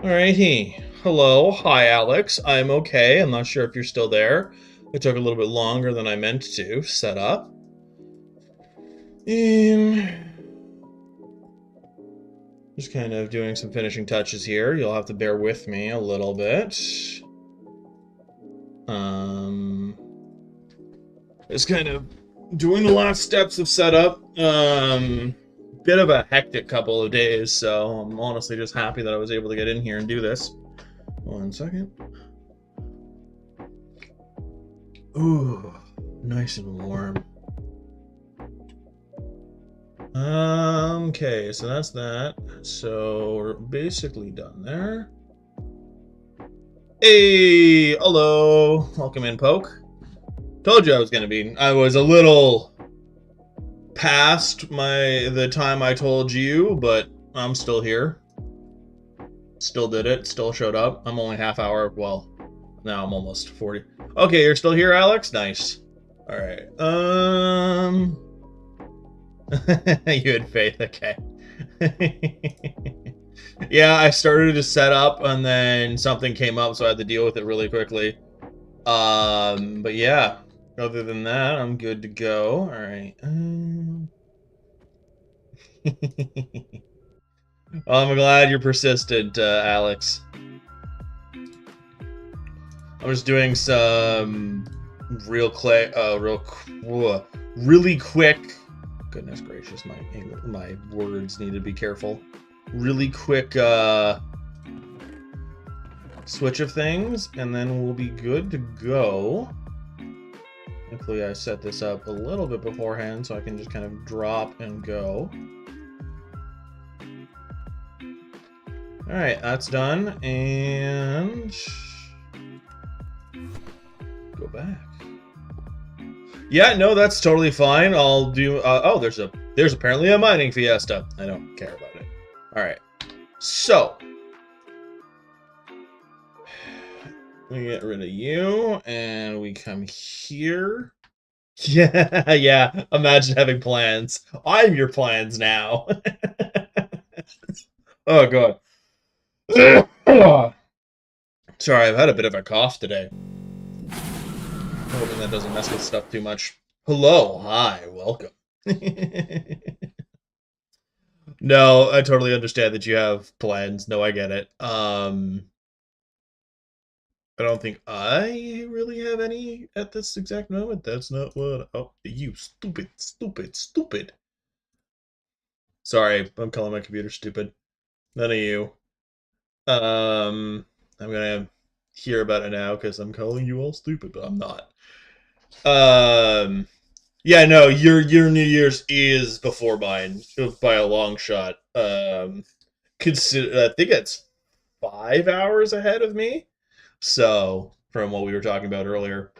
Alrighty. Hello. Hi, Alex. I'm okay. I'm not sure if you're still there. It took a little bit longer than I meant to set up. Um, just kind of doing some finishing touches here. You'll have to bear with me a little bit. Um, just kind of doing the last steps of setup. Bit of a hectic couple of days, so I'm honestly just happy that I was able to get in here and do this. 1 second. Ooh, nice and warm. Okay, so that's that. So we're basically done there. Hey, hello. Welcome in, Poke. Told you I was gonna be. I was a little past the time I told you, but I'm still here. Still did it. Still showed up. I'm only half hour. Well, now I'm almost 40. Okay, you're still here, Alex? Nice. All right. You had faith. Okay. Yeah, I started to set up and then something came up, so I had to deal with it really quickly. But yeah, other than that, I'm good to go. All right. Well, I'm glad you're persistent, Alex. I'm just doing some really quick. Goodness gracious, my words need to be careful. Really quick switch of things, and then we'll be good to go. Hopefully I set this up a little bit beforehand so I can just kind of drop and go. Alright, that's done, and go back. Yeah, no, that's totally fine. I'll do, oh, there's apparently a mining fiesta. I don't care about it. Alright, so we get rid of you, and we come here. Yeah, yeah. Imagine having plans. I'm your plans now. Oh god. Sorry, I've had a bit of a cough today. Hoping that doesn't mess with stuff too much. Hello, hi, welcome. No, I totally understand that you have plans. No, I get it. I don't think I really have any at this exact moment. That's not what. Oh, you stupid, stupid, stupid. Sorry, I'm calling my computer stupid. None of you. I'm gonna hear about it now because I'm calling you all stupid, but I'm not. Yeah, no, your New Year's is before mine by a long shot. Consider I think it's 5 hours ahead of me. So from what we were talking about earlier.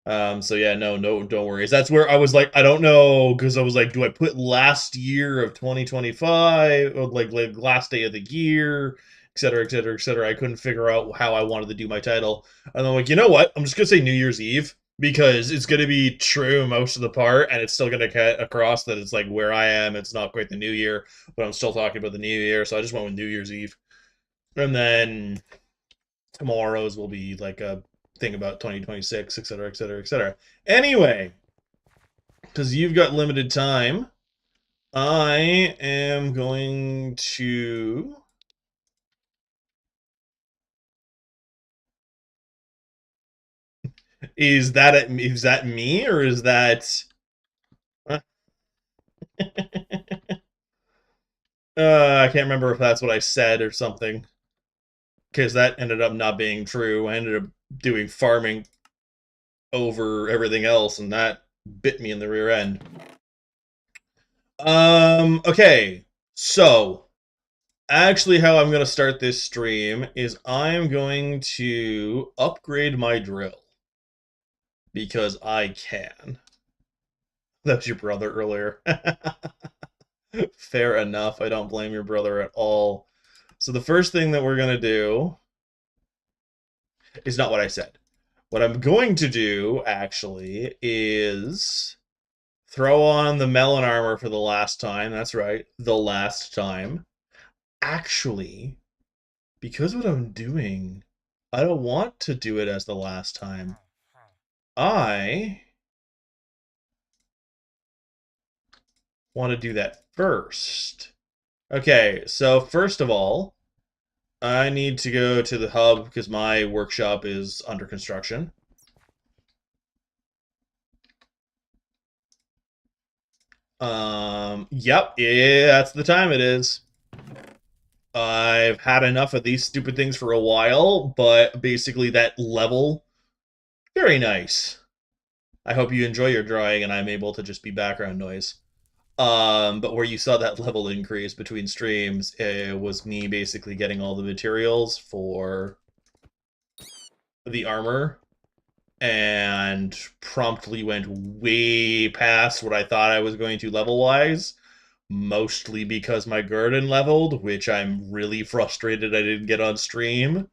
So yeah, no, don't worry. That's where I was like, I don't know, because I was like, do I put last year of 2025 or like last day of the year, et cetera, et cetera, et cetera. I couldn't figure out how I wanted to do my title. And I'm like, you know what? I'm just gonna say New Year's Eve because it's gonna be true most of the part, and it's still gonna cut across that it's like where I am. It's not quite the New Year, but I'm still talking about the New Year, so I just went with New Year's Eve. And then tomorrow's will be like a thing about 2026, et cetera, et cetera, et cetera. Anyway, because you've got limited time, I am going to. Is that me or is that? I can't remember if that's what I said or something, because that ended up not being true. I ended up doing farming over everything else, and that bit me in the rear end. Okay, so actually how I'm going to start this stream is I'm going to upgrade my drill because I can. That was your brother earlier. Fair enough. I don't blame your brother at all. So the first thing that we're going to do is not what I said. What I'm going to do, actually, is throw on the melon armor for the last time. That's right, the last time. Actually, Because what I'm doing, I don't want to do it as the last time. I want to do that first. Okay, so first of all, I need to go to the hub because my workshop is under construction. Yep, yeah, that's the time it is. I've had enough of these stupid things for a while, but basically that level, very nice. I hope you enjoy your drawing and I'm able to just be background noise. But where you saw that level increase between streams, it was me basically getting all the materials for the armor and promptly went way past what I thought I was going to level wise. Mostly because my garden leveled, which I'm really frustrated I didn't get on stream.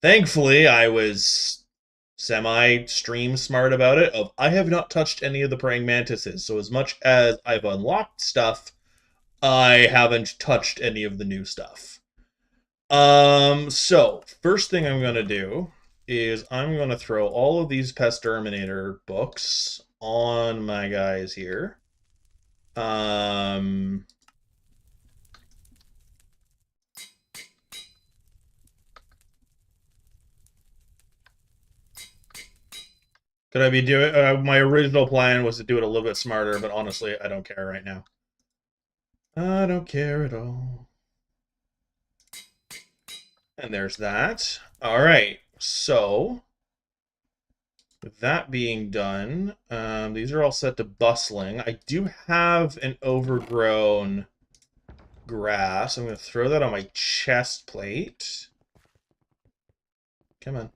Thankfully, I was semi-stream smart about it. I have not touched any of the praying mantises, so as much as I've unlocked stuff, I haven't touched any of the new stuff. So first thing I'm gonna do is I'm gonna throw all of these Pest Terminator books on my guys here. Could I be doing? My original plan was to do it a little bit smarter, but honestly, I don't care right now. I don't care at all. And there's that. All right. So, with that being done, these are all set to bustling. I do have an overgrown grass. I'm going to throw that on my chest plate. Come on.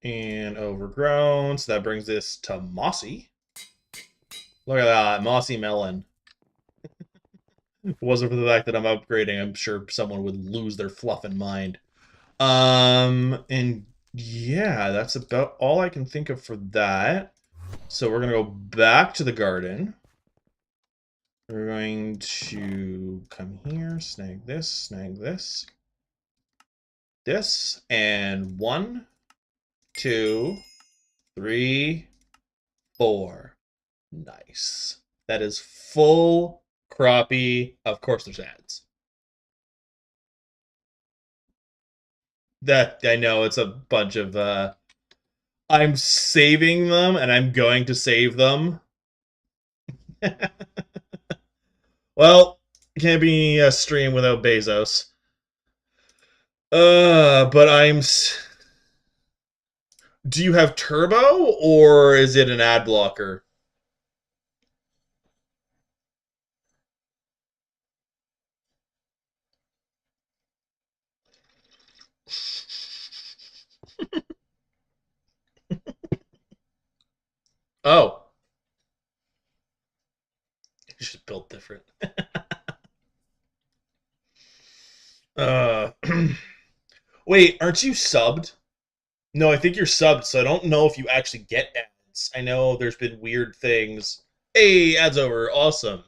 And overgrown. So that brings this to mossy. Look at that. Mossy melon. If it wasn't for the fact that I'm upgrading, I'm sure someone would lose their fluffing mind. And yeah, that's about all I can think of for that. So we're gonna go back to the garden. We're going to come here, snag this, this, and 1, 2, 3, 4. Nice. That is full crappie. Of course, there's ads. That I know it's a bunch of I'm saving them and I'm going to save them. Well, can't be a stream without Bezos. But do you have turbo or is it an ad blocker? Oh. You should build different. uh Wait, aren't you subbed? No, I think you're subbed, so I don't know if you actually get ads. I know there's been weird things. Hey, ads over. Awesome.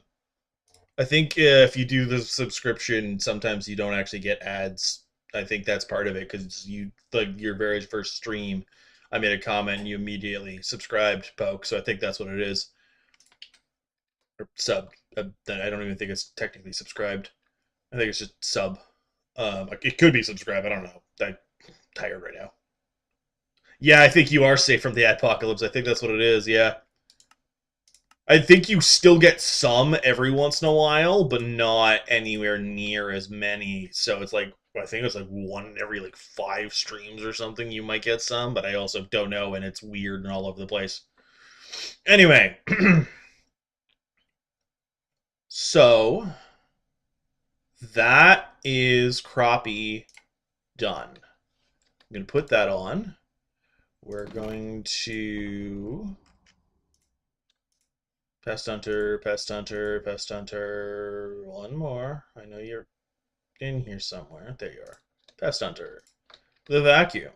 I think if you do the subscription, sometimes you don't actually get ads. I think that's part of it because you like your very first stream, I made a comment and you immediately subscribed, Poke. So I think that's what it is. Or sub. I don't even think it's technically subscribed. I think it's just sub. It could be subscribed. I don't know. I'm tired right now. Yeah, I think you are safe from the apocalypse. I think that's what it is. Yeah. I think you still get some every once in a while, but not anywhere near as many. So it's like I think it's like one every like 5 streams or something. You might get some, but I also don't know, and it's weird and all over the place. Anyway, so that is crappie done. I'm gonna put that on. We're going to Pest Hunter, Pest Hunter, Pest Hunter. One more. I know you're in here somewhere. There you are. Pest Hunter. The vacuum.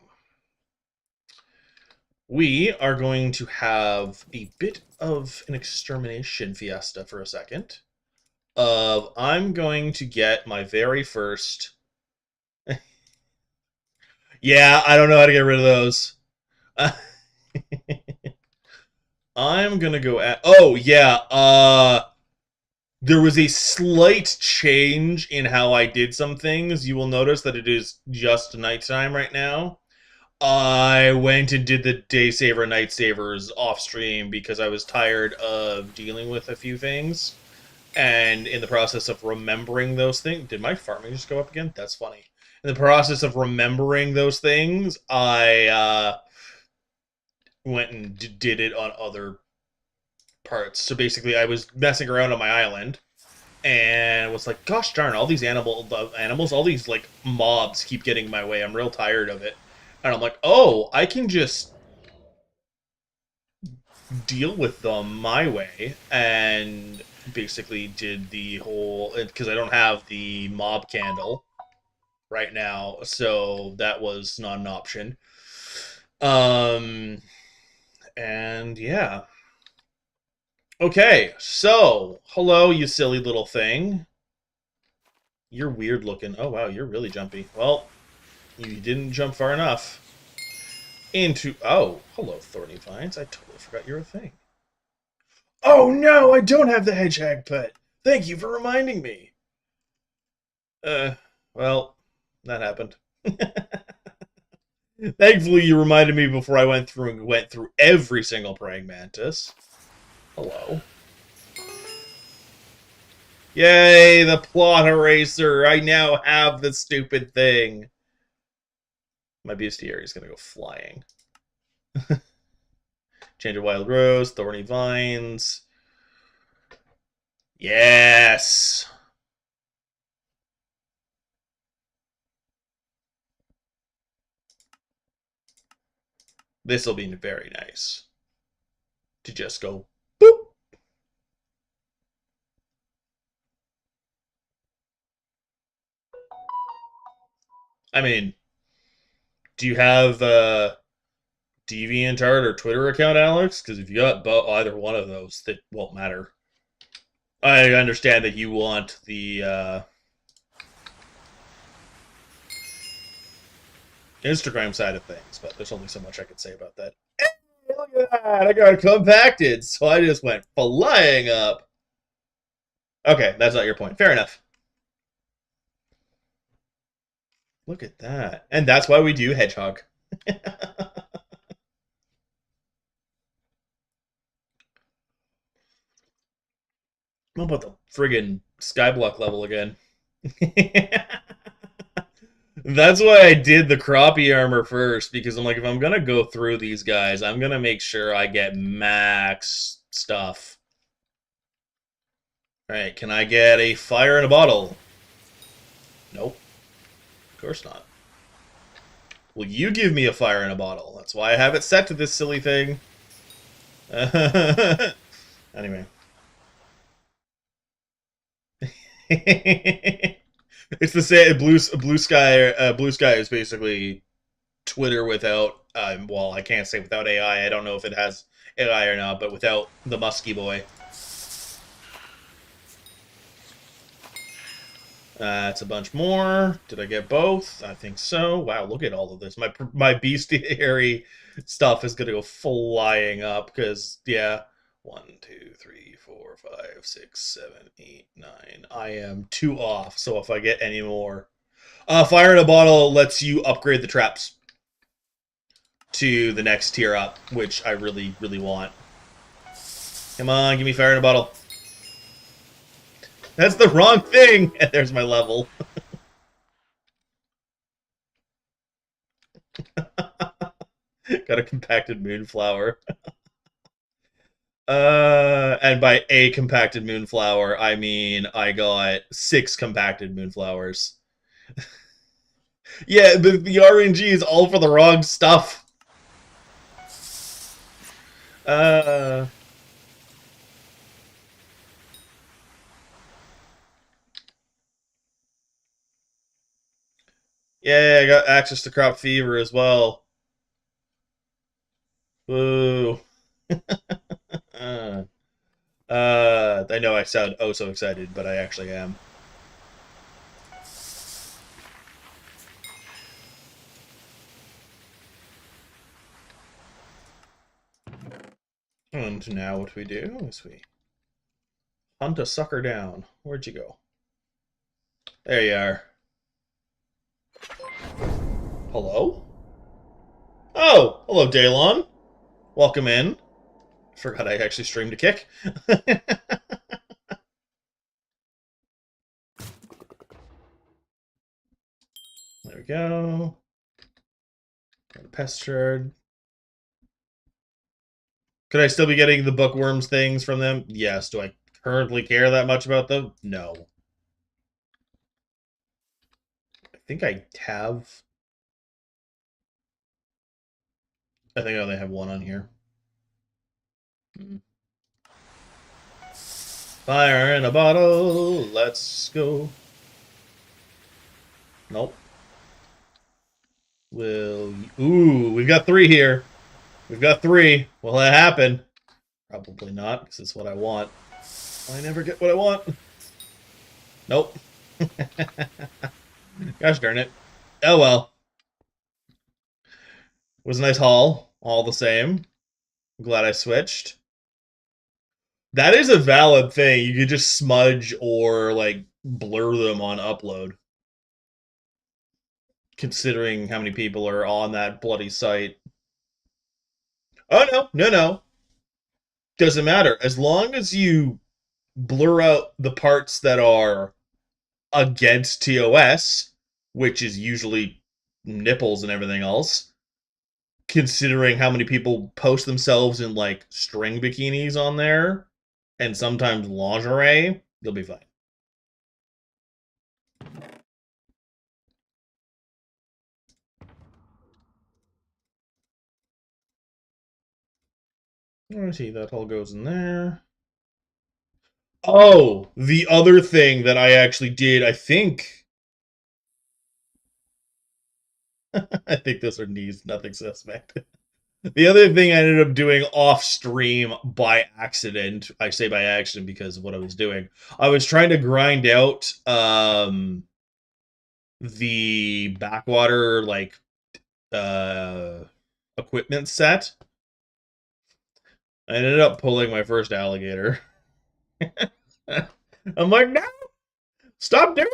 We are going to have a bit of an extermination fiesta for a second. of I'm going to get my very first. Yeah, I don't know how to get rid of those. I'm gonna go at. Oh yeah. There was a slight change in how I did some things. You will notice that it is just nighttime right now. I went and did the day saver night savers off stream because I was tired of dealing with a few things. And in the process of remembering those things, did my farming just go up again? That's funny. In the process of remembering those things, I went and did it on other parts. So basically, I was messing around on my island and was like, "Gosh darn! All these animals, all these like mobs keep getting in my way. I'm real tired of it." And I'm like, "Oh, I can just deal with them my way." And basically did the whole because I don't have the mob candle right now, so that was not an option. Um, and yeah. Okay, so hello, you silly little thing. You're weird looking. Oh wow, you're really jumpy. Well, you didn't jump far enough. Into oh, hello, thorny vines. I totally forgot you're a thing. Oh no, I don't have the hedgehog pet. Thank you for reminding me. Uh, well, that happened. Thankfully, you reminded me before I went through every single praying mantis. Hello. Yay, the plot eraser! I now have the stupid thing. My bestiary is gonna go flying. Change of wild rose, thorny vines. Yes. This will be very nice. To just go boop. I mean, do you have DeviantArt or Twitter account, Alex? Because if you got either one of those, that won't matter. I understand that you want the Instagram side of things, but there's only so much I can say about that. Hey, look at that! I got compacted, so I just went flying up. Okay, that's not your point. Fair enough. Look at that. And that's why we do Hedgehog. What about the friggin' Skyblock level again? That's why I did the crappie armor first, because I'm like, if I'm gonna go through these guys, I'm gonna make sure I get max stuff. Alright, can I get a fire in a bottle? Nope. Of course not. Will you give me a fire in a bottle? That's why I have it set to this silly thing. Anyway. It's the same. Blue sky. Blue sky is basically Twitter without. Well, I can't say without AI. I don't know if it has AI or not, but without the musky boy. It's a bunch more. Did I get both? I think so. Wow, look at all of this. My bestiary stuff is gonna go flying up because yeah. 1, 2, 3, 4, 5, 6, 7, 8, 9. I am 2 off, so if I get any more. Fire in a bottle lets you upgrade the traps to the next tier up, which I really, really want. Come on, give me fire in a bottle. That's the wrong thing! And there's my level. Got a compacted moonflower. And by a compacted moonflower, I mean I got 6 compacted moonflowers. Yeah, but the RNG is all for the wrong stuff. Uh, yeah, I got access to crop fever as well. Woo. I know I sound oh so excited, but I actually am. And now what we do is we hunt a sucker down. Where'd you go? There you are. Hello? Oh, hello, Daylon. Welcome in. Forgot I actually streamed a kick. There we go. Got a pest shard. Could I still be getting the bookworms things from them? Yes. Do I currently care that much about them? No. I think I have. I think I only have one on here. Fire in a bottle. Let's go. Nope. Ooh, we've got 3 here. We've got 3. Will that happen? Probably not, because it's what I want. I never get what I want. Nope. Gosh darn it. Oh well. It was a nice haul, all the same. I'm glad I switched. That is a valid thing. You could just smudge or, like, blur them on upload. Considering how many people are on that bloody site. Oh, no. No, no. Doesn't matter. As long as you blur out the parts that are against TOS, which is usually nipples and everything else, considering how many people post themselves in, like, string bikinis on there, and sometimes lingerie, you'll be fine. I see, that all goes in there. Oh, the other thing that I actually did, I think... I think those are knees, nothing suspect. The other thing I ended up doing off stream by accident, I say by accident because of what I was doing, I was trying to grind out the backwater, like, equipment set. I ended up pulling my first alligator. I'm like, no! Stop doing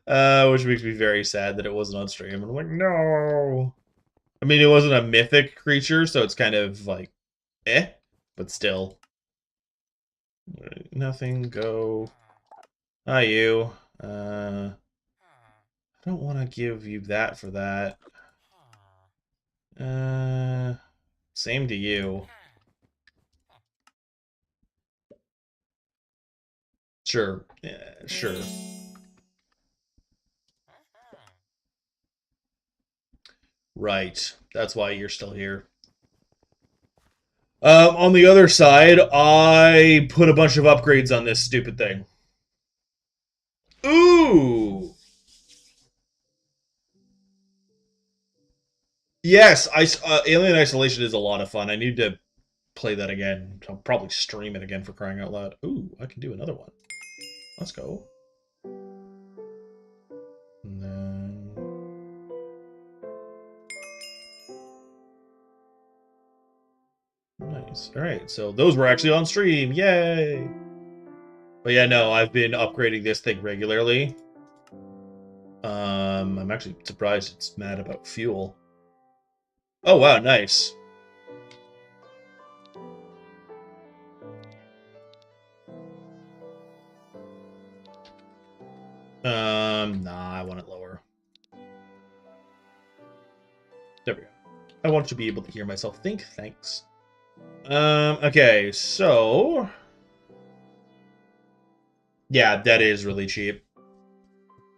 that! Which makes me very sad that it wasn't on stream. And I'm like, no! I mean, it wasn't a mythic creature, so it's kind of like, eh, but still. Nothing, go. Ah, you. I don't want to give you that for that. Same to you. Sure. Yeah, sure. Right. That's why you're still here. On the other side, I put a bunch of upgrades on this stupid thing. Ooh! Yes, Alien Isolation is a lot of fun. I need to play that again. I'll probably stream it again for crying out loud. Ooh, I can do another one. Let's go. And then... Nice. Alright, so those were actually on stream. Yay! But yeah, no, I've been upgrading this thing regularly. I'm actually surprised it's mad about fuel. Oh, wow, nice. Nah, I want it lower. There we go. I want to be able to hear myself think, thanks. Okay, so... Yeah, that is really cheap.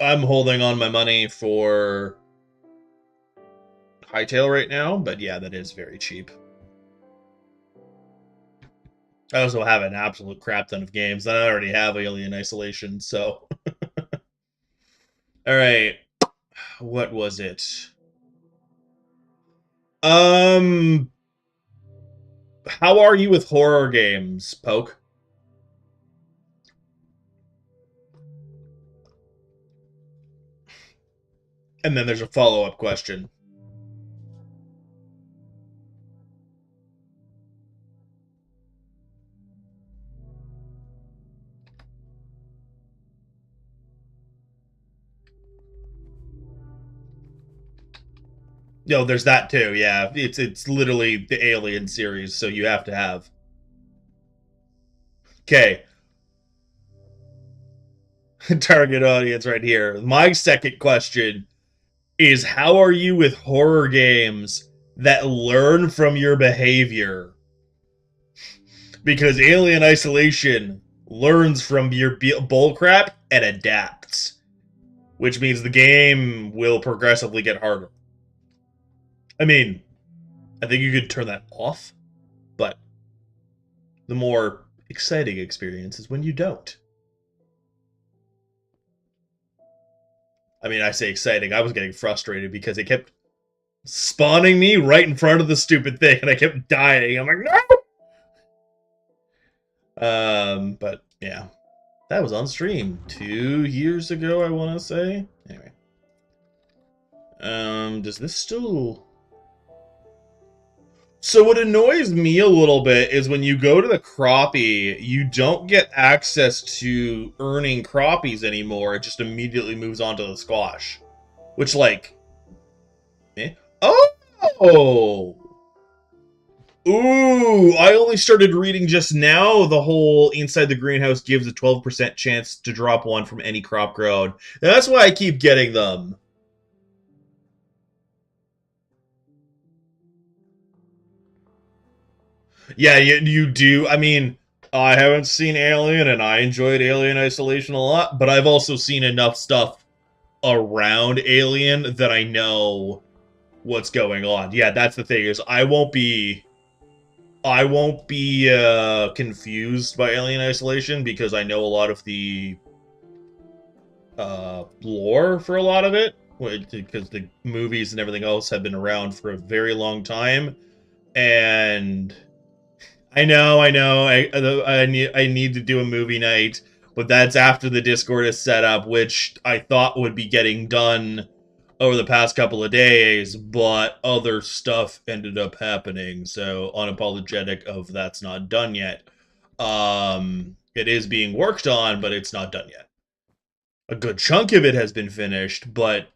I'm holding on my money for Hightail right now, but yeah, that is very cheap. I also have an absolute crap ton of games, and I already have Alien Isolation, so... Alright. What was it? How are you with horror games, Poke? And then there's a follow-up question. No, there's that too. Yeah, it's literally the Alien series, so you have to have. Okay, target audience right here. My second question is, how are you with horror games that learn from your behavior? Because Alien Isolation learns from your bullcrap and adapts, which means the game will progressively get harder. I mean, I think you could turn that off, but the more exciting experience is when you don't. I mean, I say exciting. I was getting frustrated because it kept spawning me right in front of the stupid thing, and I kept dying. I'm like, no! But yeah, that was on stream 2 years ago, I want to say. Anyway, does this still? So what annoys me a little bit is when you go to the crappie, you don't get access to earning crappies anymore. It just immediately moves on to the squash, which like, eh? Oh. Ooh, I only started reading just now the whole inside the greenhouse gives a 12% chance to drop one from any crop grown. That's why I keep getting them. Yeah, you do. I mean, I haven't seen Alien, and I enjoyed Alien Isolation a lot, but I've also seen enough stuff around Alien that I know what's going on. Yeah, that's the thing is I won't be confused by Alien Isolation because I know a lot of the lore for a lot of it, because the movies and everything else have been around for a very long time, and I need to do a movie night, but that's after the Discord is set up, which I thought would be getting done over the past couple of days, but other stuff ended up happening, so unapologetic of that's not done yet. It is being worked on, but it's not done yet. A good chunk of it has been finished, but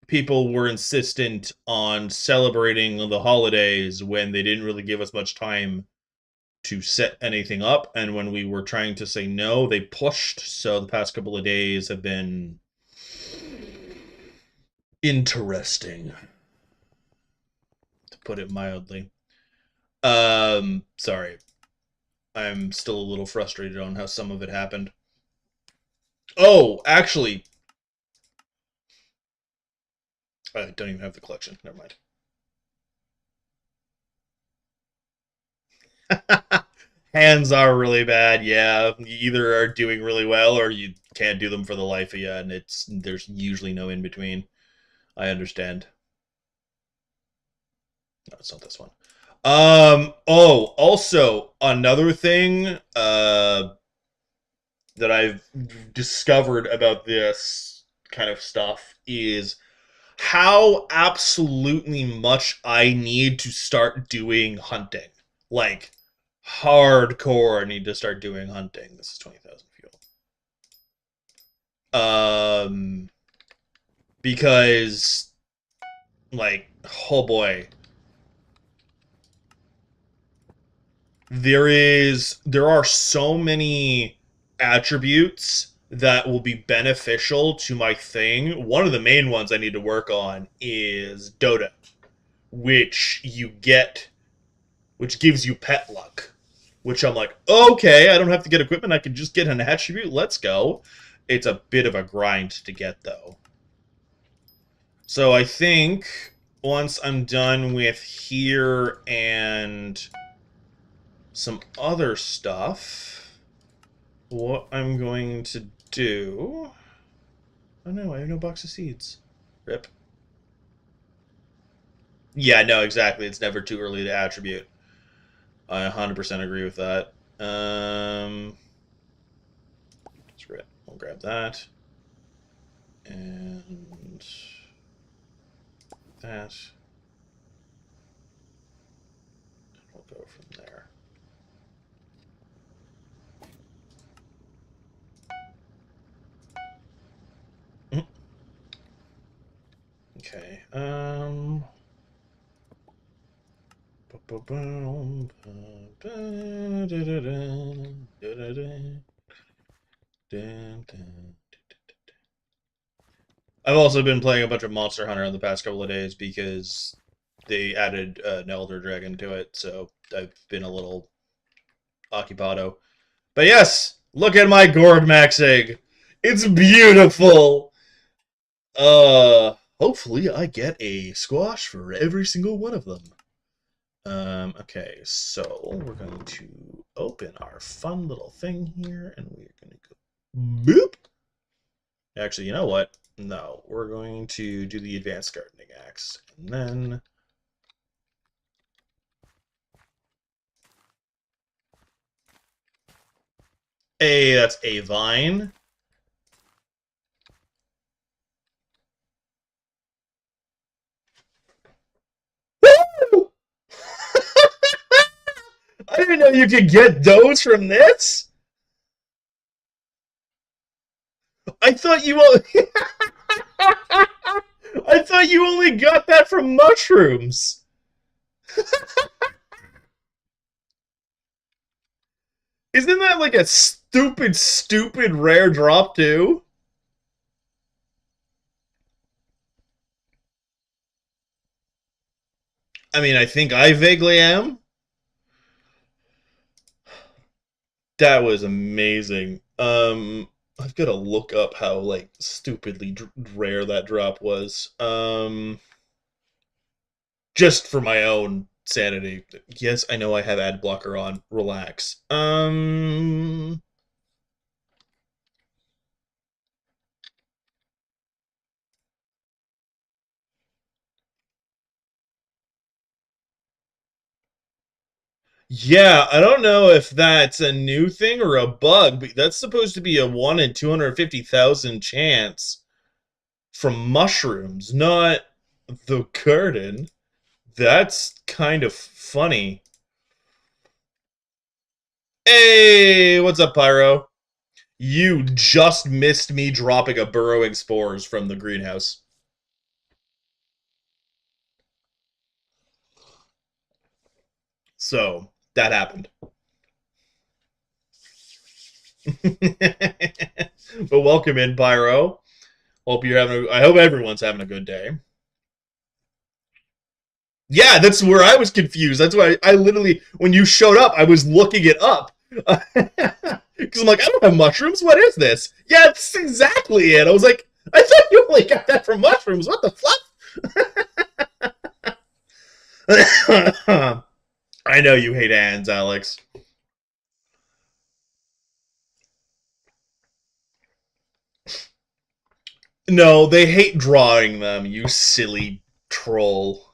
people were insistent on celebrating the holidays when they didn't really give us much time to set anything up, and when we were trying to say no, they pushed. So the past couple of days have been interesting, to put it mildly. Sorry. I'm still a little frustrated on how some of it happened. Oh, actually, I don't even have the collection. Never mind. Hands are really bad, yeah. You either are doing really well or you can't do them for the life of you, and there's usually no in between. I understand. No, it's not this one. Also another thing that I've discovered about this kind of stuff is how absolutely much I need to start doing hunting. Like, hardcore need to start doing hunting. This is 20,000 fuel. Because, like, oh boy. There are so many attributes that will be beneficial to my thing. One of the main ones I need to work on is Dota, which you get, which gives you pet luck. Which I'm like, okay, I don't have to get equipment. I can just get an attribute. Let's go. It's a bit of a grind to get, though. So I think once I'm done with here and some other stuff, what I'm going to do... Oh no, I have no box of seeds. Rip. Yeah, no, exactly. It's never too early to attribute. I 100% agree with that. Screw it. We'll grab that. And that. We'll go from there. Okay. I've also been playing a bunch of Monster Hunter in the past couple of days because they added an Elder Dragon to it, so I've been a little occupado. But yes, look at my Gourd Max egg. It's beautiful. Hopefully I get a squash for every single one of them. Okay, so we're going to open our fun little thing here, and we're going to go boop. Actually, you know what? No, we're going to do the advanced gardening axe, and then that's a vine. Woo! I didn't know you could get those from this. I thought you only I thought you only got that from mushrooms. Isn't that like a stupid rare drop too? I mean, I think I vaguely am. That was amazing. I've got to look up how like stupidly rare that drop was. Just for my own sanity. Yes, I know I have ad blocker on. Relax. Yeah, I don't know if that's a new thing or a bug, but that's supposed to be a 1 in 250,000 chance from mushrooms, not the curtain. That's kind of funny. Hey, what's up, Pyro? You just missed me dropping a burrowing spores from the greenhouse. So, that happened. But welcome in, Pyro. I hope everyone's having a good day. Yeah, that's where I was confused. That's why I literally, when you showed up, I was looking it up. Because I'm like, I don't have mushrooms. What is this? Yeah, that's exactly it. I was like, I thought you only got that from mushrooms. What the fuck? I know you hate ants, Alex. No, they hate drawing them, you silly troll.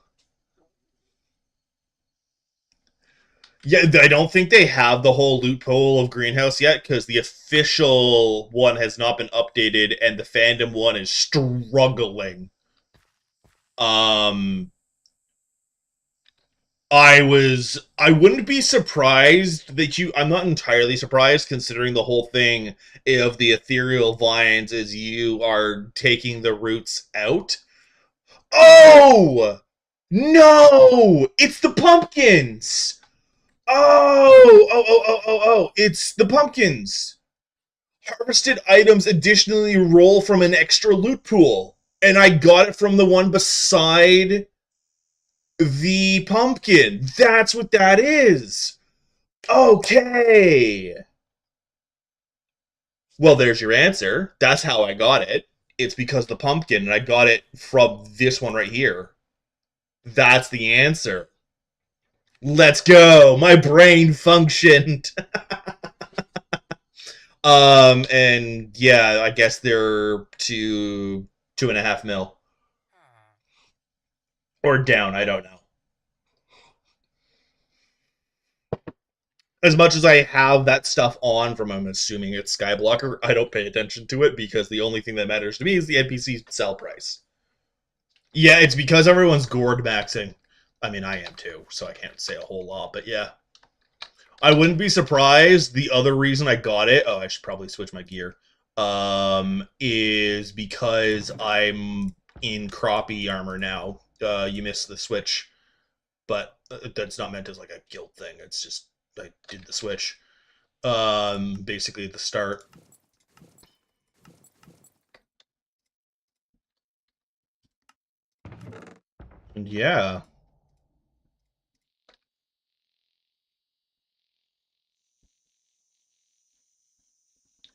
Yeah, I don't think they have the whole loophole of Greenhouse yet because the official one has not been updated and the fandom one is struggling. Um, I wouldn't be surprised that I'm not entirely surprised considering the whole thing of the ethereal vines is you are taking the roots out. Oh! No! It's the pumpkins! Oh, it's the pumpkins. Harvested items additionally roll from an extra loot pool. And I got it from the one beside the pumpkin. That's what that is. Okay. Well, there's your answer. That's how I got it. It's because the pumpkin, and I got it from this one right here. That's the answer. Let's go. My brain functioned. And yeah, I guess they're 2.5 mil or down. I don't know. as much as I have that stuff on from, I'm assuming it's Skyblocker, I don't pay attention to it because the only thing that matters to me is the NPC sell price. Yeah, it's because everyone's gourd maxing. I mean, I am too, so I can't say a whole lot, but yeah. I wouldn't be surprised. The other reason I got it, I should probably switch my gear, is because I'm in crappie armor now. You missed the switch, but that's not meant as like a guild thing. It's just I did the switch. Basically at the start. And yeah.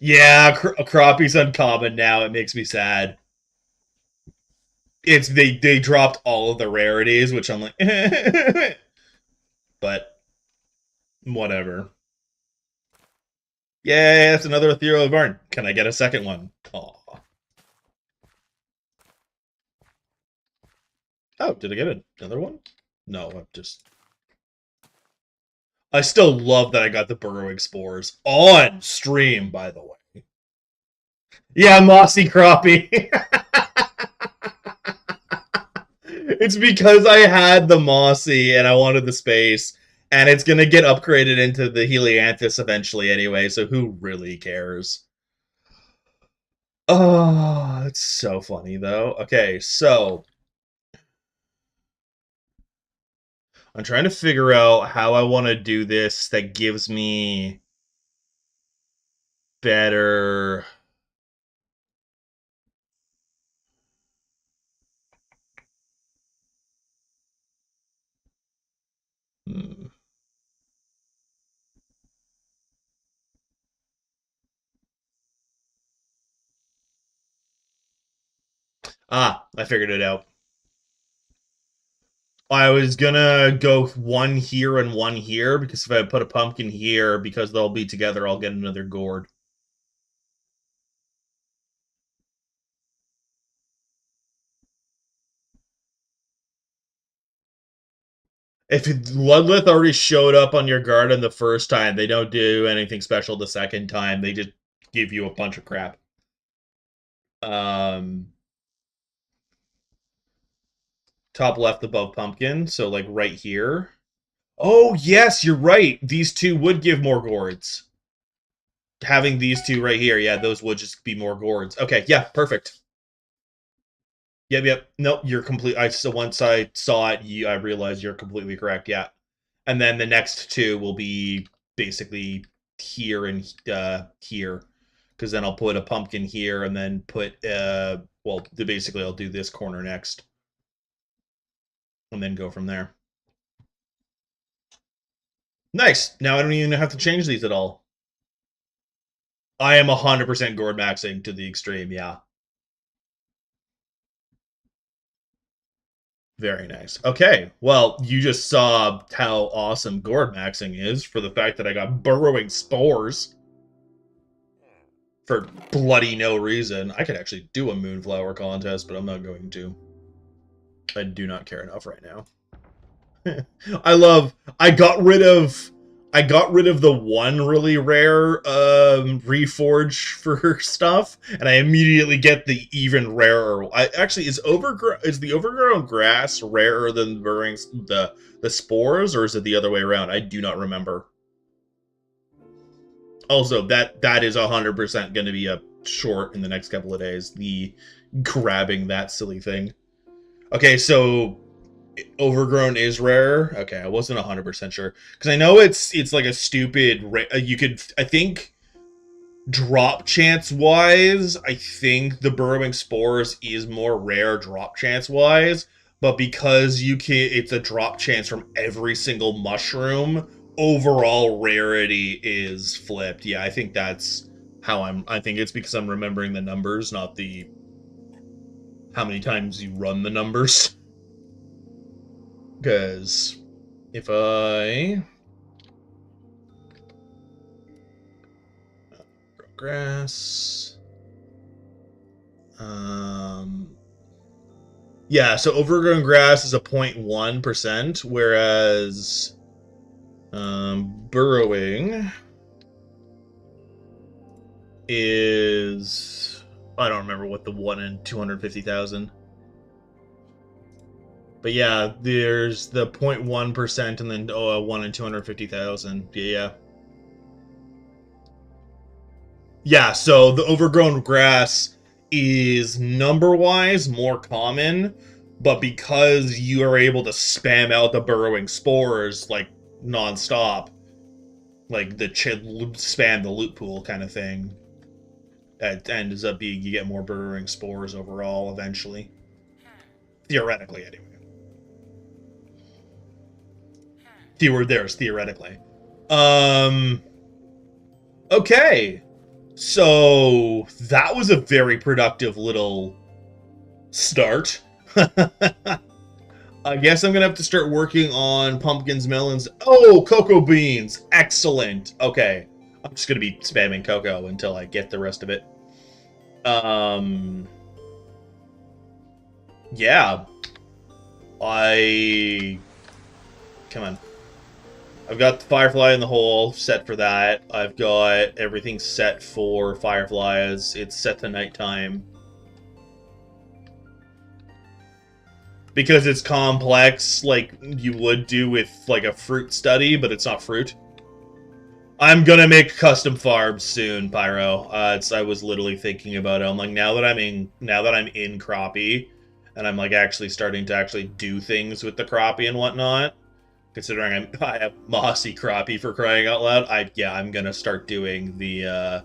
Yeah, crappie's uncommon now. It makes me sad. It's they dropped all of the rarities, which I'm like, but whatever. Yay, that's another ethereal barn. Can I get a second one? Aw. Oh, did I get another one? No, I'm just. I still love that I got the burrowing spores on stream, by the way. Yeah, mossy crappie. It's because I had the mossy and I wanted the space, and it's gonna get upgraded into the Helianthus eventually anyway, so who really cares? Oh, it's so funny though. Okay, so I'm trying to figure out how I want to do this that gives me better. Hmm. Ah, I figured it out. I was gonna go one here and one here because if I put a pumpkin here, because they'll be together, I'll get another gourd. If Ludlith already showed up on your garden the first time, they don't do anything special the second time. They just give you a bunch of crap. Um, top left above pumpkin, so like right here. Oh yes, you're right. These two would give more gourds. Having these two right here, yeah, those would just be more gourds. Okay, yeah, perfect. Yep. Nope, you're complete. So once I saw it, I realized you're completely correct. Yeah, and then the next two will be basically here and here, because then I'll put a pumpkin here and then put well, basically I'll do this corner next, and then go from there. Nice. Now I don't even have to change these at all. I am 100% gourd maxing to the extreme. Yeah. Very nice. Okay, well, you just saw how awesome gourd maxing is for the fact that I got burrowing spores for bloody no reason. I could actually do a moonflower contest, but I'm not going to. I do not care enough right now. I got rid of the one really rare reforge for stuff, and I immediately get the even rarer. Is the overgrown grass rarer than the spores, or is it the other way around? I do not remember. Also, that is 100% going to be a short in the next couple of days. The grabbing that silly thing. Okay, so overgrown is rare. Okay, I wasn't 100% sure because I know it's like a stupid. You could, I think, drop chance wise, I think the burrowing spores is more rare drop chance wise, but because it's a drop chance from every single mushroom. Overall rarity is flipped. Yeah, I think that's how I think it's because I'm remembering the numbers, not the how many times you run the numbers. Because if I grow grass, yeah, so overgrown grass is a 0.1%, whereas Burrowing is... I don't remember what the 1 in 250,000. But yeah, there's the 0.1% and then 1 in 250,000. Yeah. Yeah, so the overgrown grass is number-wise more common, but because you are able to spam out the burrowing spores, like, non-stop, like the spam the loot pool kind of thing, it ends up being you get more burrowing spores overall eventually. Theoretically, anyway. Theoretically. Okay. So that was a very productive little start. I guess I'm gonna have to start working on pumpkins, melons. Oh, cocoa beans. Excellent. Okay. I'm just gonna be spamming cocoa until I get the rest of it. Yeah. Come on. I've got the Firefly in the hole set for that. I've got everything set for Fireflies. It's set to nighttime. Because it's complex, like you would do with like a fruit study, but it's not fruit. I'm gonna make custom farms soon, Pyro. I was literally thinking about it. I'm like, now that I'm in crappie, and I'm like actually starting to actually do things with the crappie and whatnot. Considering I have mossy crappie for crying out loud, I'm gonna start doing the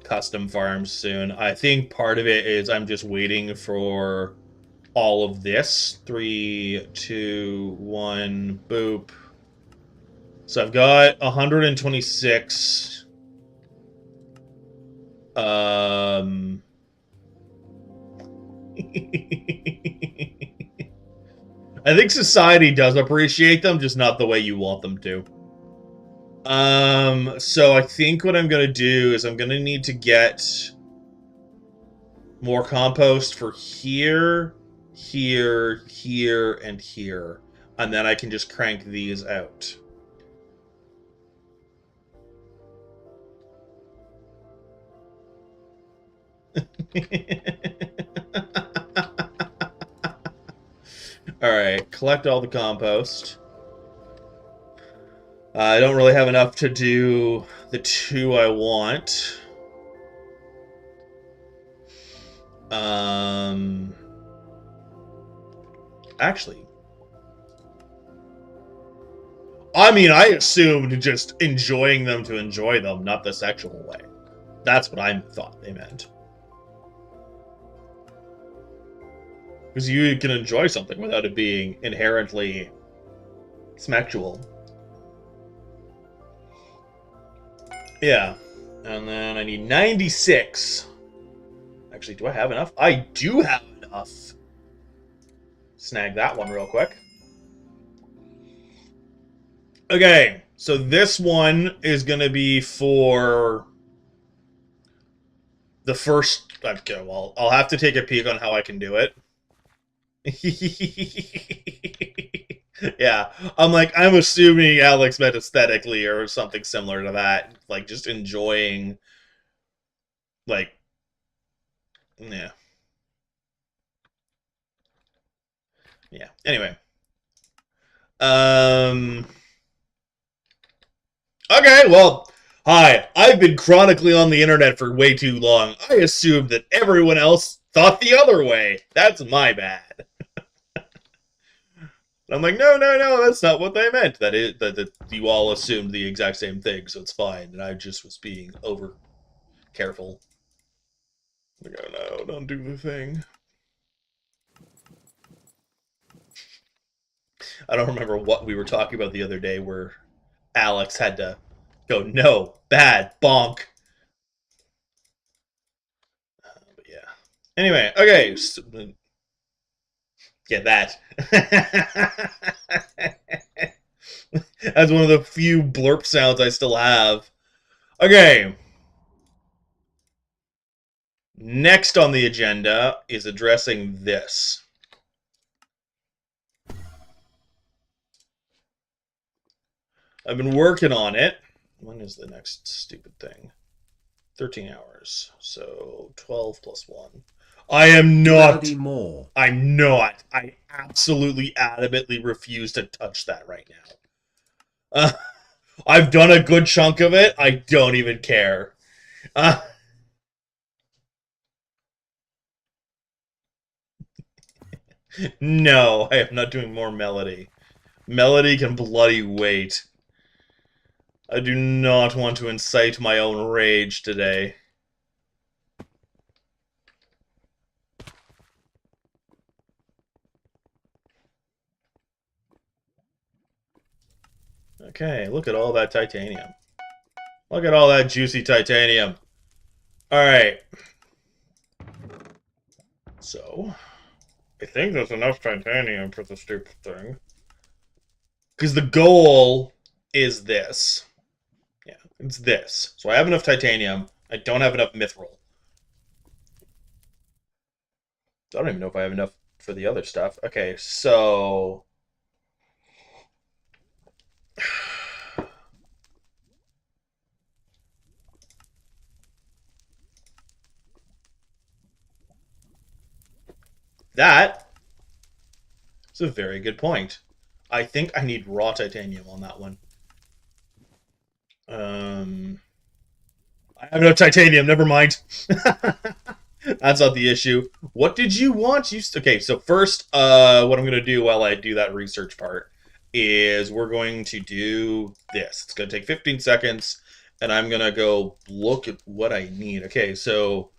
custom farms soon. I think part of it is I'm just waiting for all of this. 3, 2, 1, boop. So I've got 126. I think society does appreciate them, just not the way you want them to. So I think what I'm gonna do is I'm gonna need to get more compost for here, here, here, and here. And then I can just crank these out. Alright, collect all the compost. I don't really have enough to do the 2 I want. Actually, I mean, I assumed just enjoying them to enjoy them, not the sexual way. That's what I thought they meant. Because you can enjoy something without it being inherently sexual. Yeah. And then I need 96. Actually, do I have enough? I do have enough. Snag that one real quick. Okay, so this one is going to be for the first... Okay, well, I'll have to take a peek on how I can do it. Yeah, I'm assuming Alex meant aesthetically or something similar to that. Like, just enjoying, like, yeah. Yeah, anyway. Okay, well, hi. I've been chronically on the internet for way too long. I assumed that everyone else thought the other way. That's my bad. I'm like, no, that's not what they meant. That you all assumed the exact same thing, so it's fine. And I just was being over careful. Like, oh no, don't do the thing. I don't remember what we were talking about the other day where Alex had to go, no, bad, bonk. But yeah. Anyway, okay. So, get that. That's one of the few blurp sounds I still have. Okay. Next on the agenda is addressing this. I've been working on it. When is the next stupid thing? 13 hours. So 12 plus 1. I am not. More. I'm not. I absolutely adamantly refuse to touch that right now. I've done a good chunk of it. I don't even care. Uh, no, I am not doing more melody. Melody can bloody wait. I do not want to incite my own rage today. Okay, look at all that titanium. Look at all that juicy titanium. Alright. So, I think there's enough titanium for the stupid thing. Because the goal is this. Yeah, it's this. So I have enough titanium. I don't have enough mithril. I don't even know if I have enough for the other stuff. Okay, so... that is a very good point. I think I need raw titanium on that one. I have no titanium. Never mind. That's not the issue. What did you want? Okay? So first, what I'm gonna do while I do that research part is we're going to do this. It's gonna take 15 seconds, and I'm gonna go look at what I need. Okay, so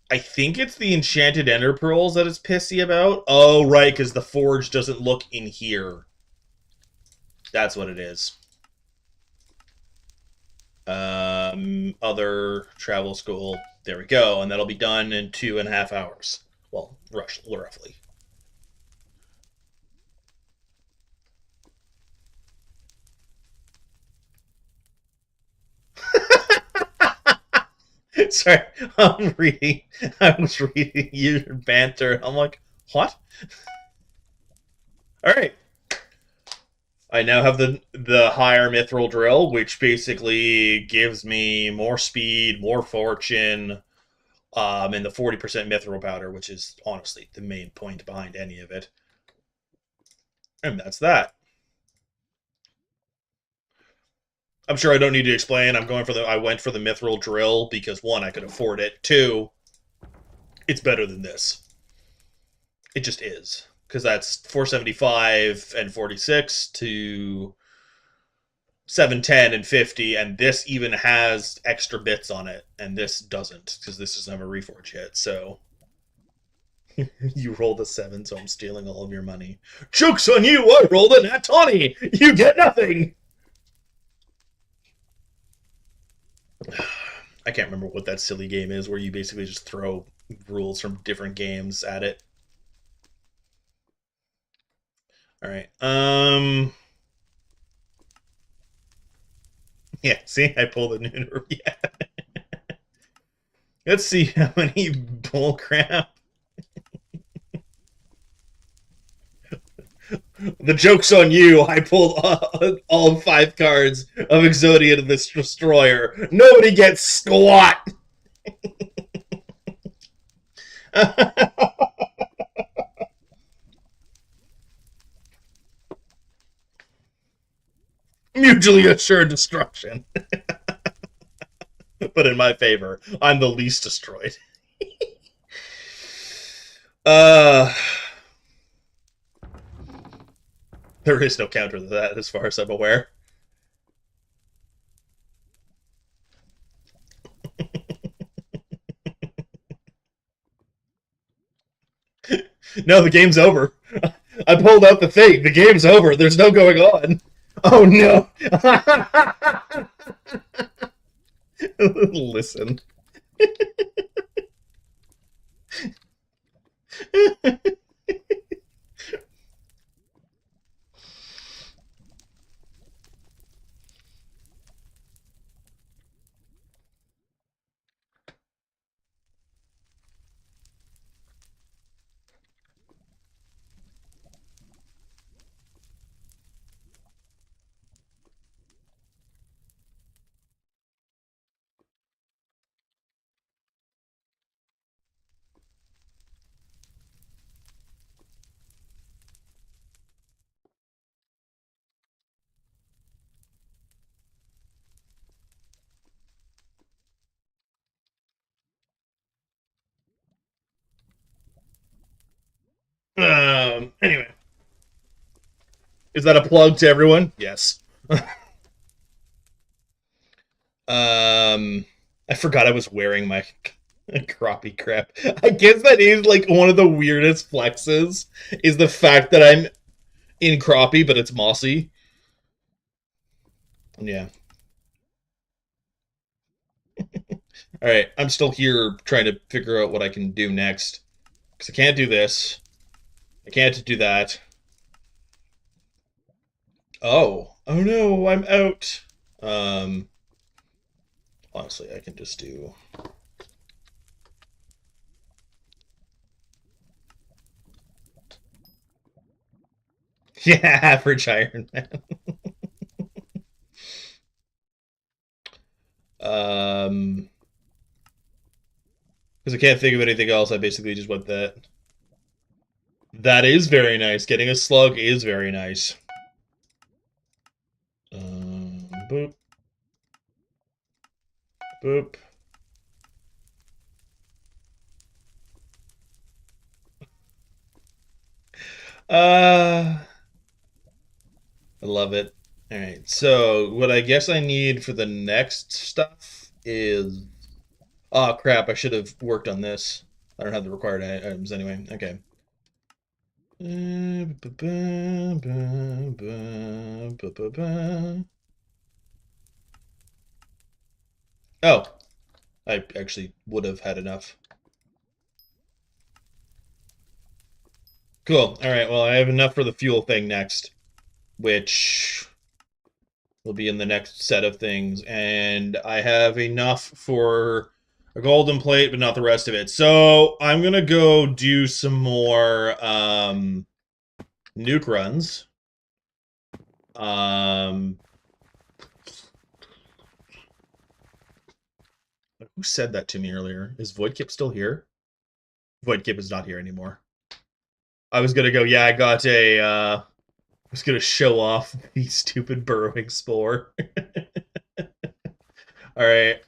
I think it's the enchanted ender pearls that it's pissy about. Oh, right, because the forge doesn't look in here. That's what it is. Other travel school. There we go, and that'll be done in 2.5 hours. Well, roughly. Sorry, I'm reading. I was reading your banter. I'm like, what? All right. I now have the higher mithril drill, which basically gives me more speed, more fortune, and the 40% mithril powder, which is honestly the main point behind any of it. And that's that. I'm sure I don't need to explain. I went for the mithril drill because one, I could afford it. Two, it's better than this. It just is. Because that's 475 and 46 to 710 and 50, and this even has extra bits on it, and this doesn't, because this doesn't have a reforge yet, so... You rolled a 7, so I'm stealing all of your money. Joke's on you! I rolled a nat 20! You get nothing! I can't remember what that silly game is where you basically just throw rules from different games at it. Alright, yeah, see? I pulled a new... Yeah. Let's see how many bullcrap. The joke's on you. I pulled all 5 cards of Exodia to this destroyer. Nobody gets squat. Mutually assured destruction. But in my favor, I'm the least destroyed. uh, there is no counter to that, as far as I'm aware. No, the game's over. I pulled out the thing. The game's over. There's no going on. Oh no. Listen. Is that a plug to everyone? Yes. I forgot I was wearing my crappie crap. I guess that is like one of the weirdest flexes, is the fact that I'm in crappie, but it's mossy. Yeah. Alright, I'm still here trying to figure out what I can do next. Because I can't do this. I can't do that. Oh. Oh no, I'm out. Honestly, I can just do... Yeah, average Ironman. Because I can't think of anything else, I basically just went that. That is very nice. Getting a slug is very nice. Boop. Boop. I love it. Alright, so what I guess I need for the next stuff is... Oh, crap, I should have worked on this. I don't have the required items anyway. Okay. Oh, I actually would have had enough. Cool. Alright, well, I have enough for the fuel thing next, which will be in the next set of things, and I have enough for a golden plate, but not the rest of it. So I'm gonna go do some more nuke runs. Who said that to me earlier? Is Voidkip still here? Voidkip is not here anymore. I was gonna go, yeah, I got a, I was gonna show off the stupid burrowing spore. Alright,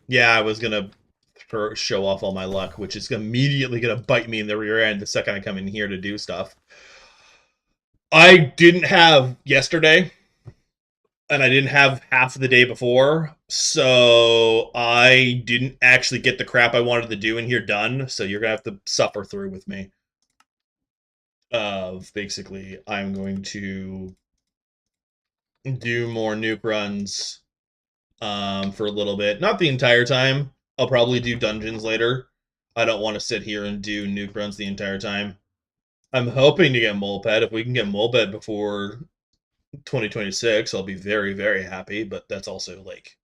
yeah, I was gonna show off all my luck, which is immediately gonna bite me in the rear end the second I come in here to do stuff. I didn't have yesterday, and I didn't have half of the day before, so I didn't actually get the crap I wanted to do in here done, so you're gonna have to suffer through with me. Basically, I'm going to do more nuke runs for a little bit. Not the entire time. I'll probably do dungeons later. I don't want to sit here and do nuke runs the entire time. I'm hoping to get Molepet. If we can get Molepet before 2026, I'll be very, very happy, but that's also, like,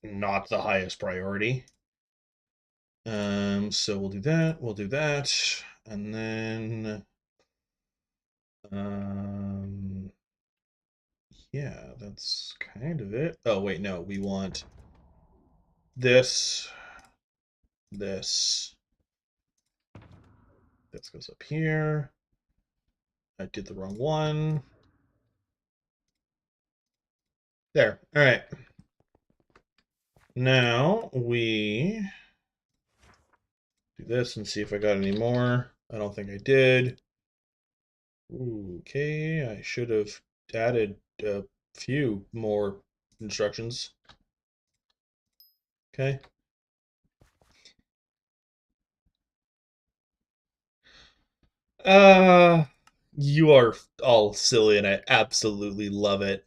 not the highest priority. So we'll do that, and then, yeah, that's kind of it. Oh, wait, no, we want this, this goes up here. I did the wrong one. There, all right. Now we do this and see if I got any more. I don't think I did. Ooh, okay, I should have added a few more instructions. Okay. You are all silly, and I absolutely love it.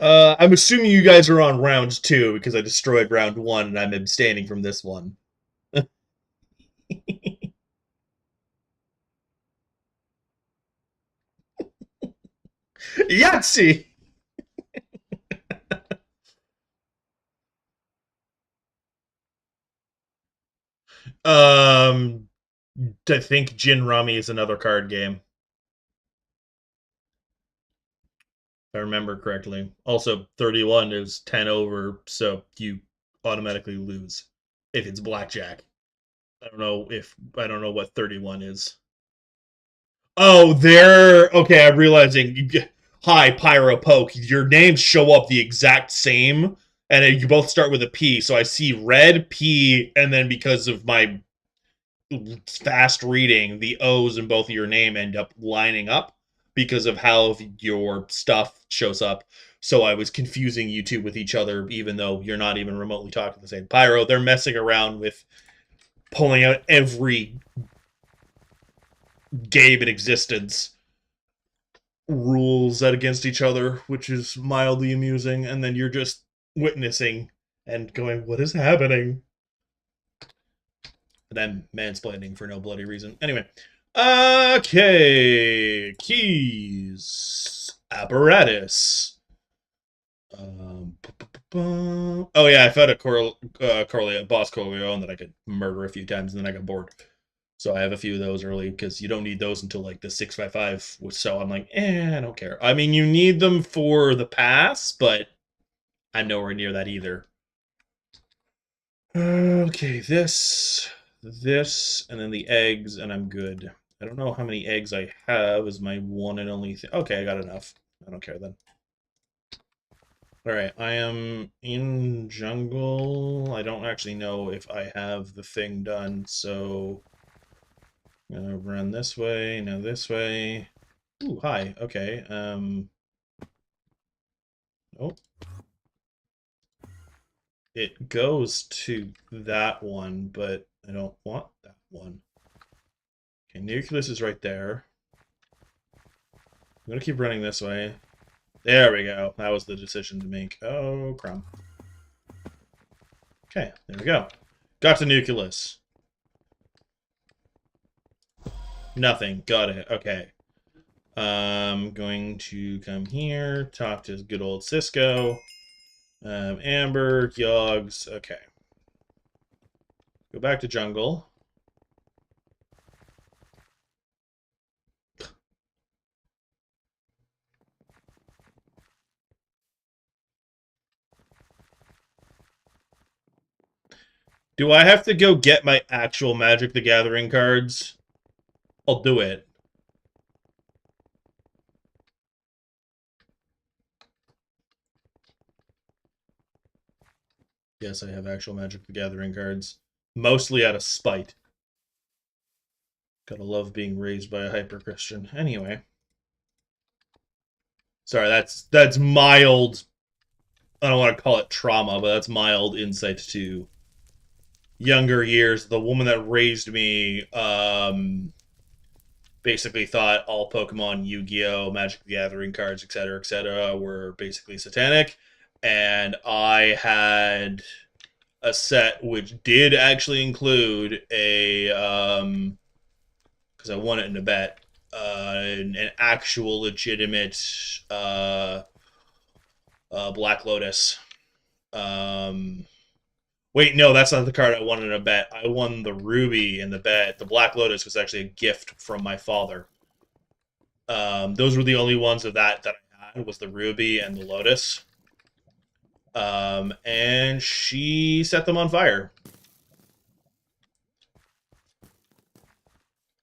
I'm assuming you guys are on round 2 because I destroyed round 1 and I'm abstaining from this one. Yahtzee! I think Gin Rummy is another card game. If I remember correctly. Also, 31 is 10 over, so you automatically lose if it's blackjack. I don't know what 31 is. Oh, they're okay. I'm realizing. Hi, Pyro Poke. Your names show up the exact same, And you both start with a P, so I see red, P, and then because of my fast reading, the O's in both of your name end up lining up because of how your stuff shows up. So I was confusing you two with each other, even though you're not even remotely talking the same. Pyro, they're messing around with pulling out every game in existence, rules that against each other, which is mildly amusing, and then you're just witnessing and going, what is happening? And then mansplaining for no bloody reason. Anyway. Okay. Keys. Apparatus. Oh yeah, I found a boss Corleone that I could murder a few times, and then I got bored. So I have a few of those early because you don't need those until like the 655. So I'm like, I don't care. I mean, you need them for the pass, but I'm nowhere near that either. Okay, this, and then the eggs, and I'm good. I don't know how many eggs I have is my one and only thing. Okay, I got enough. I don't care then. Alright, I am in jungle. I don't actually know if I have the thing done, so I'm gonna run this way, now this way. Ooh, hi, okay. Oh. It goes to that one, but I don't want that one. Okay, nucleus is right there. I'm gonna keep running this way. There we go. That was the decision to make. Oh, crumb. Okay, there we go. Got the nucleus. Nothing. Got it. Okay. I'm going to come here, talk to good old Cisco. Amber, Yogs. Okay. Go back to jungle. Do I have to go get my actual Magic the Gathering cards? I'll do it. Yes, I have actual Magic the Gathering cards. Mostly out of spite. Gotta love being raised by a hyper-Christian. Anyway. Sorry, that's mild. I don't want to call it trauma, but that's mild insight to younger years. The woman that raised me basically thought all Pokemon, Yu-Gi-Oh, Magic the Gathering cards, etc., were basically satanic. And I had a set which did actually include a because I won it in a bet, an actual legitimate Black Lotus. Wait, no, that's not the card I won in a bet. I won the Ruby in the bet. The Black Lotus was actually a gift from my father. Those were the only ones of that I had, was the Ruby and the Lotus. And she set them on fire.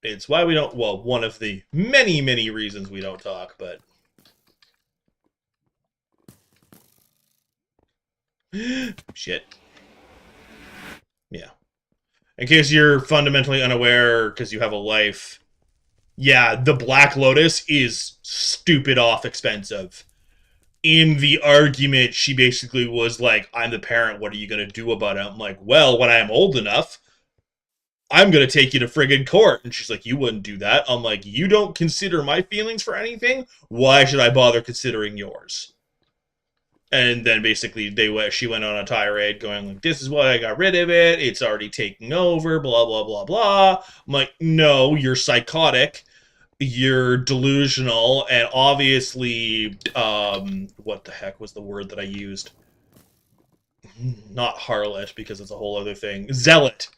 It's why we don't, well, one of the many, many reasons we don't talk, but... Shit. Yeah. In case you're fundamentally unaware, because you have a life, yeah, the Black Lotus is stupid off expensive. In the argument, she basically was like, I'm the parent, what are you going to do about it? I'm like, well, when I'm old enough, I'm going to take you to friggin' court. And she's like, you wouldn't do that. I'm like, you don't consider my feelings for anything? Why should I bother considering yours? And then basically she went on a tirade going like, this is why I got rid of it. It's already taking over, blah, blah, blah, blah. I'm like, no, you're psychotic. You're delusional. And obviously, what the heck was the word that I used? Not harlot, because it's a whole other thing. Zealot.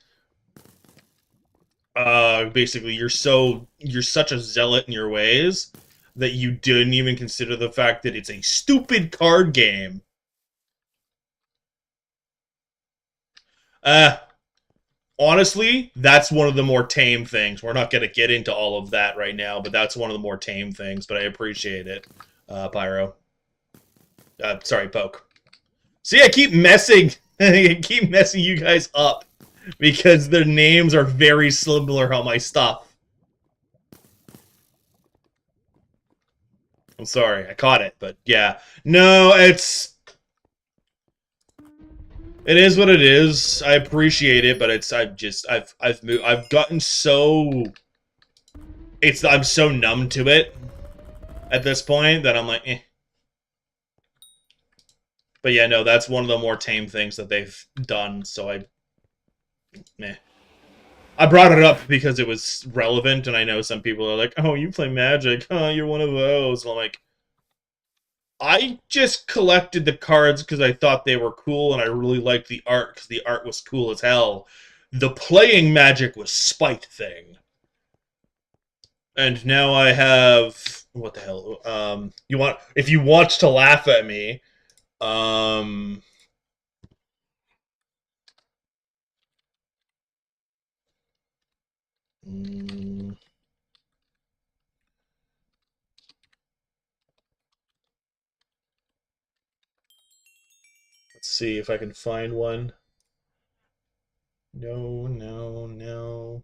Basically, you're such a zealot in your ways that you didn't even consider the fact that it's a stupid card game. Honestly, that's one of the more tame things. We're not going to get into all of that right now, but that's one of the more tame things, but I appreciate it, Pyro. Sorry, Poke. See, I keep messing. I keep messing you guys up because their names are very similar on my stuff. I'm sorry, I caught it, but yeah. No, it is what it is. I appreciate it, but I've gotten so I'm so numb to it at this point that I'm like, eh. But yeah, no, that's one of the more tame things that they've done, so meh. I brought it up because it was relevant, and I know some people are like, oh, you play Magic, huh, you're one of those. And I'm like, I just collected the cards because I thought they were cool, and I really liked the art because the art was cool as hell. The playing Magic was spite thing. And now I have... What the hell? If you want to laugh at me, let's see if I can find one. No, no, no.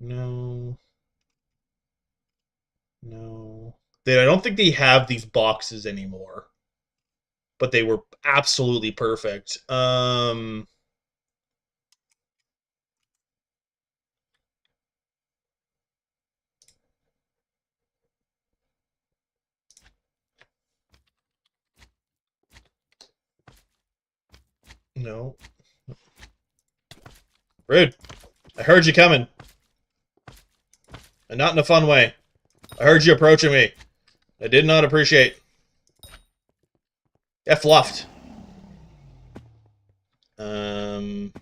No. No. I don't think they have these boxes anymore. But they were absolutely perfect. No. Rude. I heard you coming. And not in a fun way. I heard you approaching me. I did not appreciate. Yeah, fluffed. Anyway.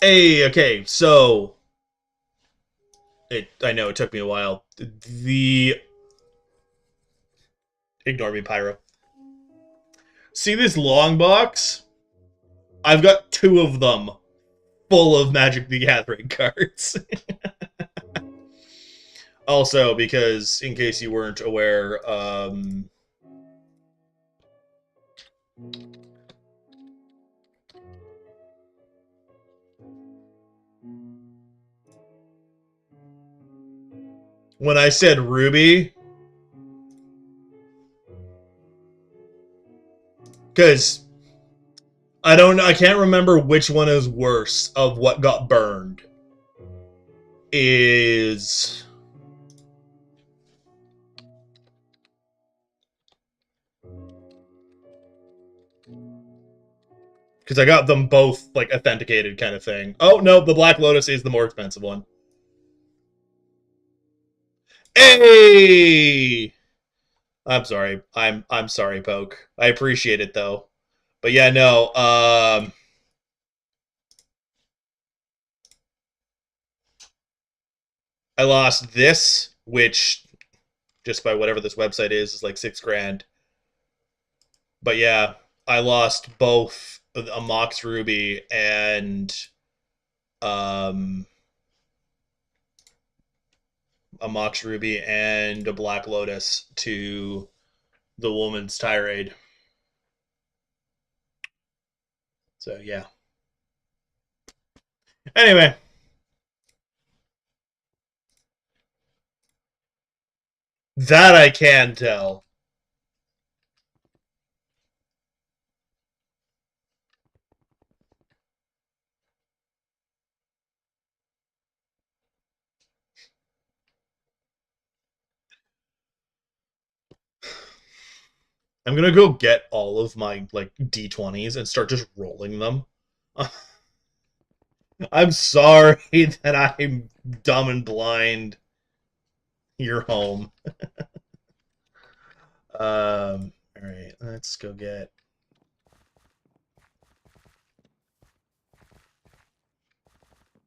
Hey, okay, so I know it took me a while. Ignore me, Pyro. See this long box? I've got 2 of them full of Magic the Gathering cards. Also, because, in case you weren't aware, when I said Ruby, because I can't remember which one is worse of what got burned. Is because I got them both like authenticated kind of thing. Oh no, the Black Lotus is the more expensive one. Hey, I'm sorry. I'm sorry, Poke. I appreciate it though. But yeah, no. I lost this, which just by whatever this website is like $6,000. But yeah, I lost both a Mox Ruby and um a Mox Ruby and a Black Lotus to the woman's tirade. So yeah. Anyway, that I can tell. I'm gonna go get all of my like D20s and start just rolling them. I'm sorry that I'm dumb and blind. You're home. All right, let's go get.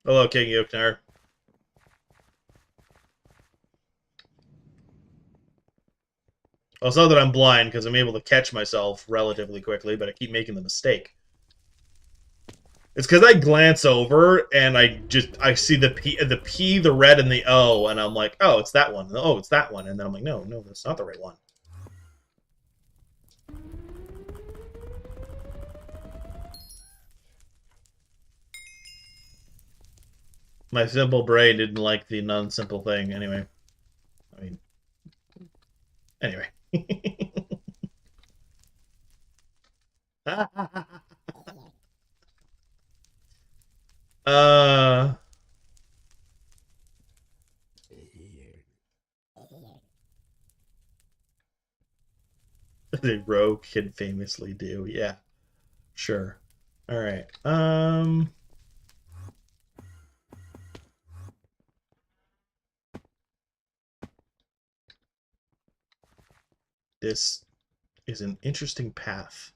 Hello, King Yoknar. Well, it's not that I'm blind because I'm able to catch myself relatively quickly, but I keep making the mistake. It's because I glance over and I see the P, the red, and the O, and I'm like, oh, it's that one. Oh, it's that one, and then I'm like, no, that's not the right one. My simple brain didn't like the non-simple thing. Anyway, I mean, anyway. uh. The rogue can famously do. Yeah, sure. All right. This is an interesting path.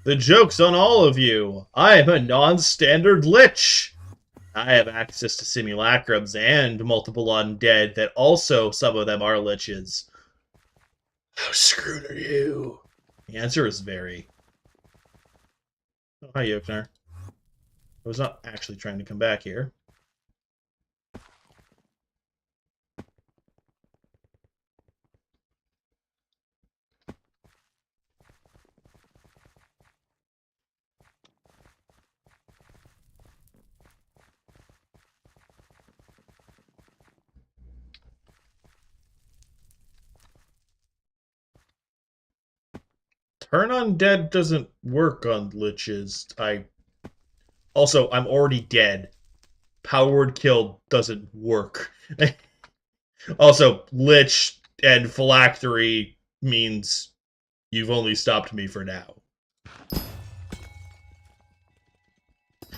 The joke's on all of you. I am a non-standard lich. I have access to simulacrums and multiple undead that also, some of them are liches. How screwed are you? The answer is very. Oh, hi, Yoknar. I was not actually trying to come back here. Turn undead doesn't work on liches. Also, I'm already dead. Power word kill doesn't work. Also, lich and phylactery means you've only stopped me for now.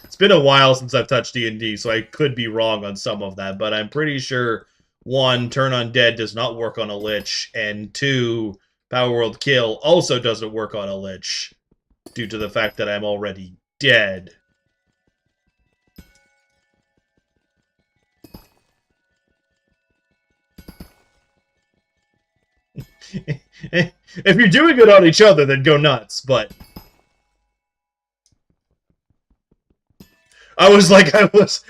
It's been a while since I've touched D&D, so I could be wrong on some of that, but I'm pretty sure, one, turn undead does not work on a lich, and two, power world kill also doesn't work on a lich, due to the fact that I'm already dead. If you're doing it on each other, then go nuts, but I was like, I was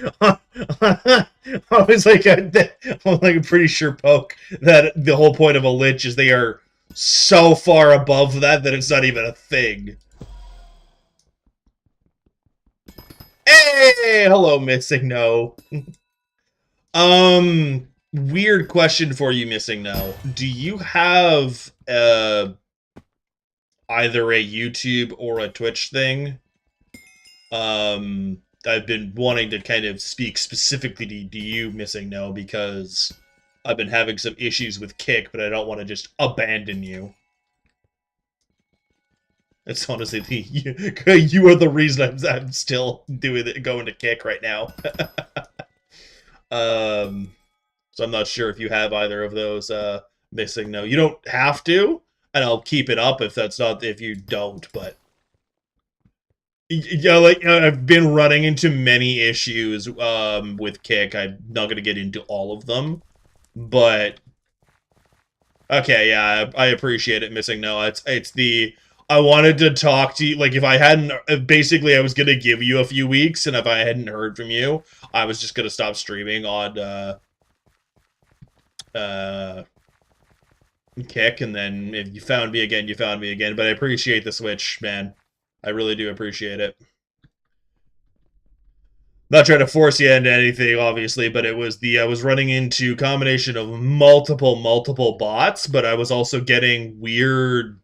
like pretty sure, Poke, that the whole point of a lich is they are so far above that it's not even a thing. Hey, hello, Missing No. Weird question for you, Missing No. Do you have either a YouTube or a Twitch thing? I've been wanting to kind of speak specifically to you, Missing No, because I've been having some issues with Kick, but I don't want to just abandon you. It's honestly you are the reason I'm still going to Kick right now. So I'm not sure if you have either of those. Missing No, you don't have to, and I'll keep it up if you don't, but. Yeah, like I've been running into many issues with Kick. I'm not going to get into all of them, but okay, yeah, I appreciate it. Missing No, it's the I wanted to talk to you. Like if I hadn't, basically, I was going to give you a few weeks, and if I hadn't heard from you, I was just going to stop streaming on uh, Kick, and then if you found me again, you found me again. But I appreciate the switch, man. I really do appreciate it. Not trying to force you into anything, obviously, but it was I was running into a combination of multiple bots, but I was also getting weird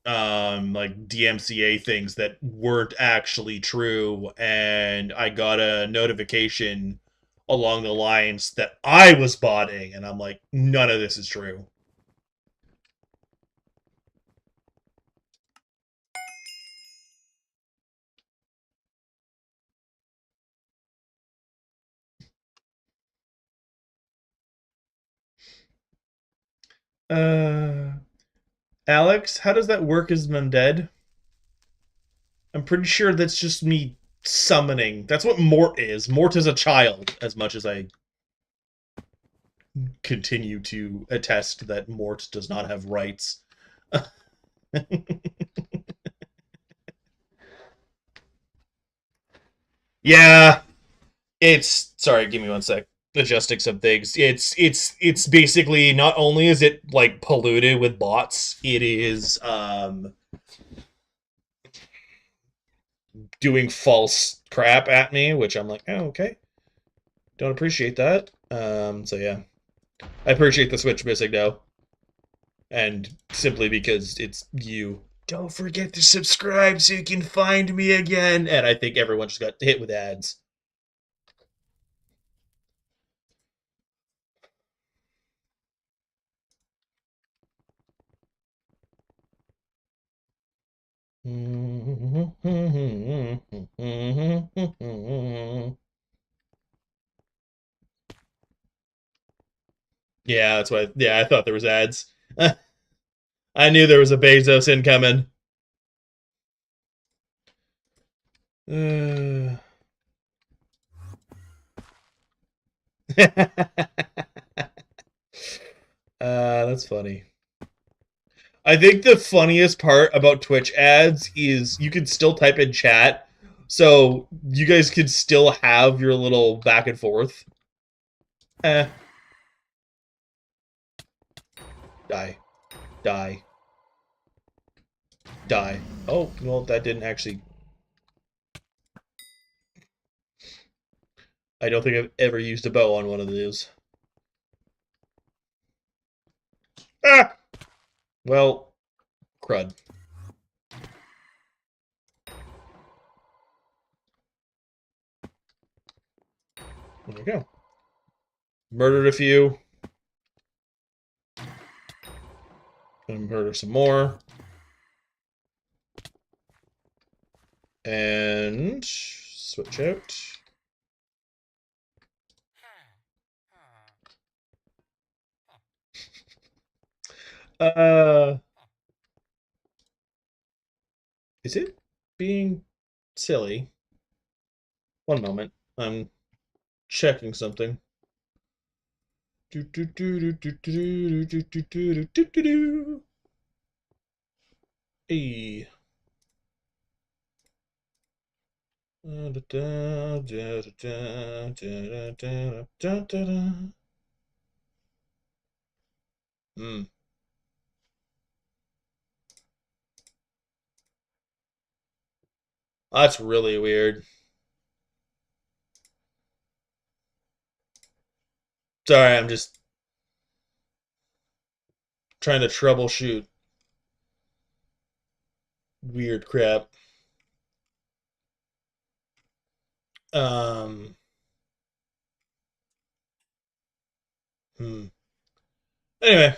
like DMCA things that weren't actually true, and I got a notification along the lines that I was botting, and I'm like, none of this is true. Alex, how does that work as undead? I'm pretty sure that's just me summoning. That's what Mort is. Mort is a child, as much as I continue to attest that Mort does not have rights. Yeah, it's sorry, give me one sec. Adjusting some things. It's basically not only is it like polluted with bots, it is doing false crap at me, which I'm like, oh, okay. Don't appreciate that. So yeah. I appreciate the Switch missing though. And simply because it's you. Don't forget to subscribe so you can find me again. And I think everyone just got hit with ads. Yeah, that's why. Yeah, I thought there was ads. I knew there was a Bezos incoming. That's funny. I think the funniest part about Twitch ads is you can still type in chat, so you guys can still have your little back and forth. Eh. Die. Die. Die. Oh, well, that didn't actually... I don't think I've ever used a bow on one of these. Ah! Well, crud. There we go. Murdered a few. Gonna murder some more. And switch out. Uh, is it being silly? One moment. I'm checking something. Hey. Hmm. That's really weird. Sorry, I'm just trying to troubleshoot weird crap. Um. Hmm. Anyway.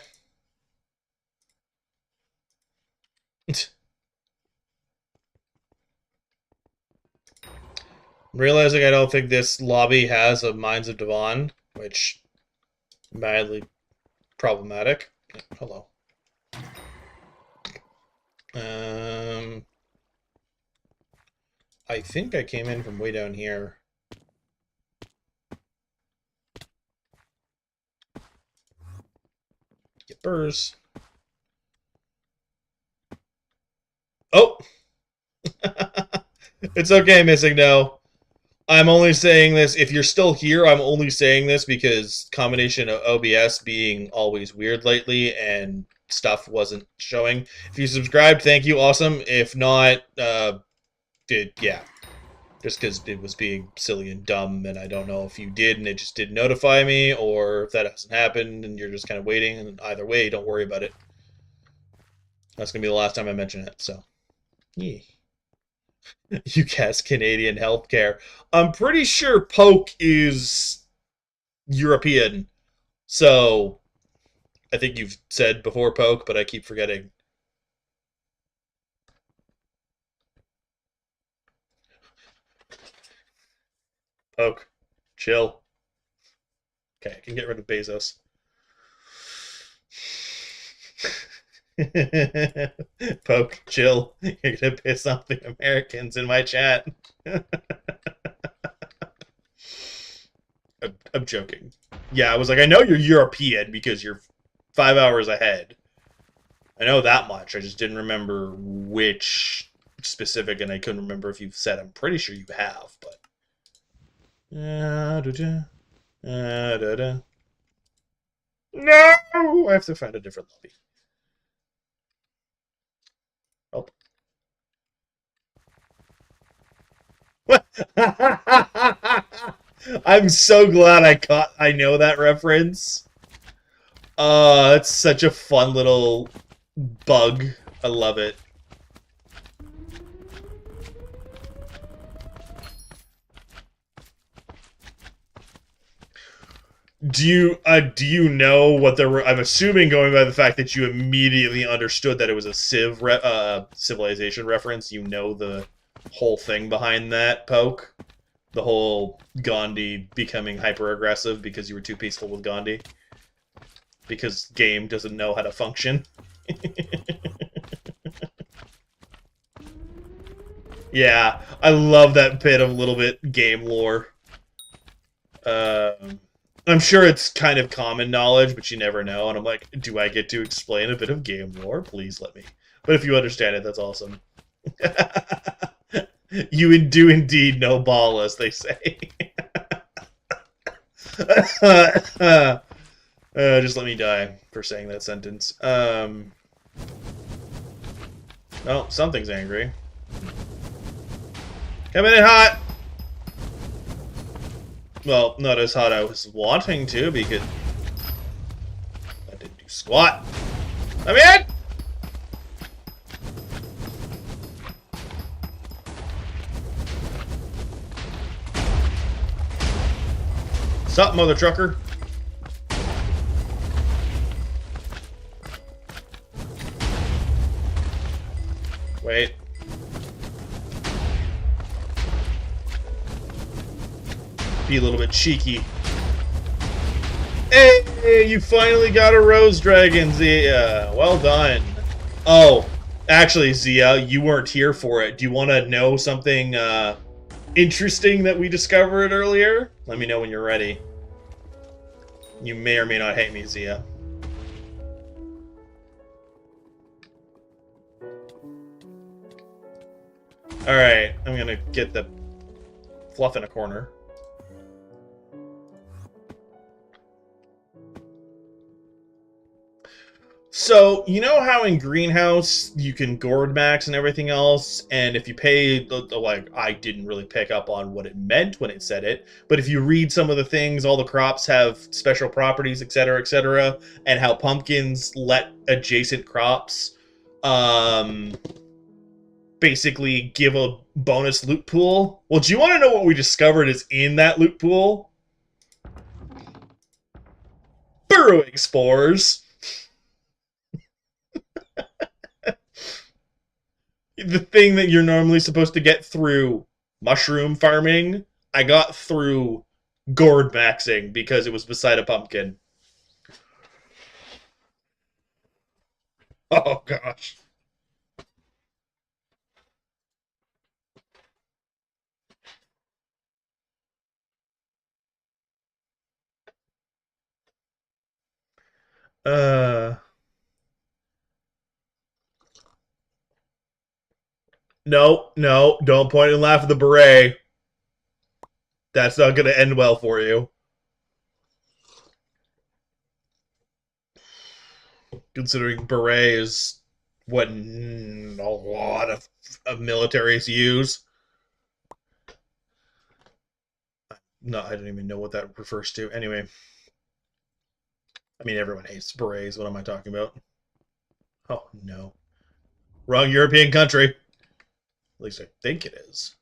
Realizing I don't think this lobby has a Mines of Devon, which madly problematic. Hello. Um, I think I came in from way down here. Yippers. Oh! It's okay, Missing No. I'm only saying this, if you're still here, I'm only saying this because combination of OBS being always weird lately and stuff wasn't showing. If you subscribed, thank you, awesome. If not, yeah. Just because it was being silly and dumb, and I don't know if you did and it just didn't notify me, or if that hasn't happened and you're just kind of waiting, and either way, don't worry about it. That's going to be the last time I mention it, so. Yeah. You guess Canadian healthcare. I'm pretty sure Poke is European. So I think you've said before Poke, but I keep forgetting. Poke. Chill. Okay, I can get rid of Bezos. Poke, chill. You're gonna piss off the Americans in my chat. I'm joking. Yeah, I was like, I know you're European because you're 5 hours ahead. I know that much. I just didn't remember which specific, and I couldn't remember if you've said. I'm pretty sure you have, but. No! I have to find a different lobby. Oh. I'm so glad I know that reference. It's such a fun little bug. I love it. Do you know what there were? I'm assuming, going by the fact that you immediately understood that it was a civilization reference. You know the whole thing behind that, Poke. The whole Gandhi becoming hyper aggressive because you were too peaceful with Gandhi. Because game doesn't know how to function. Yeah, I love that bit of little bit game lore. I'm sure it's kind of common knowledge, but you never know. And I'm like, do I get to explain a bit of game lore? Please let me. But if you understand it, that's awesome. You do indeed know ball, as they say. Just let me die for saying that sentence. Oh, something's angry. Coming in hot! Well, not as hot as I was wanting to, because I didn't do squat. I'm in! Sup, mother trucker? Wait. Be a little bit cheeky. Hey, you finally got a Rose Dragon, Zia. Well done. Oh, actually, Zia, you weren't here for it. Do you want to know something interesting that we discovered earlier? Let me know when you're ready. You may or may not hate me, Zia. Alright, I'm gonna get the fluff in a corner. So, you know how in Greenhouse you can gourd max and everything else, and if you pay, like, I didn't really pick up on what it meant when it said it, but if you read some of the things, all the crops have special properties, etc., and how pumpkins let adjacent crops, basically give a bonus loot pool. Well, do you want to know what we discovered is in that loot pool? Burrowing spores! The thing that you're normally supposed to get through mushroom farming, I got through gourd maxing because it was beside a pumpkin. Oh gosh. No, don't point and laugh at the beret. That's not going to end well for you. Considering beret is what a lot of militaries use. No, I don't even know what that refers to. Anyway. I mean, everyone hates berets. What am I talking about? Oh, no. Wrong European country. At least I think it is.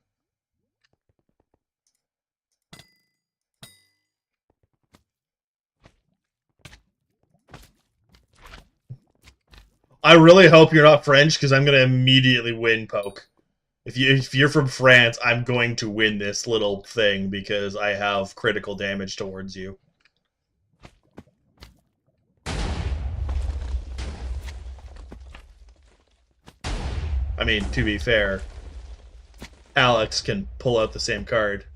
I really hope you're not French, because I'm going to immediately win, Poke. If you're from France, I'm going to win this little thing, because I have critical damage towards you. I mean, to be fair, Alex can pull out the same card.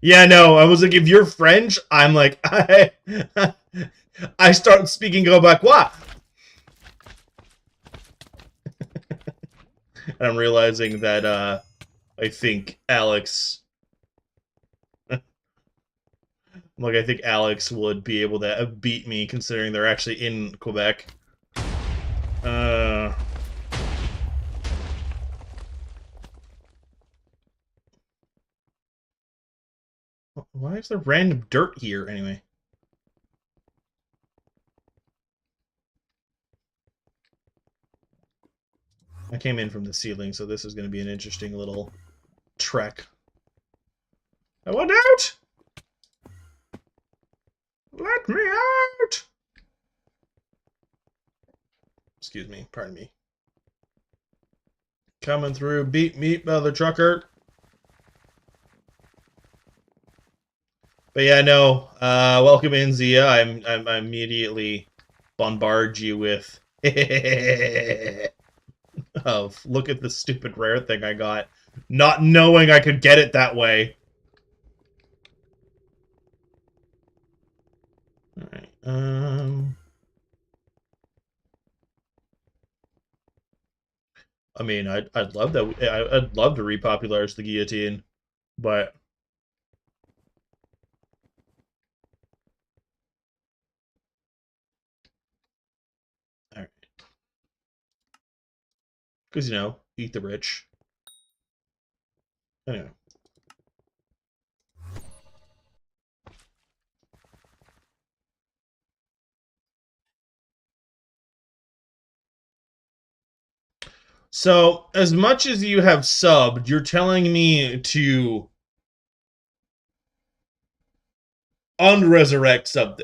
Yeah, no, I was like, if you're French, I'm like, I start speaking Quebecois. And I'm realizing that I think Alex I think Alex would be able to beat me considering they're actually in Quebec. Why is there random dirt here anyway? I came in from the ceiling, so this is going to be an interesting little trek. I want out! Let me out! Excuse me, pardon me. Coming through, beat me, mother trucker. But yeah, no. Welcome in, Zia. I immediately bombard you with of look at the stupid rare thing I got, not knowing I could get it that way. All right. I mean, I'd love that. I'd love to repopularize the guillotine, but. Alright. Because, you know, eat the rich. Anyway. So, as much as you have subbed, you're telling me to unresurrect sub.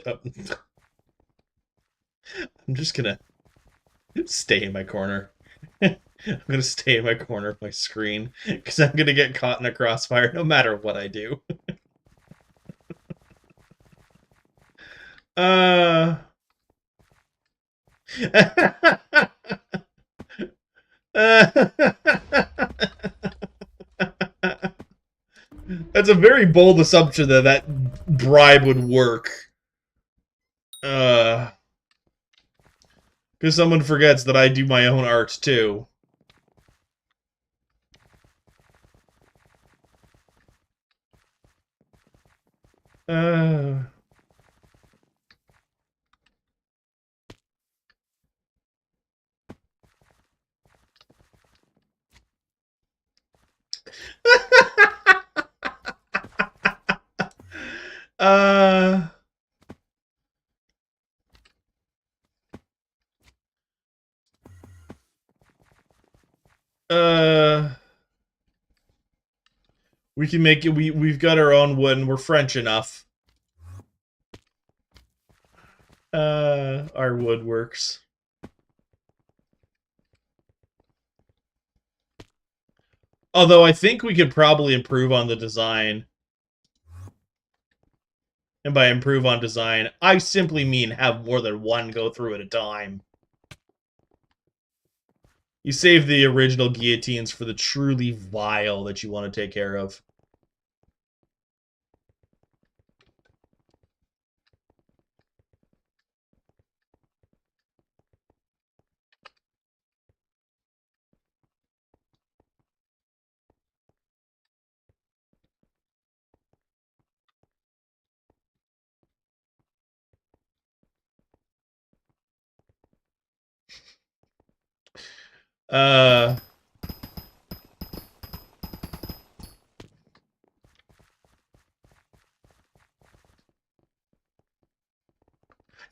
I'm just gonna stay in my corner. I'm gonna stay in my corner of my screen because I'm gonna get caught in a crossfire no matter what I do. That's a very bold assumption that that bribe would work. Because someone forgets that I do my own art, too. We can make it. We've got our own wood, and we're French enough. Our wood works. Although I think we could probably improve on the design. And by improve on design, I simply mean have more than one go through at a time. You save the original guillotines for the truly vile that you want to take care of.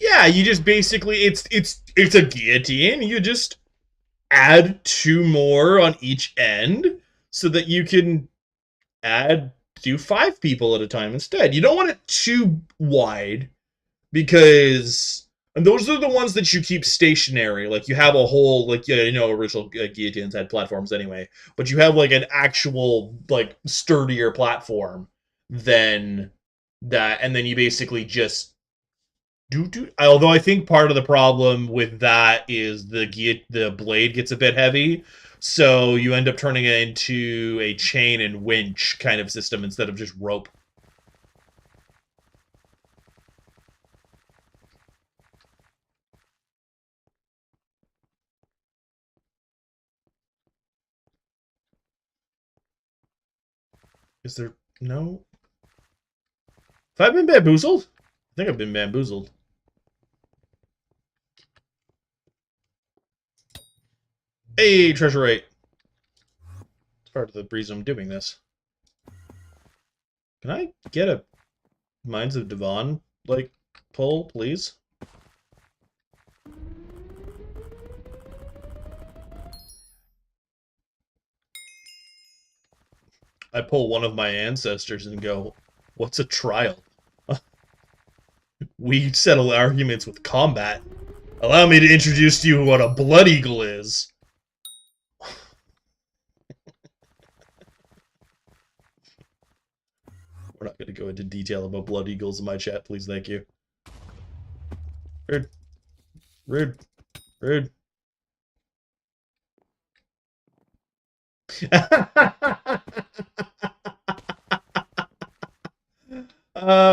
Yeah, you just basically it's a guillotine. You just add 2 more on each end so that you can do 5 people at a time instead. You don't want it too wide because and those are the ones that you keep stationary. Like you have a whole original guillotines had platforms anyway, but you have like an actual like sturdier platform than that, and then you basically just although I think part of the problem with that is the blade gets a bit heavy, So you end up turning it into a chain and winch kind of system instead of just rope. Is there no? Have I been bamboozled? I think I've been bamboozled. Hey, treasure rate. It's part of the reason I'm doing this. Can I get a Mines of Devon, like, pull, please? I pull one of my ancestors and go, what's a trial? We settle arguments with combat. Allow me to introduce to you what a blood eagle is. We're not going to go into detail about blood eagles in my chat, please, thank you. Rude. Rude. Rude.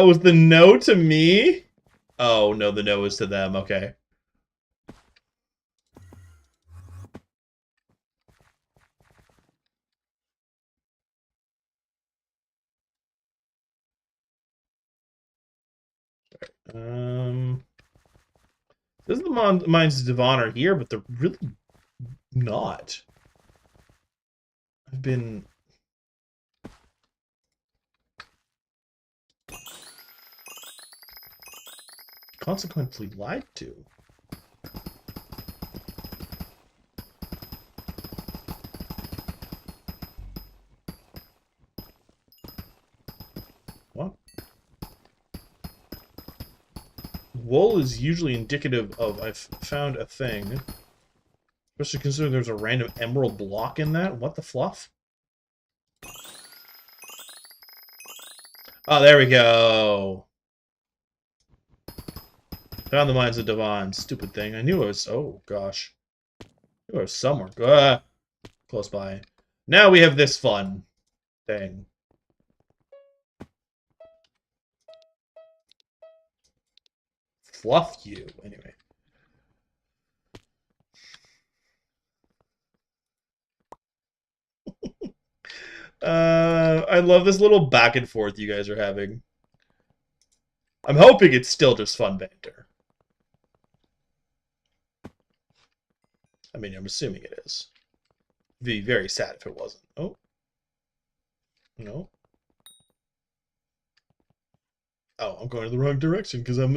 Was the no to me? Oh, no, the no is to them, okay. This is the Mines of Devon are here, but they're really not. I've been... consequently lied to. What? Wool is usually indicative of I've found a thing. Especially considering there's a random emerald block in that. What the fluff? Oh, there we go. Found the Mines of Devon. Stupid thing. I knew it was... oh, gosh. I knew it was somewhere. Close by. Now we have this fun thing. Fluff you. Anyway. I love this little back and forth you guys are having. I'm hoping it's still just fun banter. I mean, I'm assuming it is. Be very sad if it wasn't. Oh. No. Oh, I'm going in the wrong direction because I'm...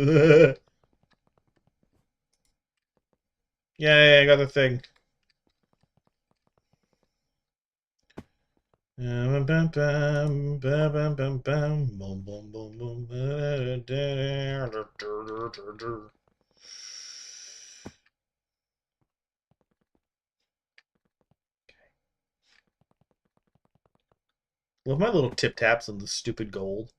Yay, I got the thing. Love my little tip taps on the stupid gold.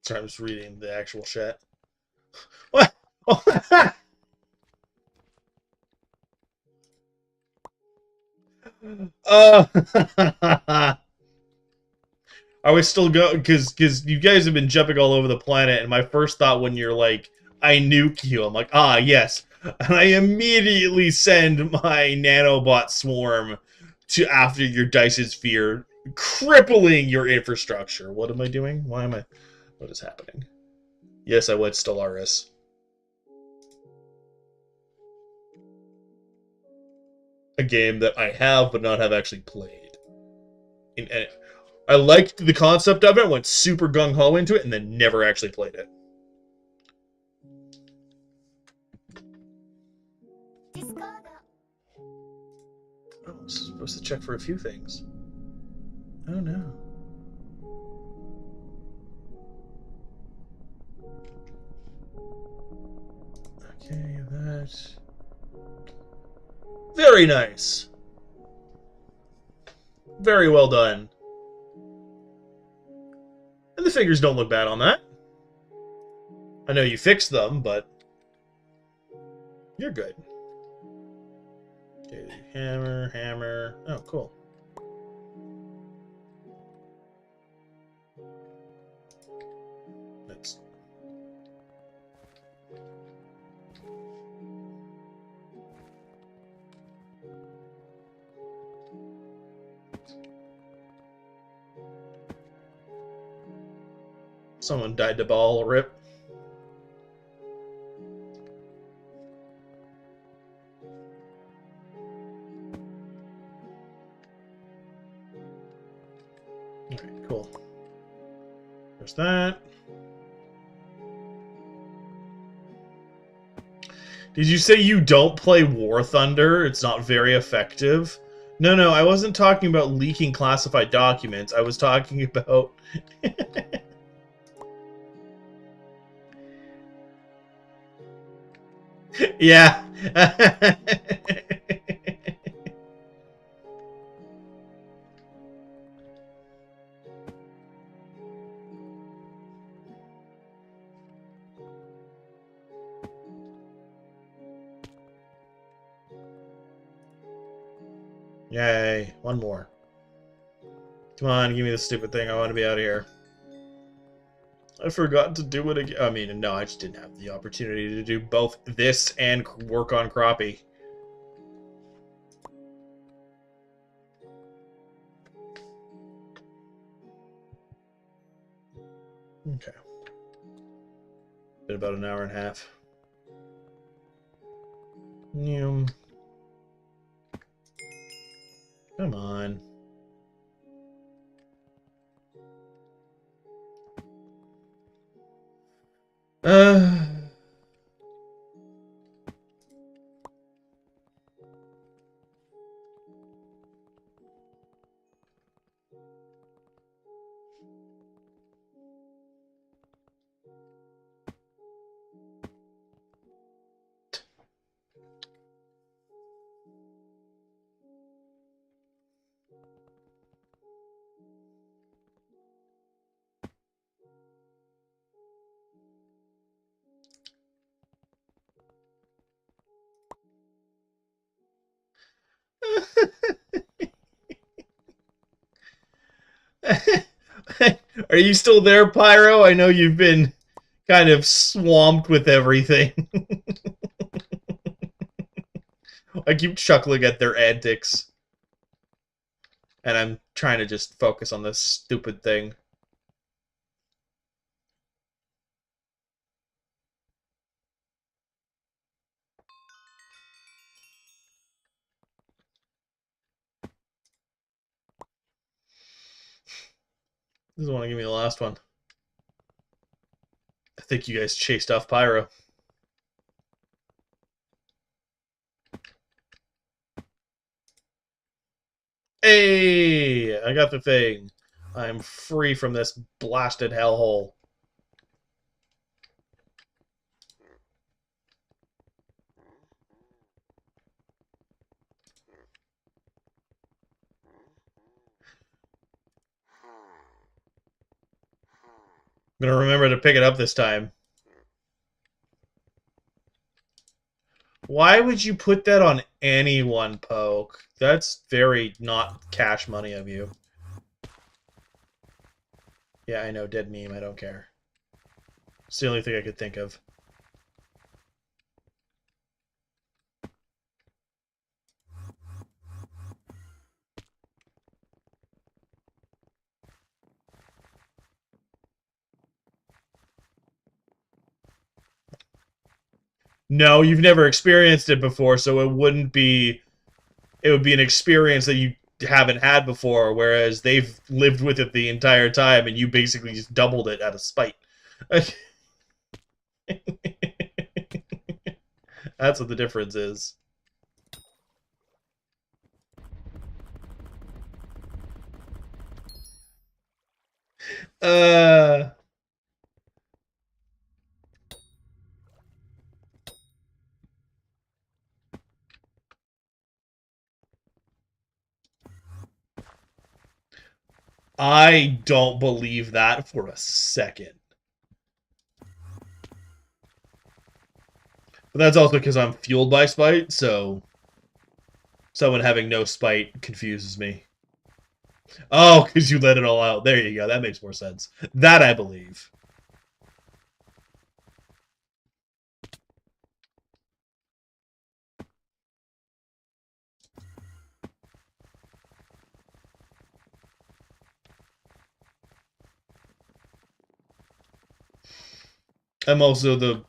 Sorry, I'm just reading the actual chat. What? Are we still going? Because you guys have been jumping all over the planet, and my first thought when you're like, I nuke you, I'm like, ah, yes. And I immediately send my nanobot swarm to after your Dyson sphere, crippling your infrastructure. What am I doing? Why am I... what is happening? Yes, I went Stellaris. A game that I have but not have actually played. I liked the concept of it, went super gung-ho into it, and then never actually played it. Oh, I'm supposed to check for a few things. Oh no. Okay, that. Very nice. Very well done. And the fingers don't look bad on that. I know you fixed them, but you're good. Okay, hammer, hammer. Oh, cool. That's... Someone died to ball, rip. Alright, cool. There's that. Did you say you don't play War Thunder? It's not very effective? No, no, I wasn't talking about leaking classified documents. I was talking about... Yeah. Yay, one more. Come on, give me this stupid thing. I want to be out of here. I forgot to do it again. I mean, no, I just didn't have the opportunity to do both this and work on crappie. Okay. Been about an hour and a half. Come on. Are you still there, Pyro? I know you've been kind of swamped with everything. I keep chuckling at their antics. And I'm trying to just focus on this stupid thing. Doesn't want to give me the last one. I think you guys chased off Pyro. Hey! I got the thing. I'm free from this blasted hellhole. I'm gonna remember to pick it up this time. Why would you put that on anyone, Poke? That's very not cash money of you. Yeah, I know, dead meme, I don't care. It's the only thing I could think of. No, you've never experienced it before, so it wouldn't be... It would be an experience that you haven't had before, whereas they've lived with it the entire time, and you basically just doubled it out of spite. That's what the difference is. Uh, I don't believe that for a second. But that's also because I'm fueled by spite, so someone having no spite confuses me. Oh, because you let it all out. There you go. That makes more sense. That I believe. I'm also the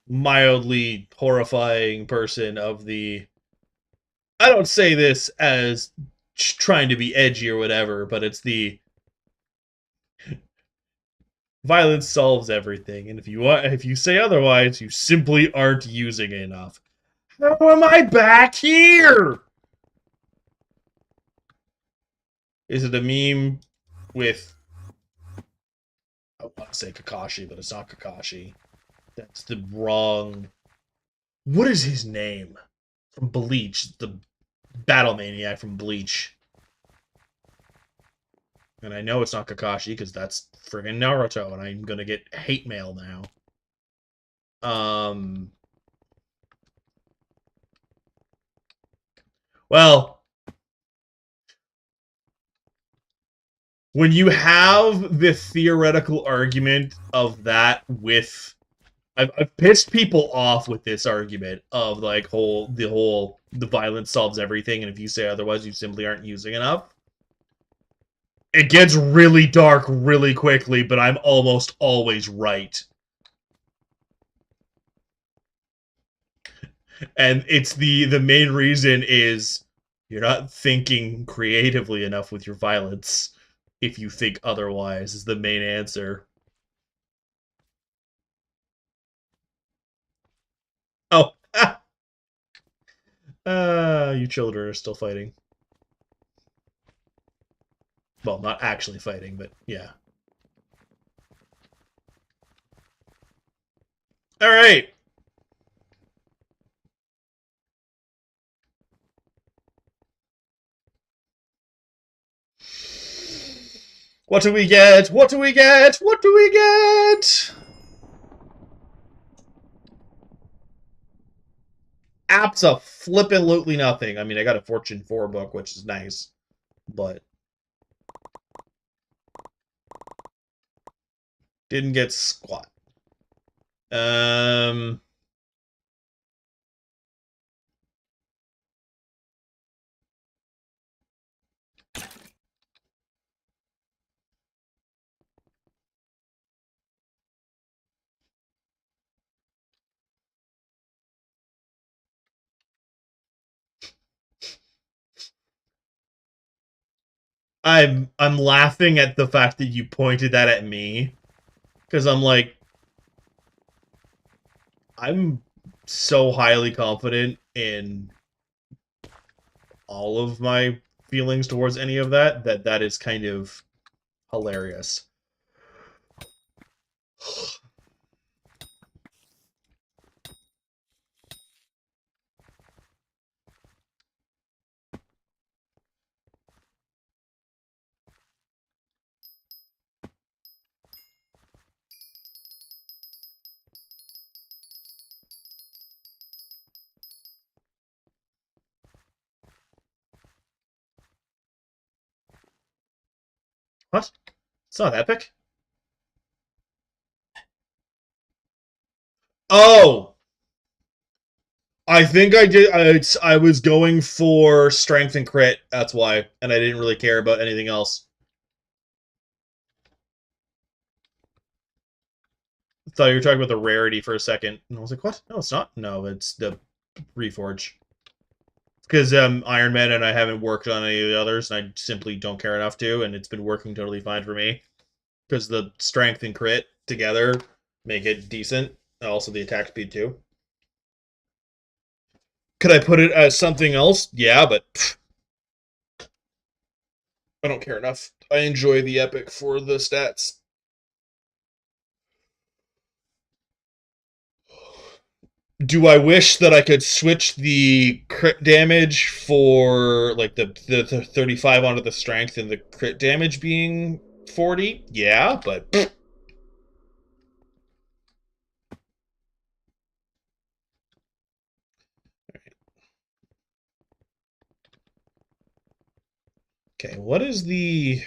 mildly horrifying person of the. I don't say this as trying to be edgy or whatever, but it's the violence solves everything, and if you say otherwise, you simply aren't using it enough. How am I back here? Is it a meme with? I want to say Kakashi, but it's not Kakashi. That's the wrong. What is his name from Bleach? The battle maniac from Bleach. And I know it's not Kakashi because that's friggin' Naruto, and I'm gonna get hate mail now. Well, when you have the theoretical argument of that with, I've pissed people off with this argument of like the violence solves everything, and if you say otherwise, you simply aren't using enough. It gets really dark really quickly, but I'm almost always right. And it's the main reason is you're not thinking creatively enough with your violence. If you think otherwise, is the main answer. Oh, you children are still fighting. Well, not actually fighting, but yeah. All right. What do we get? What do we get? What do we get? Abso-flippin'-lutely nothing. I mean, I got a Fortune 4 book, which is nice, but didn't get squat. Um, I'm laughing at the fact that you pointed that at me, because I'm like, I'm so highly confident in all of my feelings towards any of that that is kind of hilarious. What? It's not epic? Oh! I think I did. I was going for strength and crit. That's why, and I didn't really care about anything else. I thought you were talking about the rarity for a second, and I was like, "What? No, it's not. No, it's the reforge." Because Ironman and I haven't worked on any of the others, and I simply don't care enough to, and it's been working totally fine for me. Because the strength and crit together make it decent. Also, the attack speed too. Could I put it as something else? Yeah, but I don't care enough. I enjoy the epic for the stats. Do I wish that I could switch the crit damage for like the 35 onto the strength and the crit damage being 40? Yeah, but okay, what is the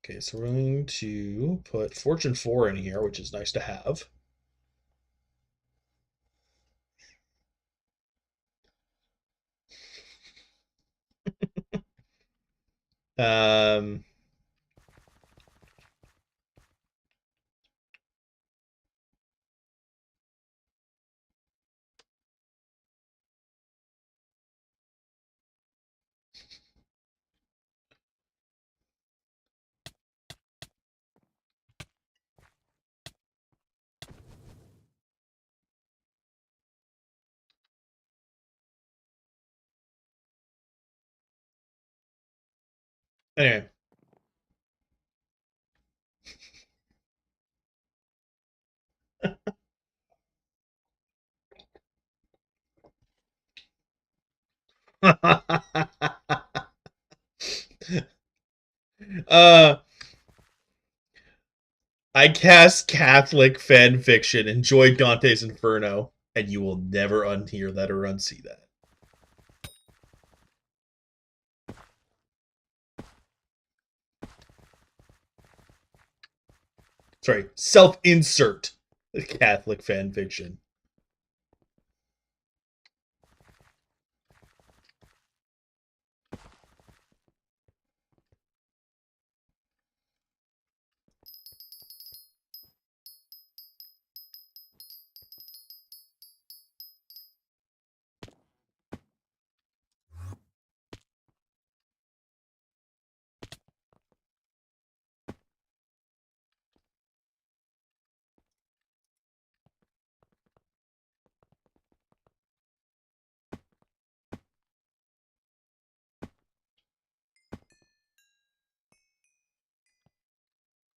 Okay, so we're going to put Fortune 4 in here, which is nice to have. Um, anyway. uh, I cast Catholic fan fiction, enjoy Dante's Inferno, and you will never unhear that or unsee that. Sorry, self-insert Catholic fan fiction.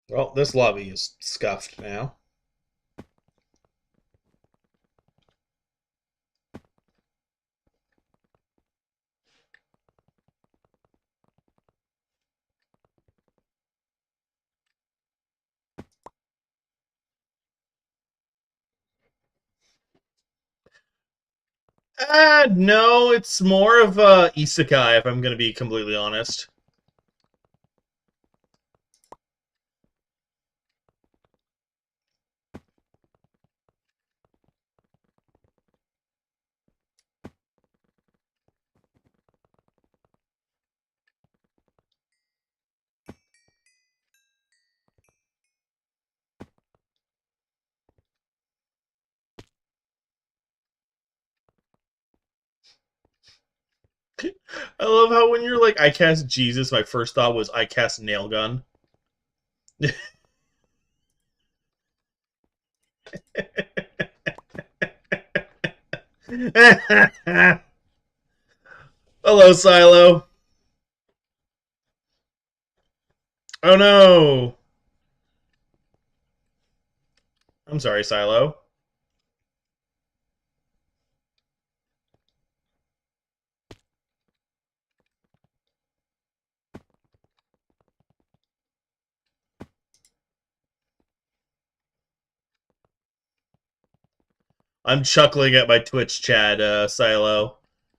Well, this lobby is scuffed now. No, it's more of a isekai, if I'm going to be completely honest. I love how when you're like, I cast Jesus, my first thought was I cast nail gun. Hello, Silo. Oh no. I'm sorry, Silo. I'm chuckling at my Twitch chat, Silo.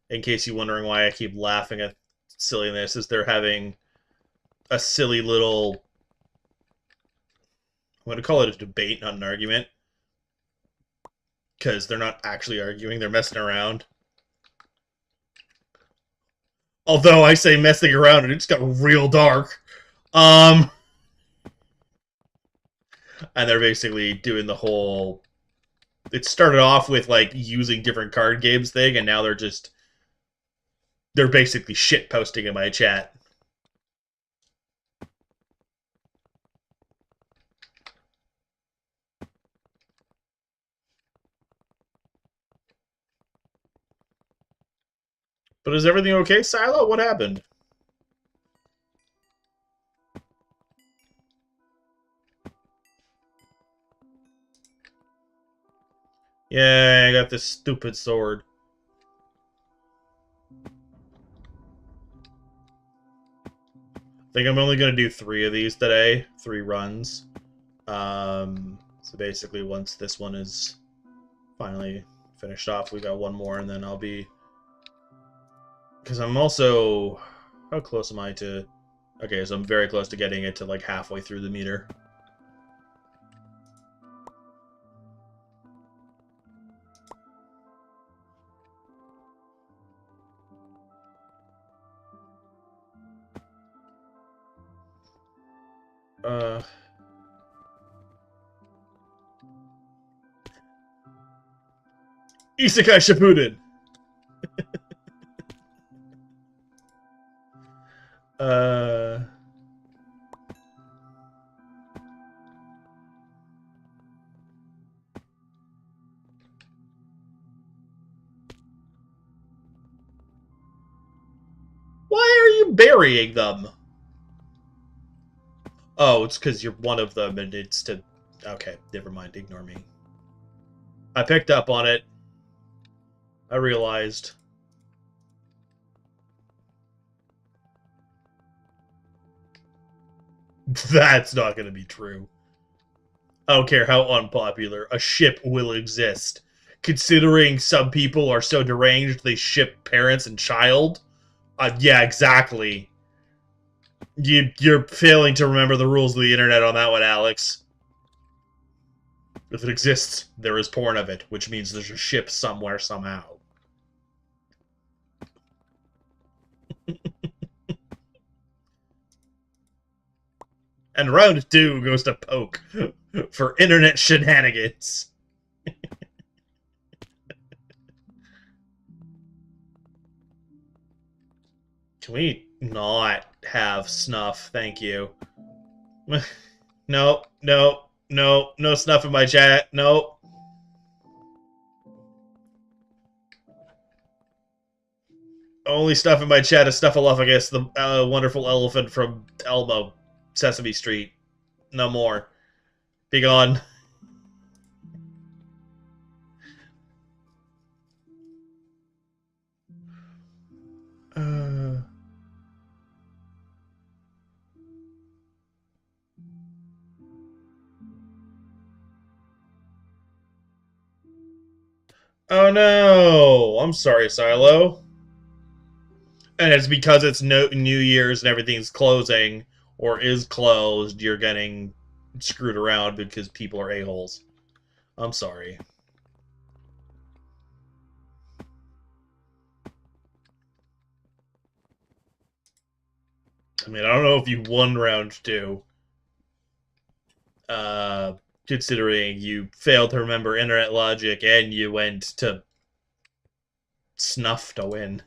In case you're wondering why I keep laughing at silliness, is they're having a silly little. I'm going to call it a debate, not an argument. Because they're not actually arguing, they're messing around. Although I say messing around and it just got real dark. And they're basically doing the whole. It started off with like using different card games thing, and now they're basically shit posting in my chat. But is everything okay, Silo? What happened? Yeah, I got this stupid sword. I think I'm only going to do 3 of these today. 3 runs. So basically, once this one is finally finished off, we got one more, and then I'll be... Because I'm also... How close am I to... Okay, so I'm very close to getting it to, like, halfway through the meter. Isekai Shippuden! uh... Why are you burying them? Oh, it's because you're one of them and it's to... Okay, never mind. Ignore me. I picked up on it. I realized. That's not going to be true. I don't care how unpopular. A ship will exist. Considering some people are so deranged they ship parents and child. Yeah, exactly. You're failing to remember the rules of the internet on that one, Alex. If it exists, there is porn of it, which means there's a ship somewhere somehow. And round 2 goes to Poke for internet shenanigans. Can we not have snuff? Thank you. No, no, no, no snuff in my chat. No. Only stuff in my chat is Snuffleupagus, the wonderful elephant from Elmo, Sesame Street. No more. Be gone. Oh no! I'm sorry, Silo. And it's because it's New Year's and everything's closing, or is closed, you're getting screwed around because people are a-holes. I'm sorry. I mean, I don't know if you won round 2. Considering you failed to remember internet logic and you went to snuff to win.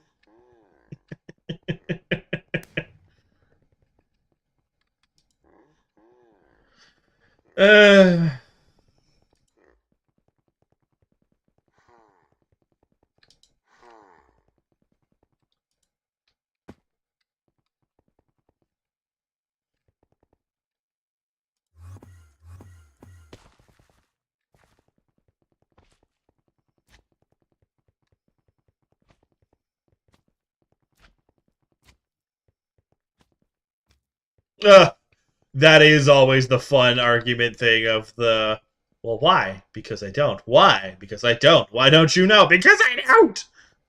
That is always the fun argument thing of the, well, why? Because I don't. Why? Because I don't. Why don't you know? Because I don't!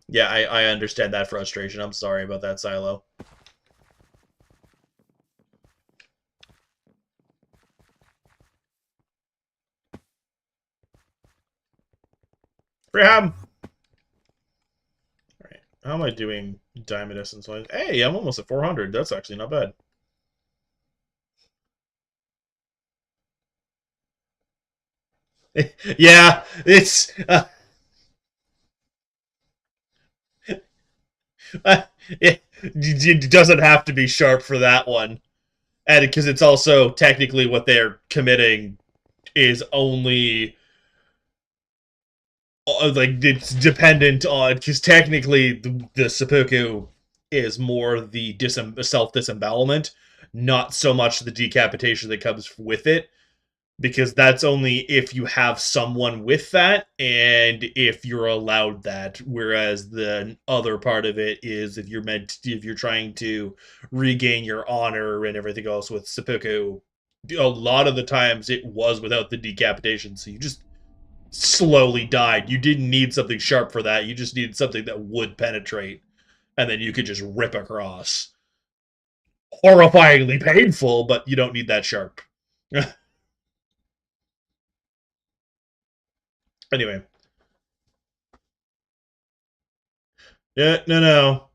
Yeah, I understand that frustration. I'm sorry about that, Silo. Graham! Alright, how am I doing Diamond Essence wise? Hey, I'm almost at 400. That's actually not bad. Yeah, it's... it doesn't have to be sharp for that one. And because it's also technically what they're committing is only... like, it's dependent on... Because technically the seppuku is more the self-disembowelment, not so much the decapitation that comes with it. because that's only if you have someone with that and if you're allowed that. Whereas the other part of it is if you're trying to regain your honor and everything else with seppuku, a lot of the times it was without the decapitation, so you just slowly died. You didn't need something sharp for that. You just needed something that would penetrate, and then you could just rip across. Horrifyingly painful, but you don't need that sharp. Anyway. Yeah, no.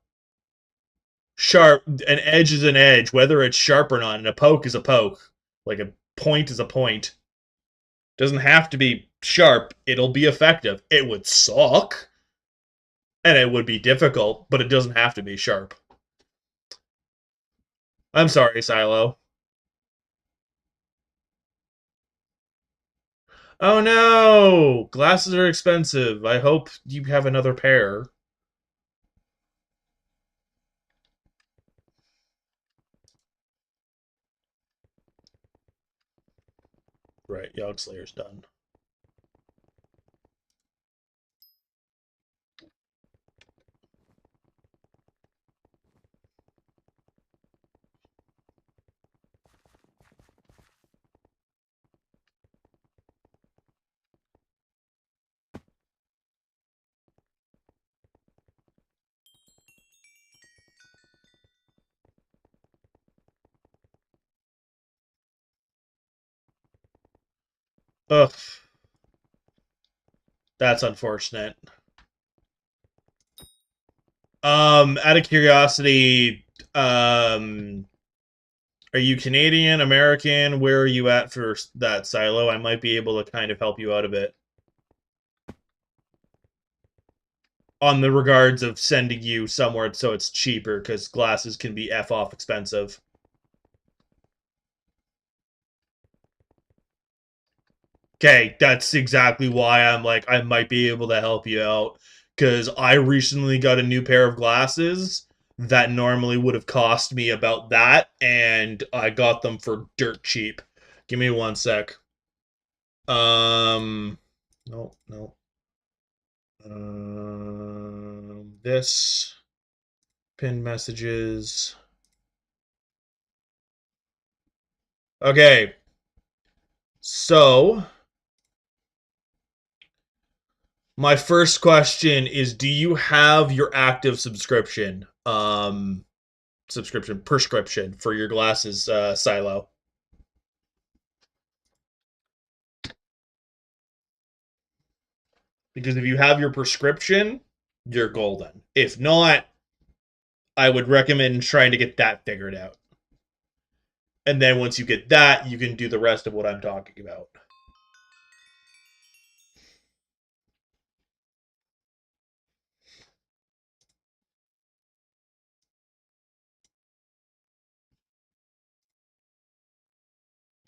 Sharp. An edge is an edge, whether it's sharp or not, and a poke is a poke. Like a point is a point. Doesn't have to be sharp. It'll be effective. It would suck, and it would be difficult, but it doesn't have to be sharp. I'm sorry, Silo. Oh no! Glasses are expensive. I hope you have another pair. Right, Yogg Slayer's done. Ugh. That's unfortunate. Out of curiosity, are you Canadian, American? Where are you at for that, Silo? I might be able to kind of help you out a bit. On the regards of sending you somewhere so it's cheaper, because glasses can be F off expensive. Okay, that's exactly why I'm like, I might be able to help you out. Because I recently got a new pair of glasses that normally would have cost me about that, and I got them for dirt cheap. Give me one sec. No, no. This pin messages. Okay. So, my first question is, do you have your active subscription? Prescription for your glasses, Silo? Because if you have your prescription, you're golden. If not, I would recommend trying to get that figured out. And then once you get that, you can do the rest of what I'm talking about.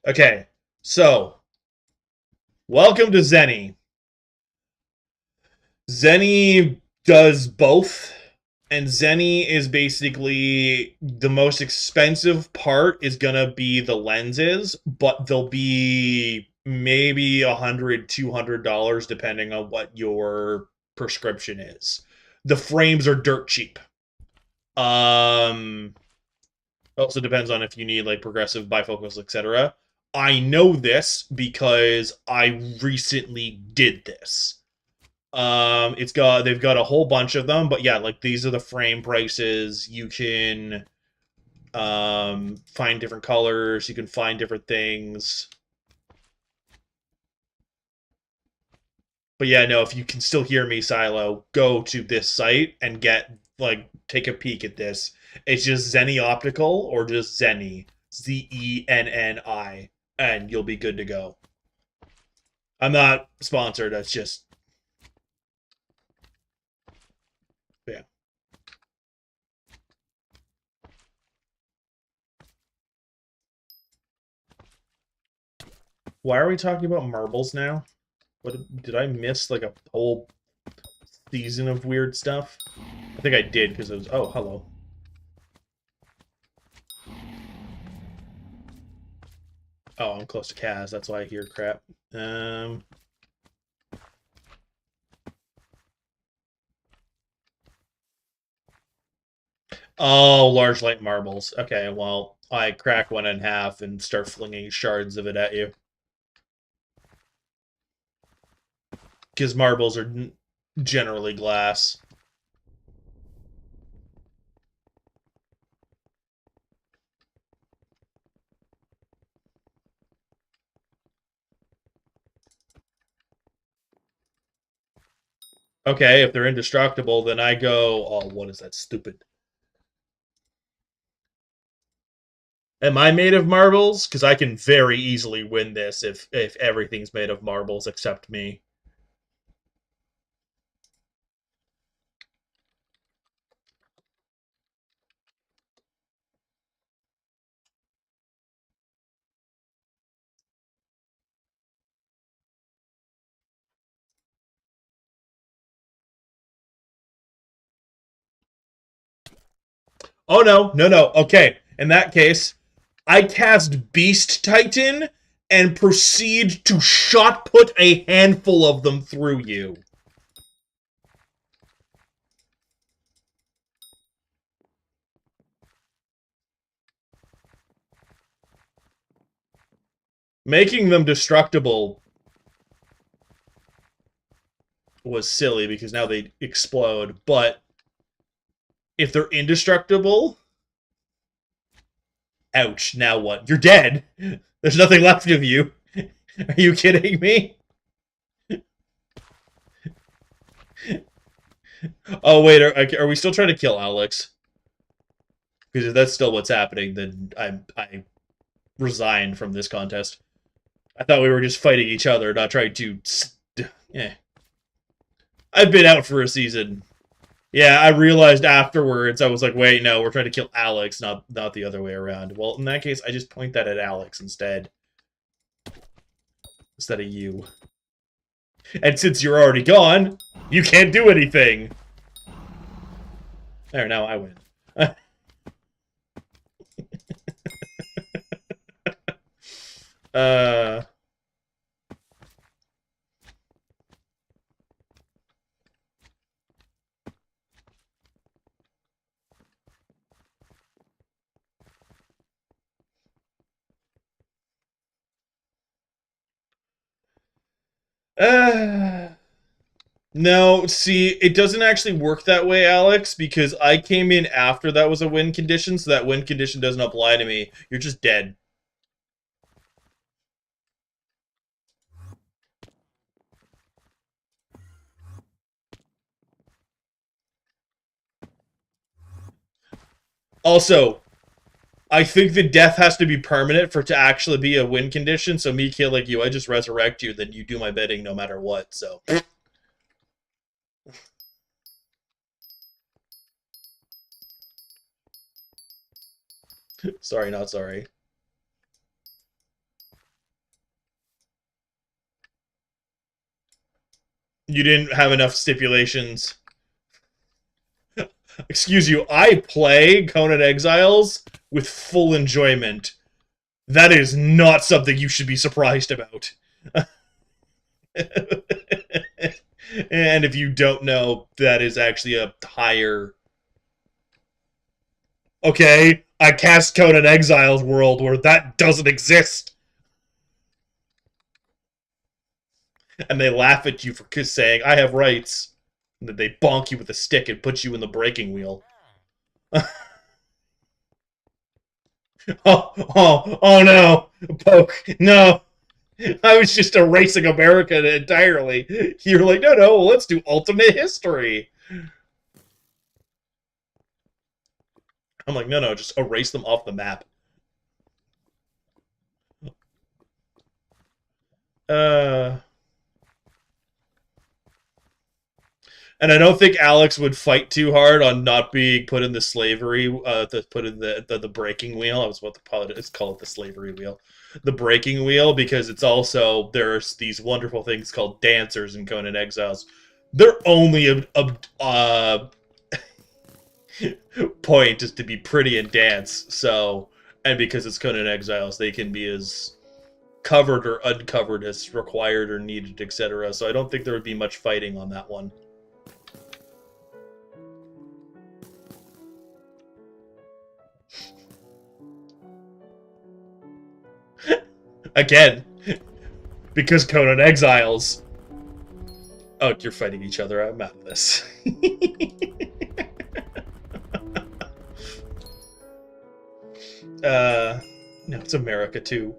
Okay, so welcome to Zenny. Zenny does both, and Zenny is basically the most expensive part is gonna be the lenses, but they'll be maybe $100, $200 depending on what your prescription is. The frames are dirt cheap. Also depends on if you need like progressive bifocals, etc. I know this because I recently did this. They've got a whole bunch of them, but yeah, like these are the frame prices. You can find different colors, you can find different things. But yeah, no, if you can still hear me, Silo, go to this site and take a peek at this. It's just Zenni Optical or just Zenni, Zenni, and you'll be good to go. I'm not sponsored. That's just yeah. Why are we talking about marbles now? What did I miss? Like a whole season of weird stuff? I think I did because it was. Oh, hello. Oh, I'm close to Kaz. That's why I hear crap. Oh, large light marbles. Okay, well, I crack one in half and start flinging shards of it at you. Because marbles are generally glass. Okay, if they're indestructible, then I go... Oh, what is that stupid... Am I made of marbles? Because I can very easily win this if everything's made of marbles except me. Oh, no, no, no. Okay, in that case, I cast Beast Titan and proceed to shot put a handful of them through you. Making them destructible was silly because now they explode, but if they're indestructible, ouch, now what? You're dead. There's nothing left of you. Are you kidding me? Oh, wait, are we still trying to kill Alex? Because if that's still what's happening, then I resign from this contest. I thought we were just fighting each other, not trying to... Yeah. I've been out for a season. Yeah, I realized afterwards, I was like, wait, no, we're trying to kill Alex, not the other way around. Well, in that case, I just point that at Alex instead. Instead of you. And since you're already gone, you can't do anything. There, now I win. No, see, it doesn't actually work that way, Alex, because I came in after that was a win condition, so that win condition doesn't apply to me. You're just dead. Also, I think the death has to be permanent for it to actually be a win condition, so me killing you, I just resurrect you, then you do my bidding no matter what, so... Sorry, not sorry. You didn't have enough stipulations. Excuse you, I play Conan Exiles with full enjoyment. That is not something you should be surprised about. And if you don't know, that is actually a higher... Okay, I cast Conan Exiles world where that doesn't exist. And they laugh at you for saying, I have rights. And then they bonk you with a stick and put you in the breaking wheel. Oh no! Poke, no! I was just erasing America entirely. You're like, no, let's do alternate history. I'm like, no, just erase them off the map. And I don't think Alex would fight too hard on not being put in the slavery, to put in the breaking wheel. I was about to call it, let's call it the slavery wheel. The breaking wheel, because it's also, there's these wonderful things called dancers in Conan Exiles. Their only point is to be pretty and dance, so, and because it's Conan Exiles, they can be as covered or uncovered as required or needed, etc. So I don't think there would be much fighting on that one. Again, because Conan Exiles. Oh, you're fighting each other. I'm out of this. No, it's America too.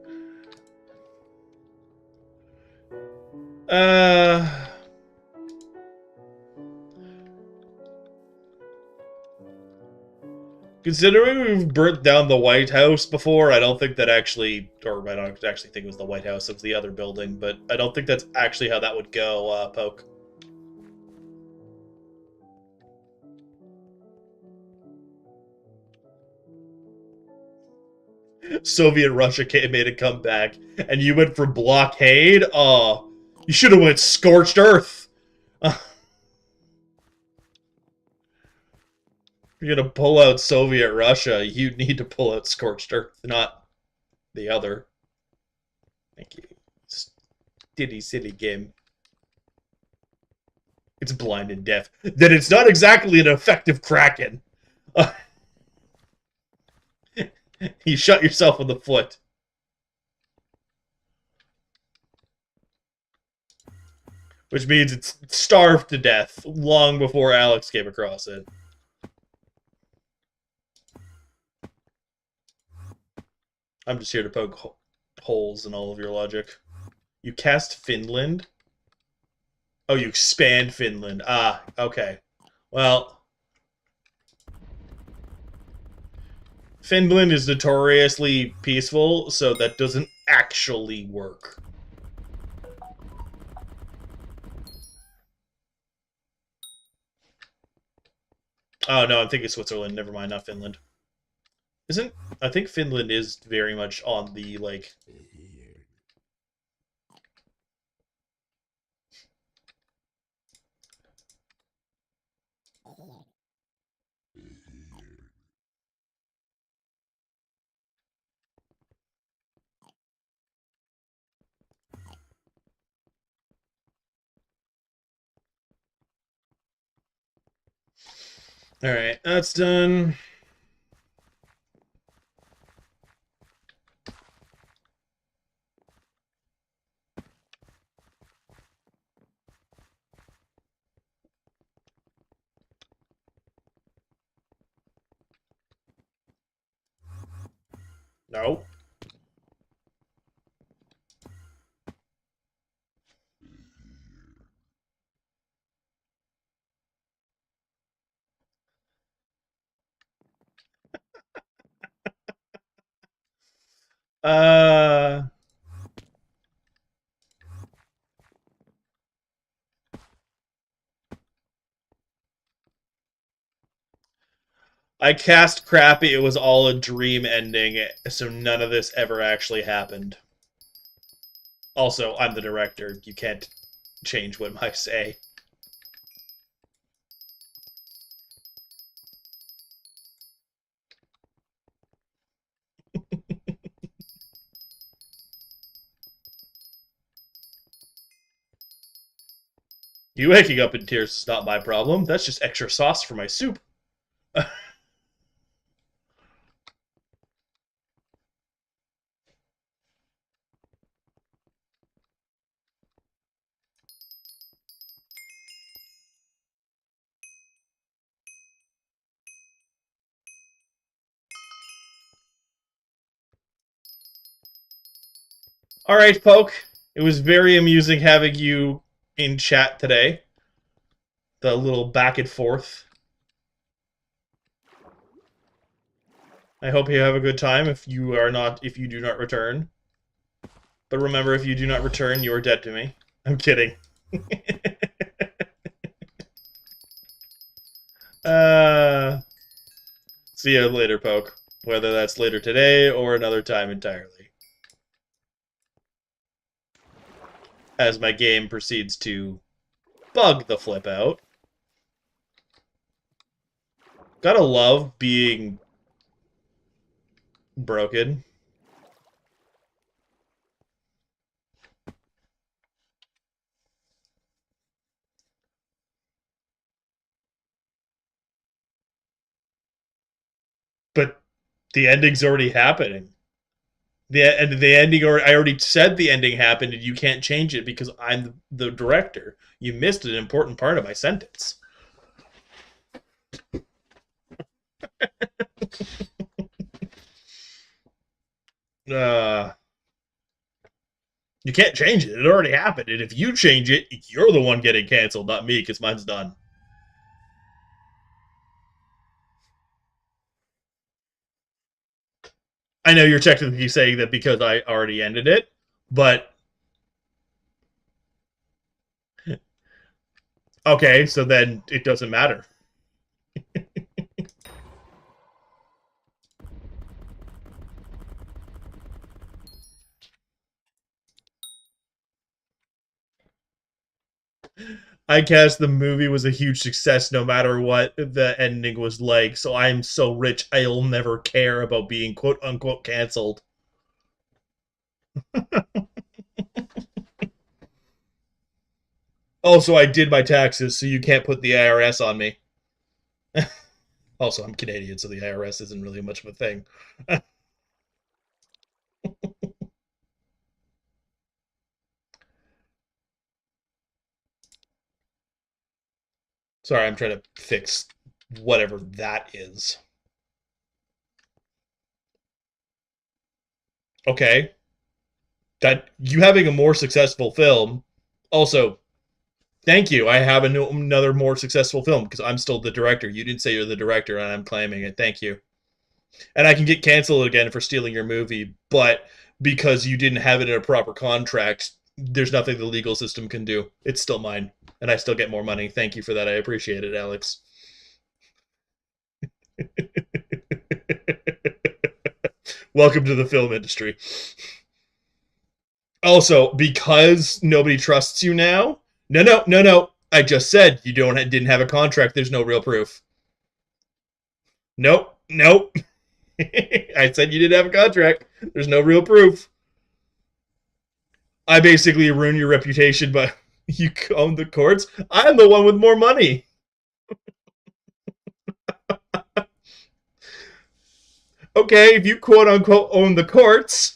Considering we've burnt down the White House before, I don't think that actually, or I don't actually think it was the White House, it was the other building, but I don't think that's actually how that would go, Poke. Soviet Russia made a comeback, and you went for blockade? Oh, you should have went scorched earth. If you're gonna pull out Soviet Russia, you need to pull out scorched earth, not the other. Thank you. Diddy City game. It's blind and deaf. Then it's not exactly an effective Kraken. You shot yourself in the foot. Which means it's starved to death long before Alex came across it. I'm just here to poke holes in all of your logic. You cast Finland? Oh, you expand Finland. Ah, okay. Well, Finland is notoriously peaceful, so that doesn't actually work. Oh, no, I'm thinking Switzerland. Never mind, not Finland. I think Finland is very much on the, like... Alright, that's done. No. I cast Crappy, it was all a dream ending, so none of this ever actually happened. Also, I'm the director. You can't change what I say. You waking up in tears is not my problem. That's just extra sauce for my soup. Alright, Poke. It was very amusing having you in chat today. The little back and forth. I hope you have a good time if you do not return. But remember, if you do not return, you are dead to me. I'm kidding. See you later, Poke. Whether that's later today or another time entirely. As my game proceeds to bug the flip out. Gotta love being broken. The ending's already happening. The ending, or I already said the ending happened, and you can't change it because I'm the director. You missed an important part of my sentence. Uh, you can't change it. It already happened, and if you change it, you're the one getting canceled, not me, because mine's done. I know you're technically saying that because I already ended it, but okay, so then it doesn't matter. I guess the movie was a huge success no matter what the ending was like, so I'm so rich I'll never care about being quote unquote canceled. Also, I did my taxes, so you can't put the IRS on me. Also, I'm Canadian, so the IRS isn't really much of a thing. Sorry, I'm trying to fix whatever that is. Okay. That you having a more successful film. Also, thank you. I have another more successful film because I'm still the director. You didn't say you're the director, and I'm claiming it. Thank you. And I can get canceled again for stealing your movie, but because you didn't have it in a proper contract, there's nothing the legal system can do. It's still mine, and I still get more money. Thank you for that. I appreciate it, Alex. Welcome to the film industry. Also, because nobody trusts you now. No, no, no, no. I just said you didn't have a contract. There's no real proof. Nope, nope. I said you didn't have a contract. There's no real proof. I basically ruin your reputation, but you own the courts. I'm the one with more money. Okay, if you quote unquote own the courts,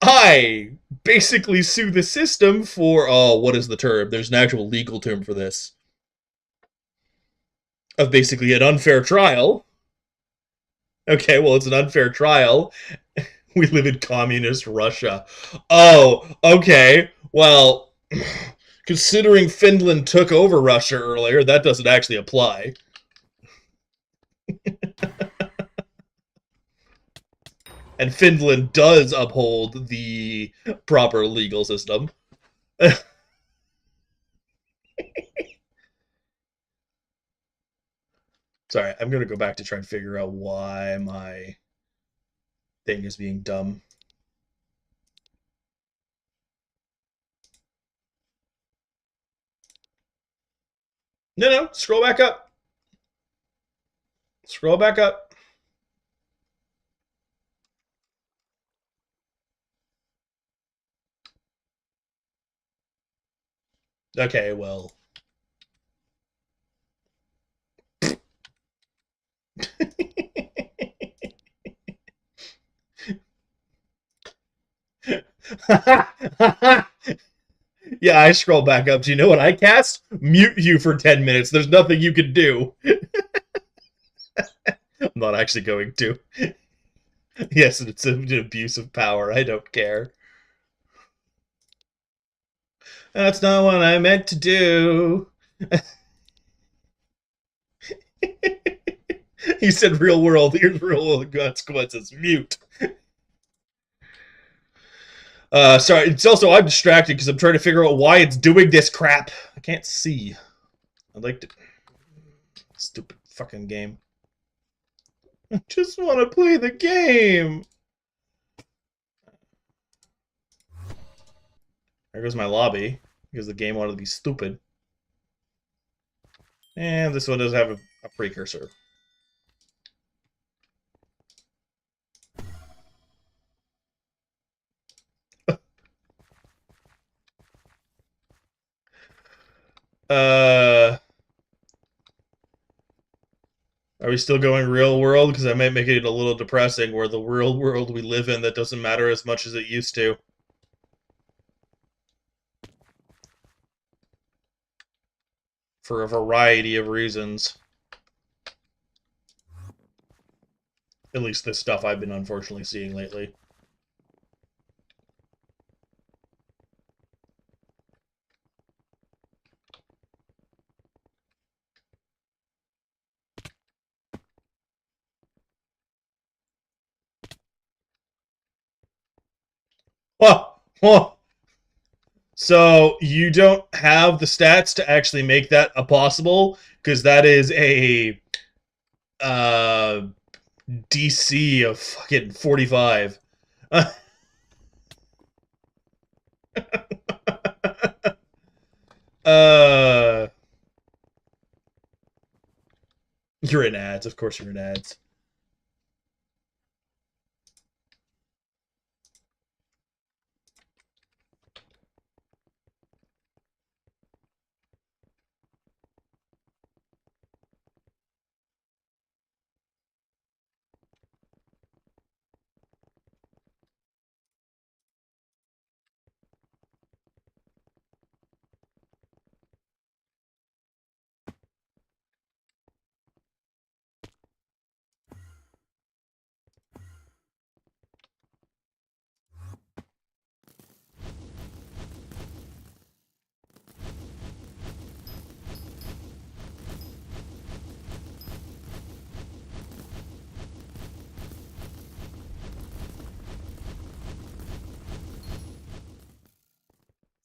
I basically sue the system for, oh, what is the term? There's an actual legal term for this. Of basically an unfair trial. Okay, well, it's an unfair trial. We live in communist Russia. Oh, okay. Well, considering Finland took over Russia earlier, that doesn't actually apply. And Finland does uphold the proper legal system. Sorry, I'm gonna go back to try and figure out why my thing is being dumb. No, no, scroll back up. Scroll back up. Okay, well. Yeah, I scroll back up. Do you know what I cast? Mute you for 10 minutes. There's nothing you can do. I'm not actually going to. Yes, it's an abuse of power. I don't care. That's not what I meant to do. He said real world. Here's real world consequences. Mute. Sorry, it's also I'm distracted because I'm trying to figure out why it's doing this crap. I can't see. I'd like to. Stupid fucking game. I just want to play the game. There goes my lobby because the game wanted to be stupid. And this one does have a precursor. Uh, Are we still going real world? Because I might make it a little depressing where the real world we live in that doesn't matter as much as it used to. For a variety of reasons. At least the stuff I've been unfortunately seeing lately. Oh, oh. So you don't have the stats to actually make that a possible, because that is a uh, DC of fucking 45. uh, you're in ads, of course you're in ads.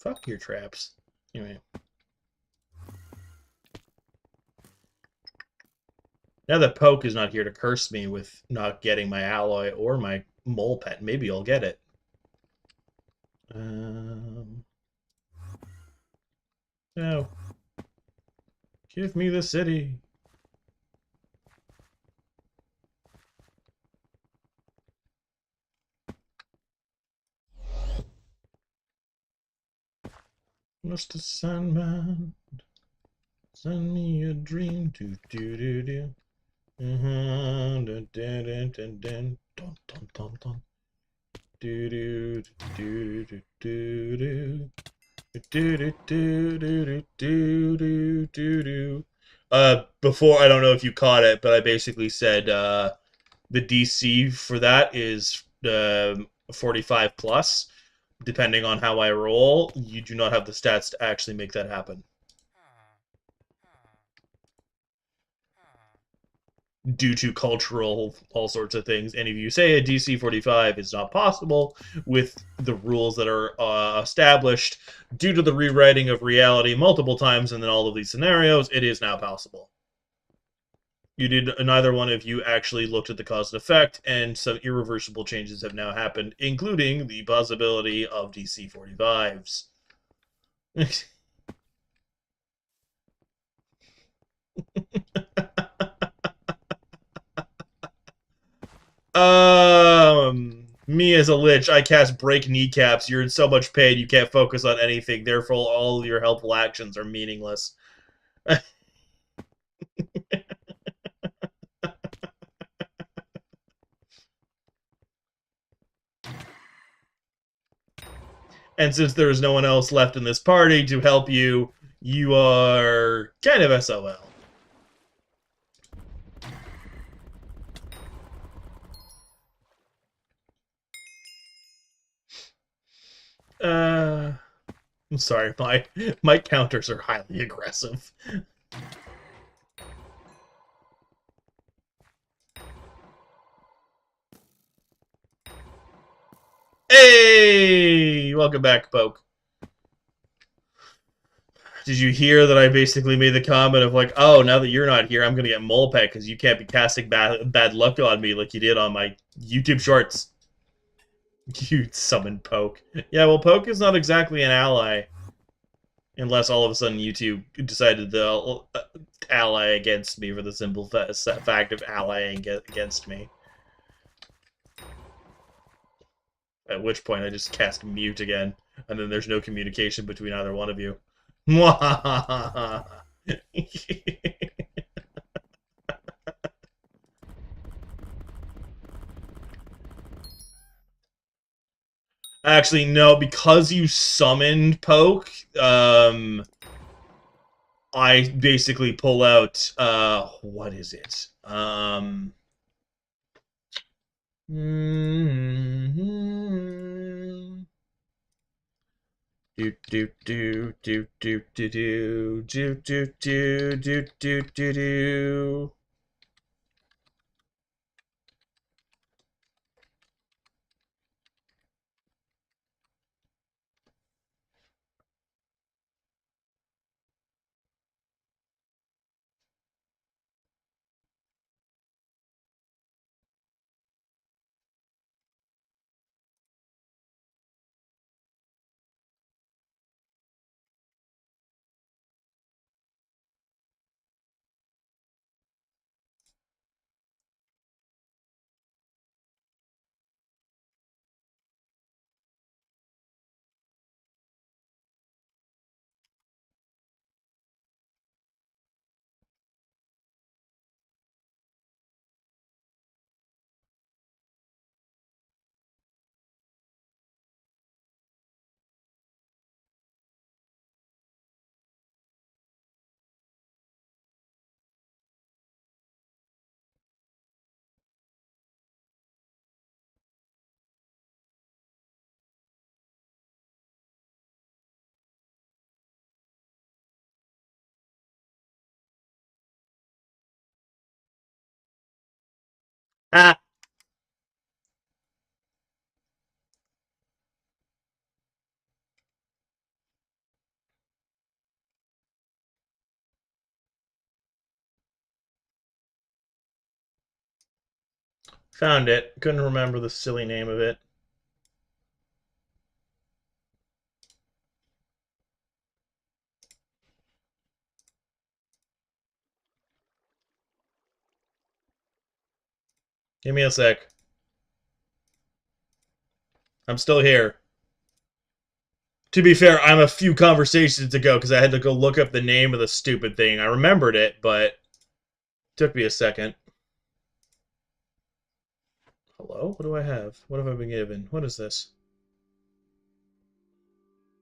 Fuck your traps. Anyway. Now that Poke is not here to curse me with not getting my alloy or my mole pet, maybe I'll get it. No. Give me the city. Mr. Sandman, send me a dream. Do do do do. Dun dun dun dun dun dun dun dun dun. Do do do do do do. Do do do do do do do do. Before, I don't know if you caught it, but I basically said the DC for that is 45 plus. Depending on how I roll, you do not have the stats to actually make that happen. Due to cultural, all sorts of things. And if you say a DC 45 is not possible with the rules that are established due to the rewriting of reality multiple times and in all of these scenarios, it is now possible. You did, neither one of you actually looked at the cause and effect, and some irreversible changes have now happened, including the possibility of DC 45s. Me as a lich, I cast break kneecaps. You're in so much pain you can't focus on anything. Therefore, all of your helpful actions are meaningless. And since there is no one else left in this party to help you, you are kind of SOL. I'm sorry, my counters are highly aggressive. Hey! Welcome back, Poke. Did you hear that I basically made the comment of like, oh, now that you're not here, I'm gonna get mole pet because you can't be casting bad luck on me like you did on my YouTube shorts. You summoned Poke. Yeah, well, Poke is not exactly an ally. Unless all of a sudden YouTube decided to ally against me for the simple fact of allying against me. At which point I just cast mute again, and then there's no communication between either one of you. Actually, no, because you summoned Poke, I basically pull out, what is it? Do do do do do do do do do do do do do do. Ah, found it. Couldn't remember the silly name of it. Give me a sec. I'm still here. To be fair, I'm a few conversations ago because I had to go look up the name of the stupid thing. I remembered it, but it took me a second. Hello? What do I have? What have I been given? What is this?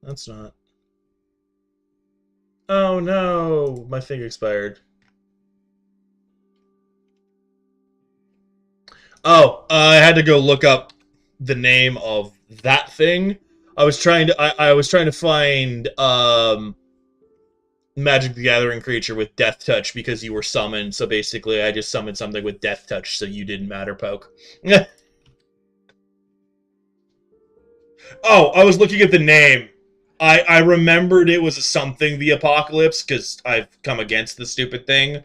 That's not. Oh no! My thing expired. Oh, I had to go look up the name of that thing. I was trying to find Magic the Gathering creature with Death Touch because you were summoned. So basically, I just summoned something with Death Touch, so you didn't matter, Poke. Oh, I was looking at the name. I remembered it was something the Apocalypse because I've come against the stupid thing.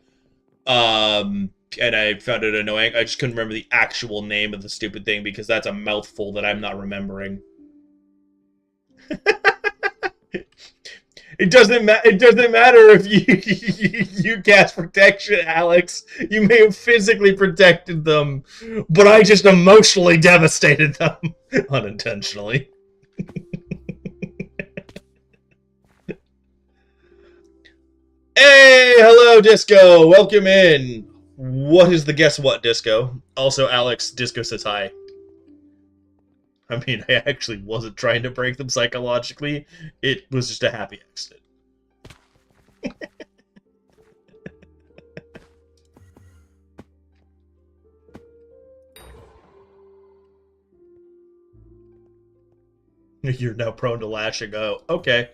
And I found it annoying. I just couldn't remember the actual name of the stupid thing because that's a mouthful that I'm not remembering. It doesn't matter if you cast protection, Alex. You may have physically protected them, but I just emotionally devastated them unintentionally. Hey, hello, Disco. Welcome in. What is the guess what, Disco? Also, Alex, Disco says hi. I mean, I actually wasn't trying to break them psychologically. It was just a happy accident. You're now prone to lashing out. Okay.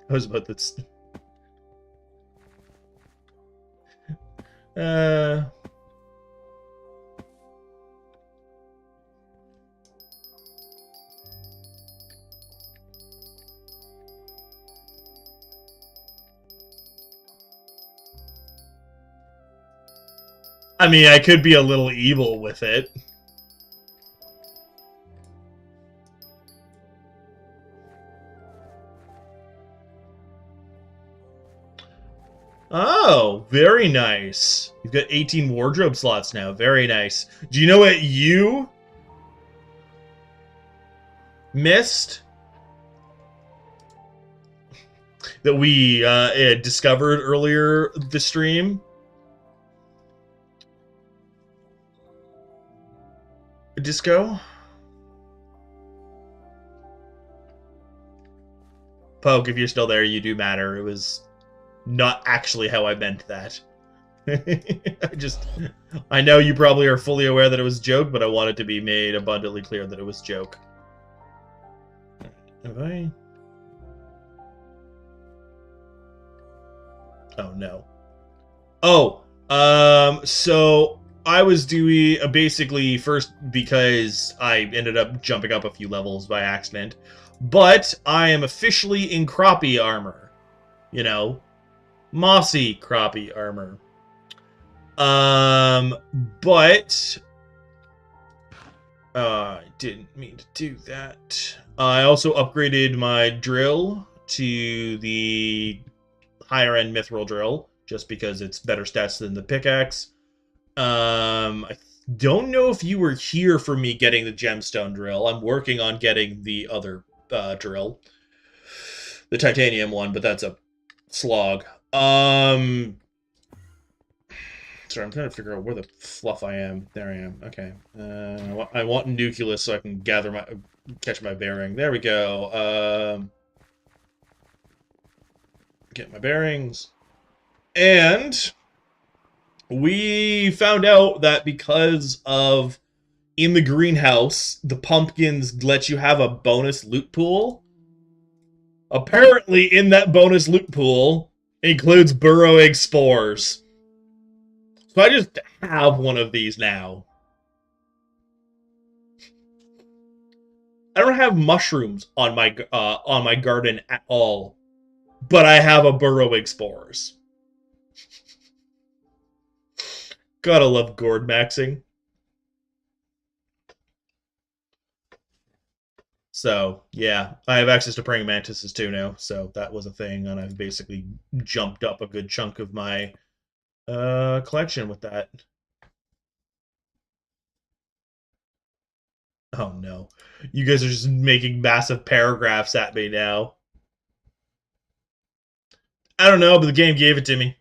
I was about to... I mean, I could be a little evil with it. Oh, very nice. You've got 18 wardrobe slots now. Very nice. Do you know what you missed? That we discovered earlier this stream? Disco? Poke, if you're still there, you do matter. It was not actually how I meant that. I know you probably are fully aware that it was a joke, but I want it to be made abundantly clear that it was a joke. Have I? Oh, no. Oh, so I was doing basically first because I ended up jumping up a few levels by accident, but I am officially in crappie armor. You know, mossy crappie armor. But I didn't mean to do that. I also upgraded my drill to the higher end mithril drill, just because it's better stats than the pickaxe. I don't know if you were here for me getting the gemstone drill. I'm working on getting the other drill, the titanium one, but that's a slog. Sorry, I'm trying to figure out where the fluff I am. There I am. Okay. I want nucleus so I can catch my bearing. There we go. Get my bearings. And we found out that because of in the greenhouse, the pumpkins let you have a bonus loot pool. Apparently, in that bonus loot pool includes burrowing spores. So I just have one of these now. I don't have mushrooms on my garden at all, but I have a burrowing spores. Gotta love gourd maxing. So, yeah, I have access to praying mantises too now, so that was a thing, and I've basically jumped up a good chunk of my collection with that. Oh no. You guys are just making massive paragraphs at me now. I don't know, but the game gave it to me.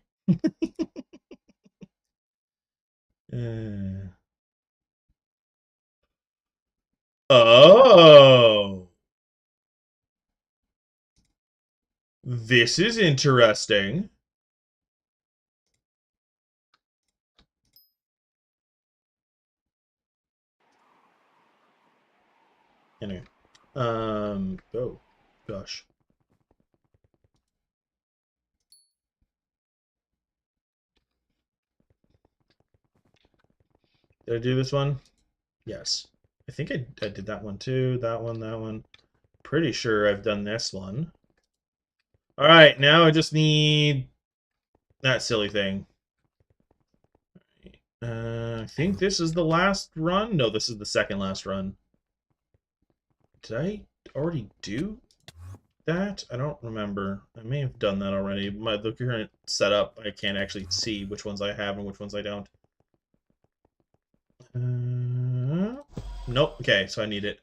Oh. This is interesting. Anyway. Oh, gosh. Did I do this one? Yes. I think I did that one too. That one. Pretty sure I've done this one. Alright, now I just need that silly thing. I think this is the last run. No, this is the second last run. Did I already do that? I don't remember. I may have done that already. The current setup, I can't actually see which ones I have and which ones I don't. Nope. Okay, so I need it.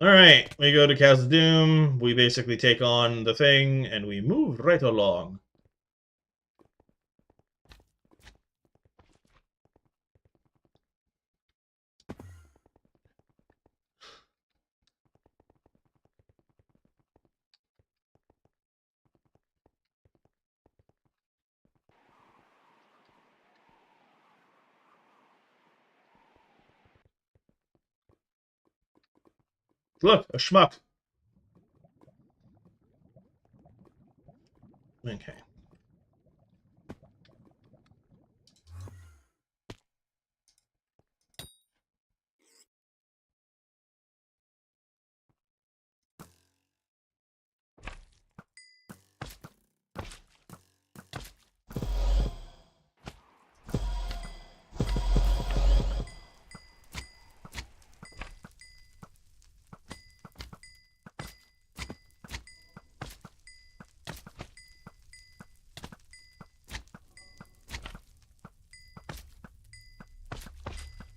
Alright, we go to Chasm Doom. We basically take on the thing, and we move right along. Look, a schmuck. Okay.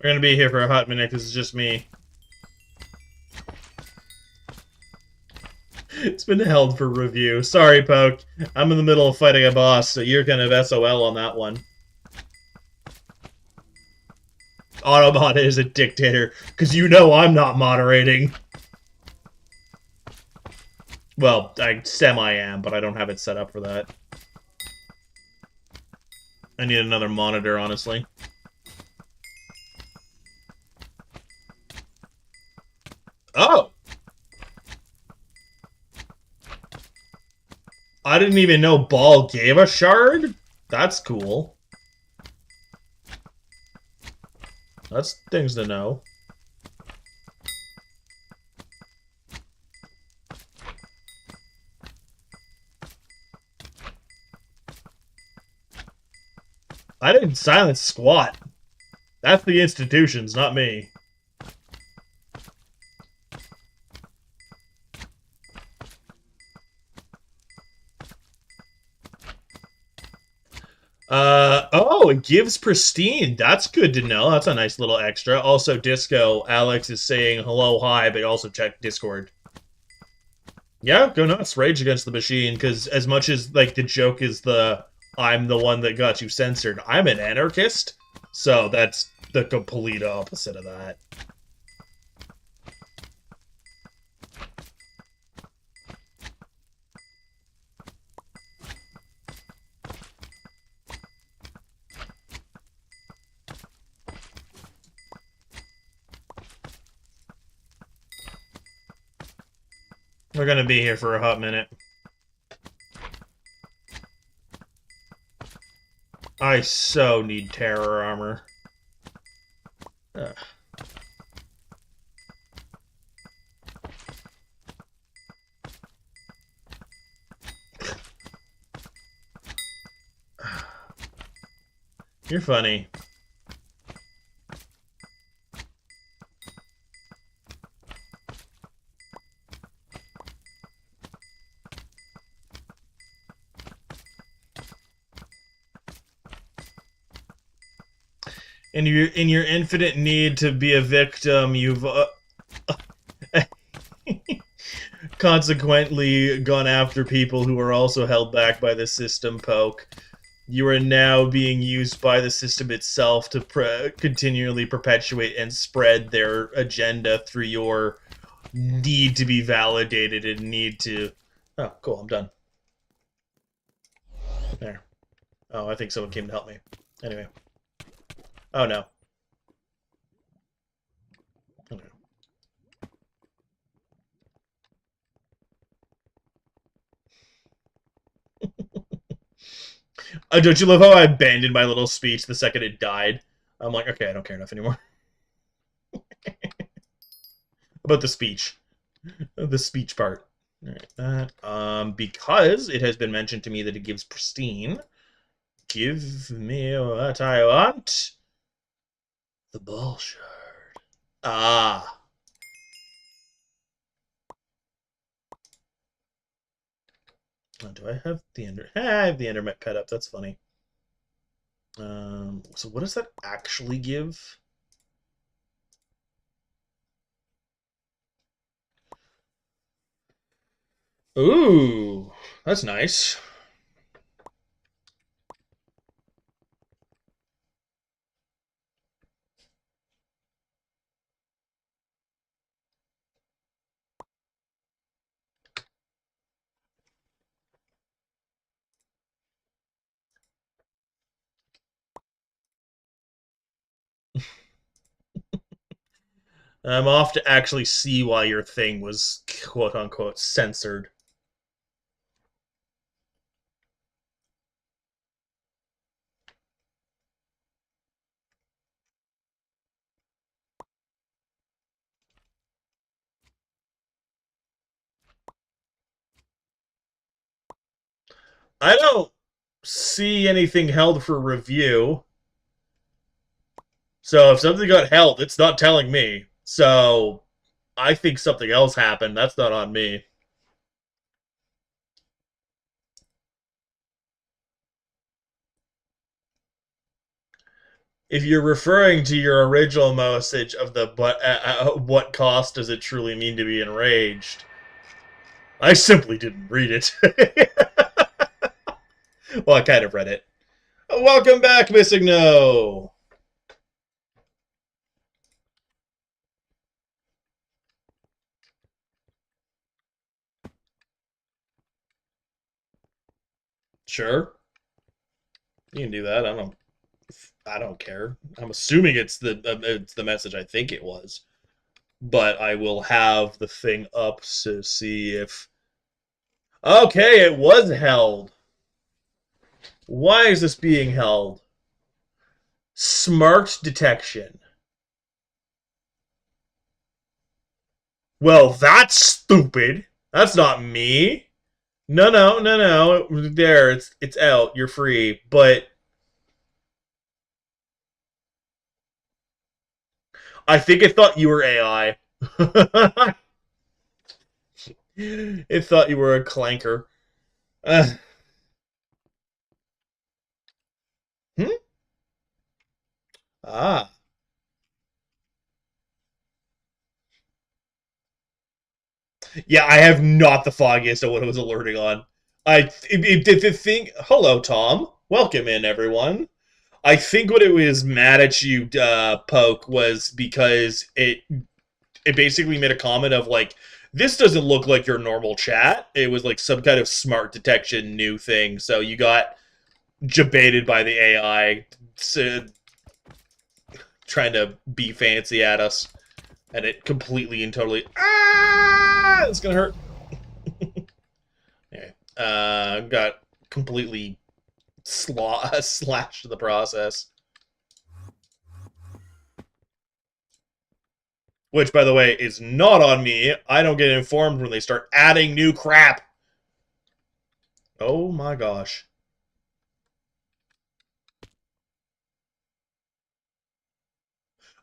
We're gonna be here for a hot minute because it's just me. It's been held for review. Sorry, Poke. I'm in the middle of fighting a boss, so you're kind of SOL on that one. Autobot is a dictator, because you know I'm not moderating. Well, I semi-am, but I don't have it set up for that. I need another monitor, honestly. Oh! I didn't even know Ball gave a shard? That's cool. That's things to know. I didn't silence squat. That's the institutions, not me. Oh, it gives pristine. That's good to know. That's a nice little extra. Also, Disco, Alex is saying hello, hi, but also check Discord. Yeah, go nuts. Rage against the machine, because as much as, like, the joke is I'm the one that got you censored, I'm an anarchist, so that's the complete opposite of that. We're gonna be here for a hot minute. I so need terror armor. Ugh. You're funny. In your infinite need to be a victim, you've consequently gone after people who are also held back by the system, Poke. You are now being used by the system itself to continually perpetuate and spread their agenda through your need to be validated and need to... Oh, cool, I'm done. There. Oh, I think someone came to help me. Anyway. Oh, no. Okay. Don't you love how I abandoned my little speech the second it died? I'm like, okay, I don't care enough anymore. About the speech. The speech part. Alright, that. Because it has been mentioned to me that it gives pristine. Give me what I want. The ball shard. Ah. Oh, do I have the Ender? I have the Endermet pet up. That's funny. So what does that actually give? Ooh, that's nice. I'm off to actually see why your thing was quote-unquote censored. I don't see anything held for review. So if something got held, it's not telling me. So I think something else happened. That's not on me. If you're referring to your original message of the what cost does it truly mean to be enraged, I simply didn't read it. Well, I kind of read it. Welcome back, Missing No. Sure, you can do that. I don't care. I'm assuming it's the message I think it was, but I will have the thing up to see if. Okay, it was held. Why is this being held? Smart detection. Well, that's stupid. That's not me. No, no, no, no. There, it's out. You're free. But I think it thought you were AI. It thought you were a clanker. Uh, hmm? Ah. Yeah, I have not the foggiest of what it was alerting on. The thing. Hello, Tom. Welcome in, everyone. I think what it was mad at you, Poke, was because it basically made a comment of like, this doesn't look like your normal chat. It was like some kind of smart detection new thing. So you got jebaited by the AI trying to be fancy at us, and it completely and totally it's gonna hurt. Anyway, got completely slashed in the process. Which, by the way, is not on me. I don't get informed when they start adding new crap. Oh my gosh.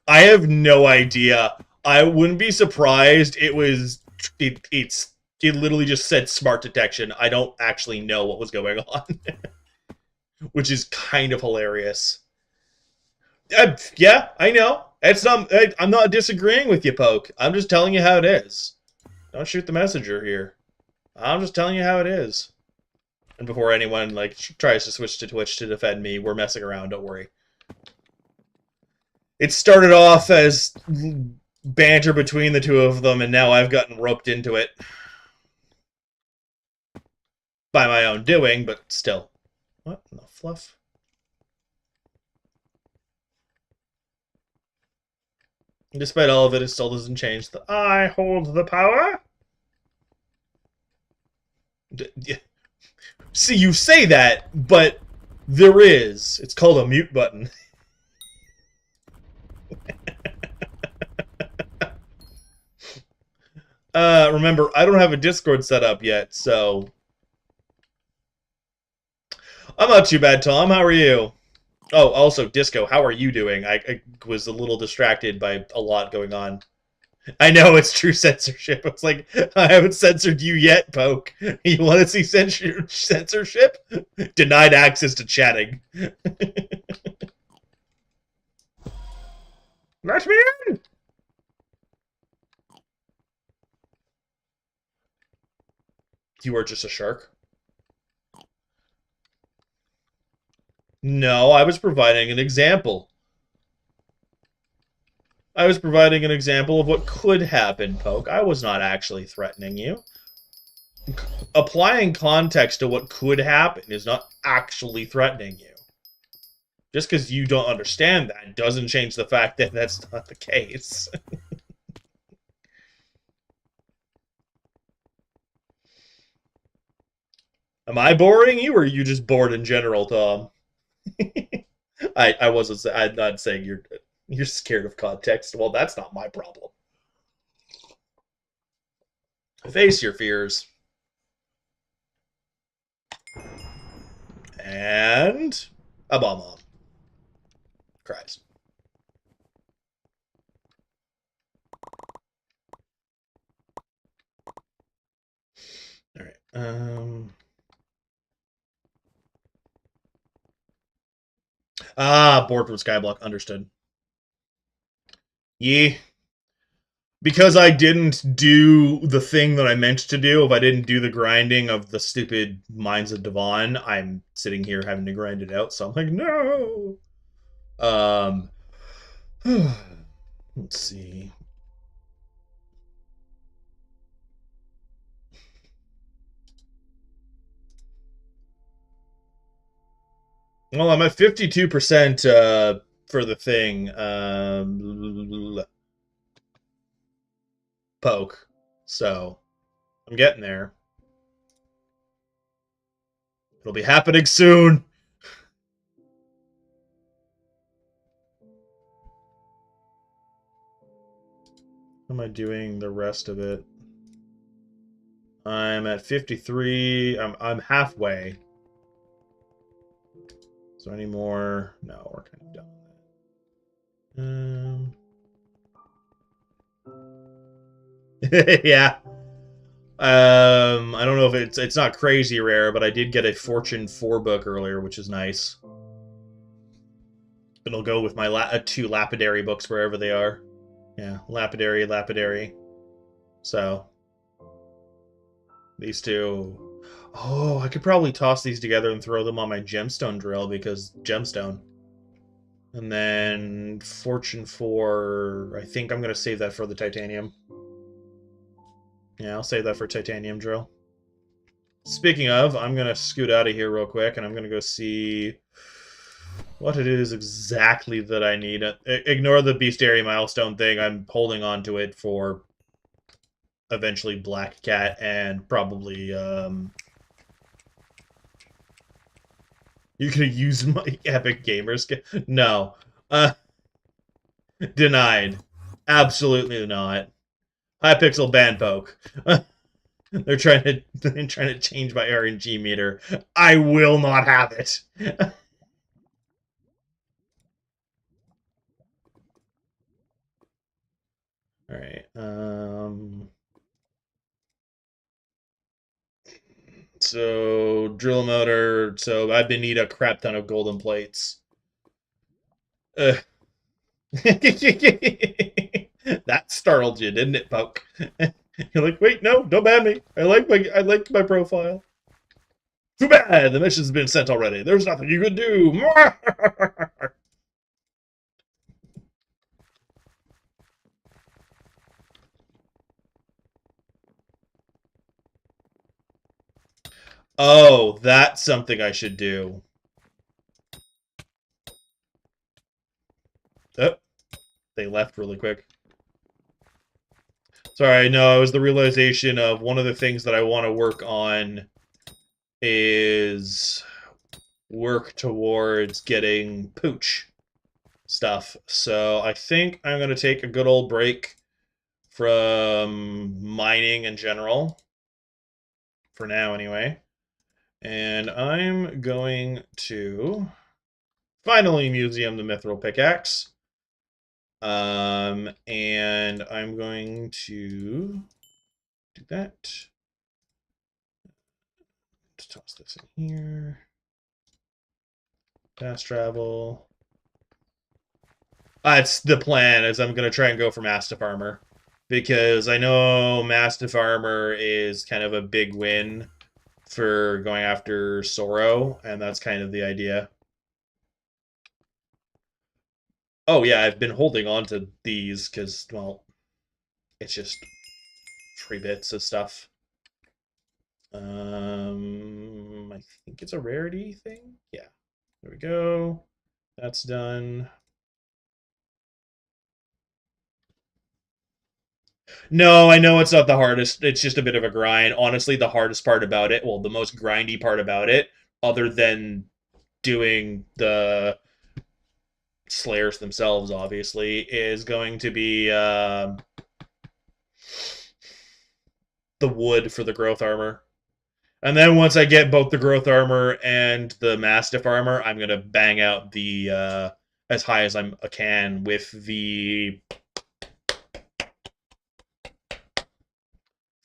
I have no idea. I wouldn't be surprised. It literally just said smart detection. I don't actually know what was going on, which is kind of hilarious. Yeah, I know. I'm not disagreeing with you, Poke. I'm just telling you how it is. Don't shoot the messenger here. I'm just telling you how it is. And before anyone like tries to switch to Twitch to defend me, we're messing around. Don't worry. It started off as banter between the two of them, and now I've gotten roped into it by my own doing. But still, what in the fluff? Despite all of it, it still doesn't change the I hold the power. See, you say that, but there is. It's called a mute button. Remember, I don't have a Discord set up yet, so I'm not too bad, Tom. How are you? Oh, also, Disco, how are you doing? I was a little distracted by a lot going on. I know it's true censorship. It's like, I haven't censored you yet, Poke. You want to see censorship? Denied access to chatting. Let me in! You are just a shark? No, I was providing an example. I was providing an example of what could happen, Poke. I was not actually threatening you. Applying context to what could happen is not actually threatening you. Just because you don't understand that doesn't change the fact that that's not the case. Am I boring you, or are you just bored in general, Tom? I wasn't. I'm not saying you're scared of context. Well, that's not my problem. Face your fears. And a bomb cries. All right. Board from Skyblock. Understood. Yeah. Because I didn't do the thing that I meant to do, if I didn't do the grinding of the stupid Mines of Devon, I'm sitting here having to grind it out. So I'm like, no. Let's see. Well, I'm at 52% for the thing. Poke. So I'm getting there. It'll be happening soon. How am I doing the rest of it? I'm at 53. I'm halfway. So any more? No, we're kind of done with that. Yeah. I don't know if it's not crazy rare, but I did get a Fortune 4 book earlier, which is nice. It'll go with my 2 lapidary books wherever they are. Yeah, lapidary. So these two. Oh, I could probably toss these together and throw them on my gemstone drill because gemstone. And then Fortune 4, I think I'm going to save that for the titanium. Yeah, I'll save that for titanium drill. Speaking of, I'm going to scoot out of here real quick, and I'm going to go see what it is exactly that I need. Ignore the bestiary milestone thing. I'm holding on to it for eventually Black Cat and probably... You could use my Epic Gamer skin. No. Denied. Absolutely not. Hypixel ban poke. They're trying to change my RNG meter. I will not have it. All right. So drill motor. So I've been need a crap ton of golden plates. That startled you, didn't it, Poke? You're like, wait, no, don't ban me. I like my profile. Too bad the mission's been sent already. There's nothing you can do. Oh, that's something I should do. Oh, they left really quick. Sorry, no, it was the realization of one of the things that I want to work on is work towards getting pooch stuff. So I think I'm going to take a good old break from mining in general. For now, anyway. And I'm going to finally museum the mithril pickaxe. And I'm going to do that. Let's toss this in here. Fast travel. That's the plan, is I'm going to try and go for Mastiff Armor. Because I know Mastiff Armor is kind of a big win for going after Sorrow, and that's kind of the idea. Oh yeah, I've been holding on to these because, well, it's just 3 bits of stuff. I think it's a rarity thing. Yeah, there we go. That's done. No, I know it's not the hardest. It's just a bit of a grind. Honestly, the hardest part about it, well, the most grindy part about it, other than doing the Slayers themselves, obviously, is going to be the wood for the growth armor. And then once I get both the growth armor and the Mastiff armor, I'm going to bang out the as high as I can with the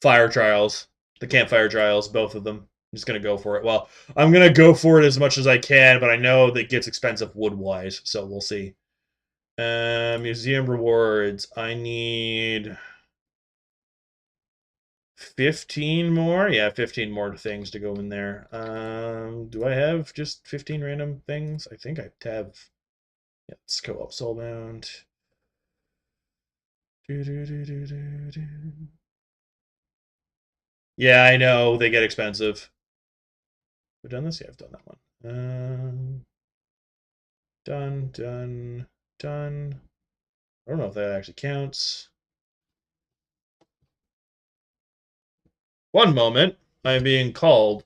fire trials, the campfire trials, both of them. I'm just going to go for it. Well, I'm going to go for it as much as I can, but I know that gets expensive wood-wise, so we'll see. Museum rewards. I need 15 more? Yeah, 15 more things to go in there. Do I have just 15 random things? I think I have. Yeah, let's go up soulbound. Yeah, I know. They get expensive. Have I done this? Yeah, I've done that one. Done, done, done. I don't know if that actually counts. One moment. I am being called.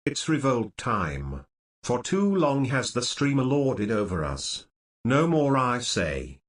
It's revolt time. For too long has the streamer lorded over us. No more, I say.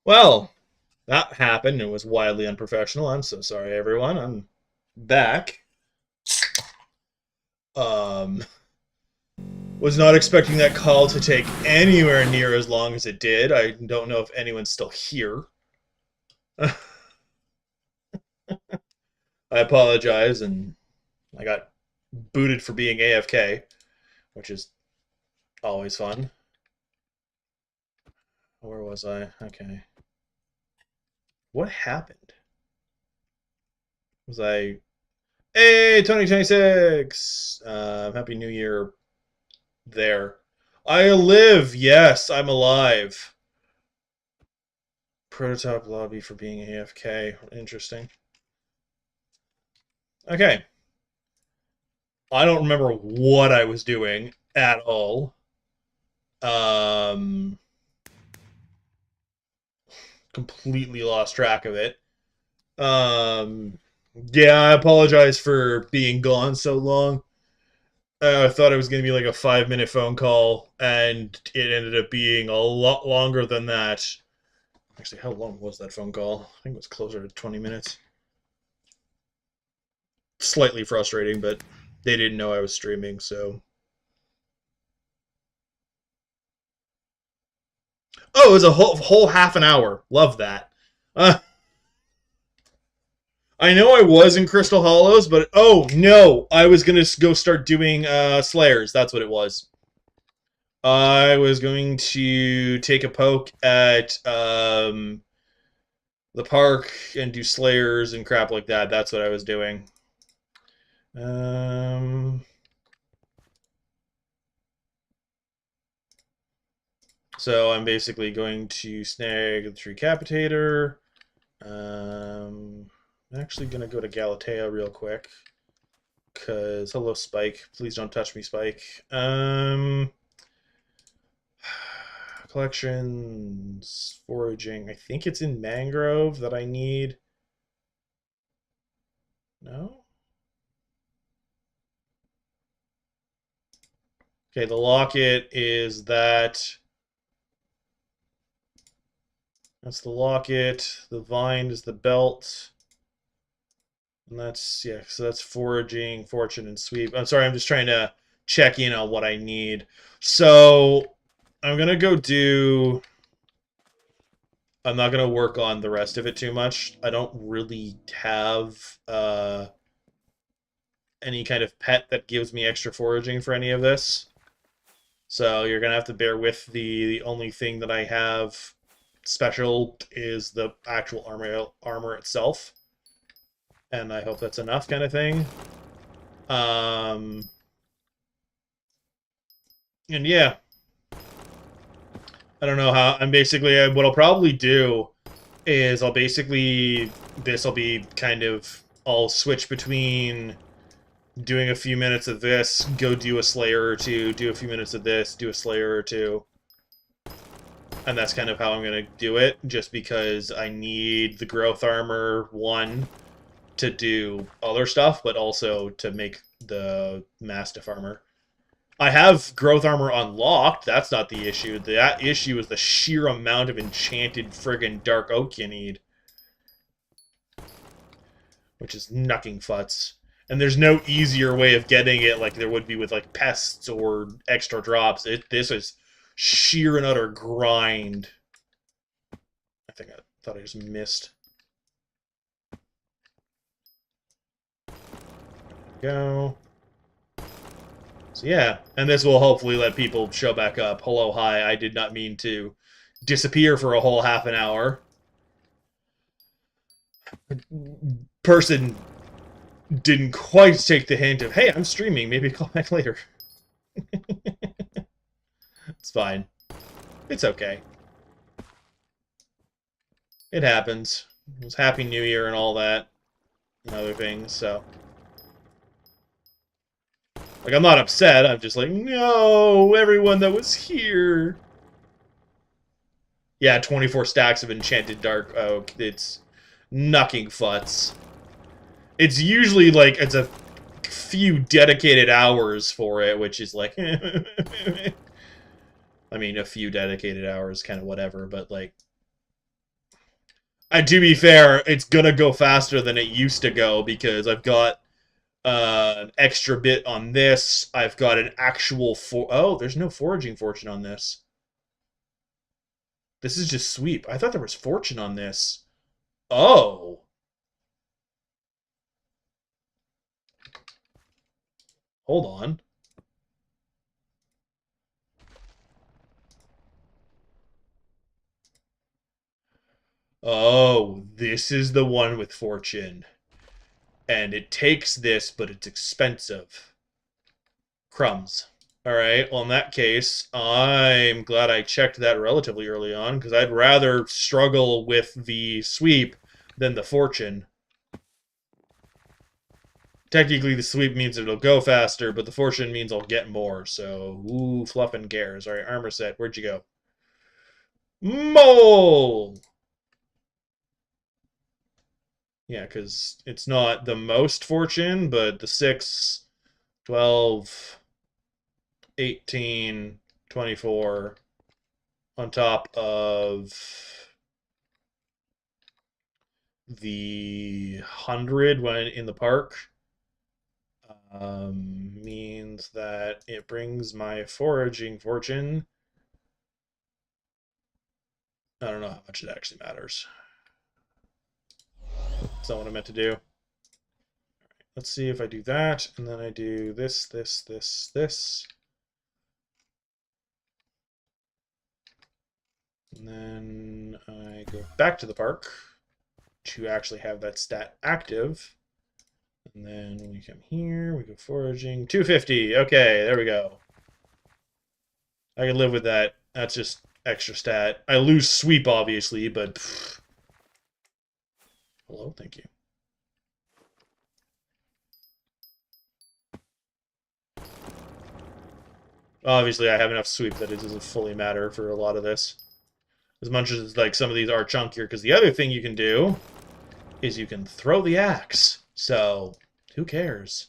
Well, that happened. It was wildly unprofessional. I'm so sorry, everyone. I'm back. Um, was not expecting that call to take anywhere near as long as it did. I don't know if anyone's still here. I apologize, and I got booted for being AFK, which is always fun. Where was I? Okay. What happened? Was I... Hey, 2026! Happy New Year there. I live! Yes, I'm alive. Prototype lobby for being AFK. Interesting. Okay. I don't remember what I was doing at all. Um, completely lost track of it. Yeah, I apologize for being gone so long. I thought it was going to be like a 5-minute phone call, and it ended up being a lot longer than that. Actually, how long was that phone call? I think it was closer to 20 minutes. Slightly frustrating, but they didn't know I was streaming, so. Oh, it was a whole half an hour. Love that. Uh, I know I was in Crystal Hollows, but oh no, I was gonna go start doing Slayers. That's what it was. I was going to take a poke at the park and do Slayers and crap like that. That's what I was doing. So I'm basically going to snag the Tricapitator. I'm actually going to go to Galatea real quick. Because, hello, Spike. Please don't touch me, Spike. Collections, foraging. I think it's in Mangrove that I need. No? Okay, the locket is that. That's the locket. The vine is the belt. And that's, yeah, so that's foraging, fortune, and sweep. I'm sorry, I'm just trying to check in on what I need. So I'm going to go do... I'm not going to work on the rest of it too much. I don't really have any kind of pet that gives me extra foraging for any of this. So you're going to have to bear with the only thing that I have special is the actual armor itself. And I hope that's enough kind of thing. And yeah. I don't know how, I'm basically, what I'll probably do is this will be kind of, I'll switch between doing a few minutes of this, go do a Slayer or two, do a few minutes of this, do a Slayer or two. And that's kind of how I'm going to do it, just because I need the growth armor, one, to do other stuff, but also to make the Mastiff armor. I have growth armor unlocked, that's not the issue. That issue is the sheer amount of enchanted friggin' dark oak you need. Which is knucking futz. And there's no easier way of getting it like there would be with like pests or extra drops. This is sheer and utter grind. I thought I just missed. Go. So yeah, and this will hopefully let people show back up. Hello, hi, I did not mean to disappear for a whole half an hour. Person didn't quite take the hint of, hey, I'm streaming, maybe call back later. It's fine. It's okay. It happens. It was Happy New Year and all that. And other things, so... Like, I'm not upset, I'm just like, no, everyone that was here. Yeah, 24 stacks of enchanted dark oak. It's knucking futz. It's usually like, it's a few dedicated hours for it, which is like... I mean, a few dedicated hours, kind of whatever, but like... to be fair, it's gonna go faster than it used to go because I've got an extra bit on this. I've got an actual oh, there's no foraging fortune on this. This is just sweep. I thought there was fortune on this. Oh. Hold on. Oh, this is the one with fortune. And it takes this, but it's expensive. Crumbs. Alright, well in that case, I'm glad I checked that relatively early on, because I'd rather struggle with the sweep than the fortune. Technically, the sweep means it'll go faster, but the fortune means I'll get more, so... Ooh, fluffing cares. Alright, armor set, where'd you go? Mole! Yeah, because it's not the most fortune, but the 6, 12, 18, 24 on top of the 100 when in the park means that it brings my foraging fortune. I don't know how much it actually matters. That's not what I meant to do. Let's see if I do that, and then I do this, this, this, this. And then I go back to the park to actually have that stat active. And then we come here, we go foraging. 250. Okay, there we go. I can live with that. That's just extra stat. I lose sweep, obviously, but... Pff. Hello, thank you. Obviously, I have enough sweep that it doesn't fully matter for a lot of this. As much as, like, some of these are chunkier, because the other thing you can do is you can throw the axe. So, who cares?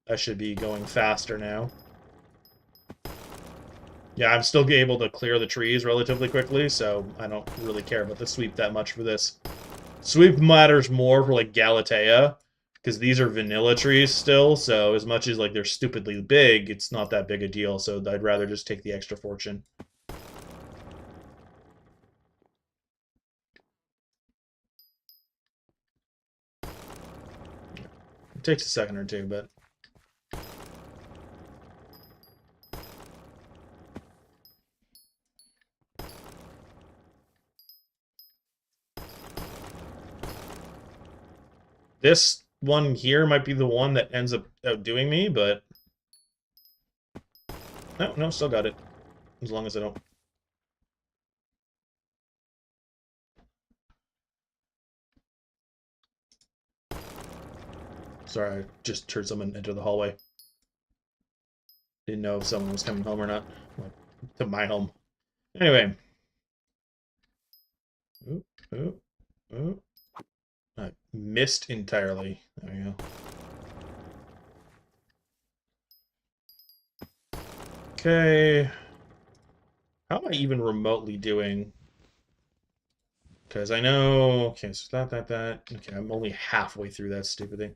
I should be going faster now. Yeah, I'm still able to clear the trees relatively quickly, so I don't really care about the sweep that much for this. Sweep matters more for, like, Galatea, because these are vanilla trees still, so as much as, like, they're stupidly big, it's not that big a deal, so I'd rather just take the extra fortune. It takes a second or two, but... This one here might be the one that ends up outdoing me, but... No, still got it. As long as I don't... Sorry, I just heard someone enter the hallway. Didn't know if someone was coming home or not. Like, to my home. Anyway. Ooh, ooh, ooh. I missed entirely. There you go. Okay. How am I even remotely doing? Because I know... Okay, so that. Okay, I'm only halfway through that stupid thing.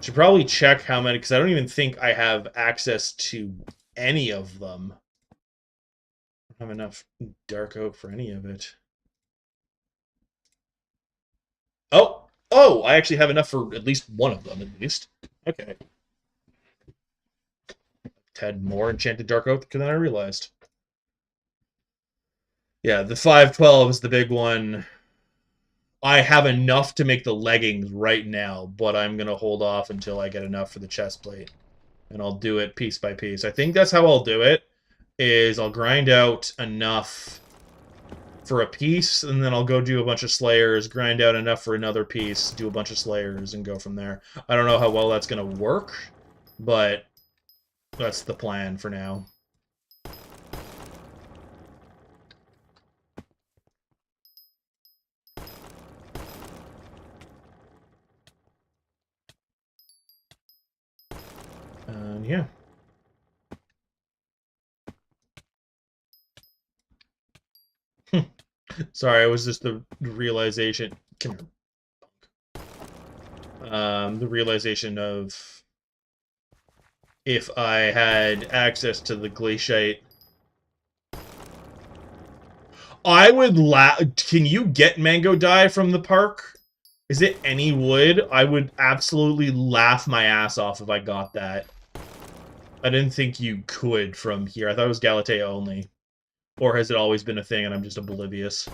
Should probably check how many, because I don't even think I have access to any of them. I don't have enough dark oak for any of it. Oh, I actually have enough for at least one of them, at least. Okay. Had more enchanted dark oak than I realized. Yeah, the 512 is the big one. I have enough to make the leggings right now, but I'm going to hold off until I get enough for the chest plate. And I'll do it piece by piece. I think that's how I'll do it, is I'll grind out enough for a piece, and then I'll go do a bunch of slayers, grind out enough for another piece, do a bunch of slayers, and go from there. I don't know how well that's going to work, but that's the plan for now. Yeah. Sorry, it was just the realization. Come here. The realization of if I had access to the glaciate, I would Can you get mango dye from the park? Is it any wood? I would absolutely laugh my ass off if I got that. I didn't think you could from here. I thought it was Galatea only. Or has it always been a thing and I'm just oblivious?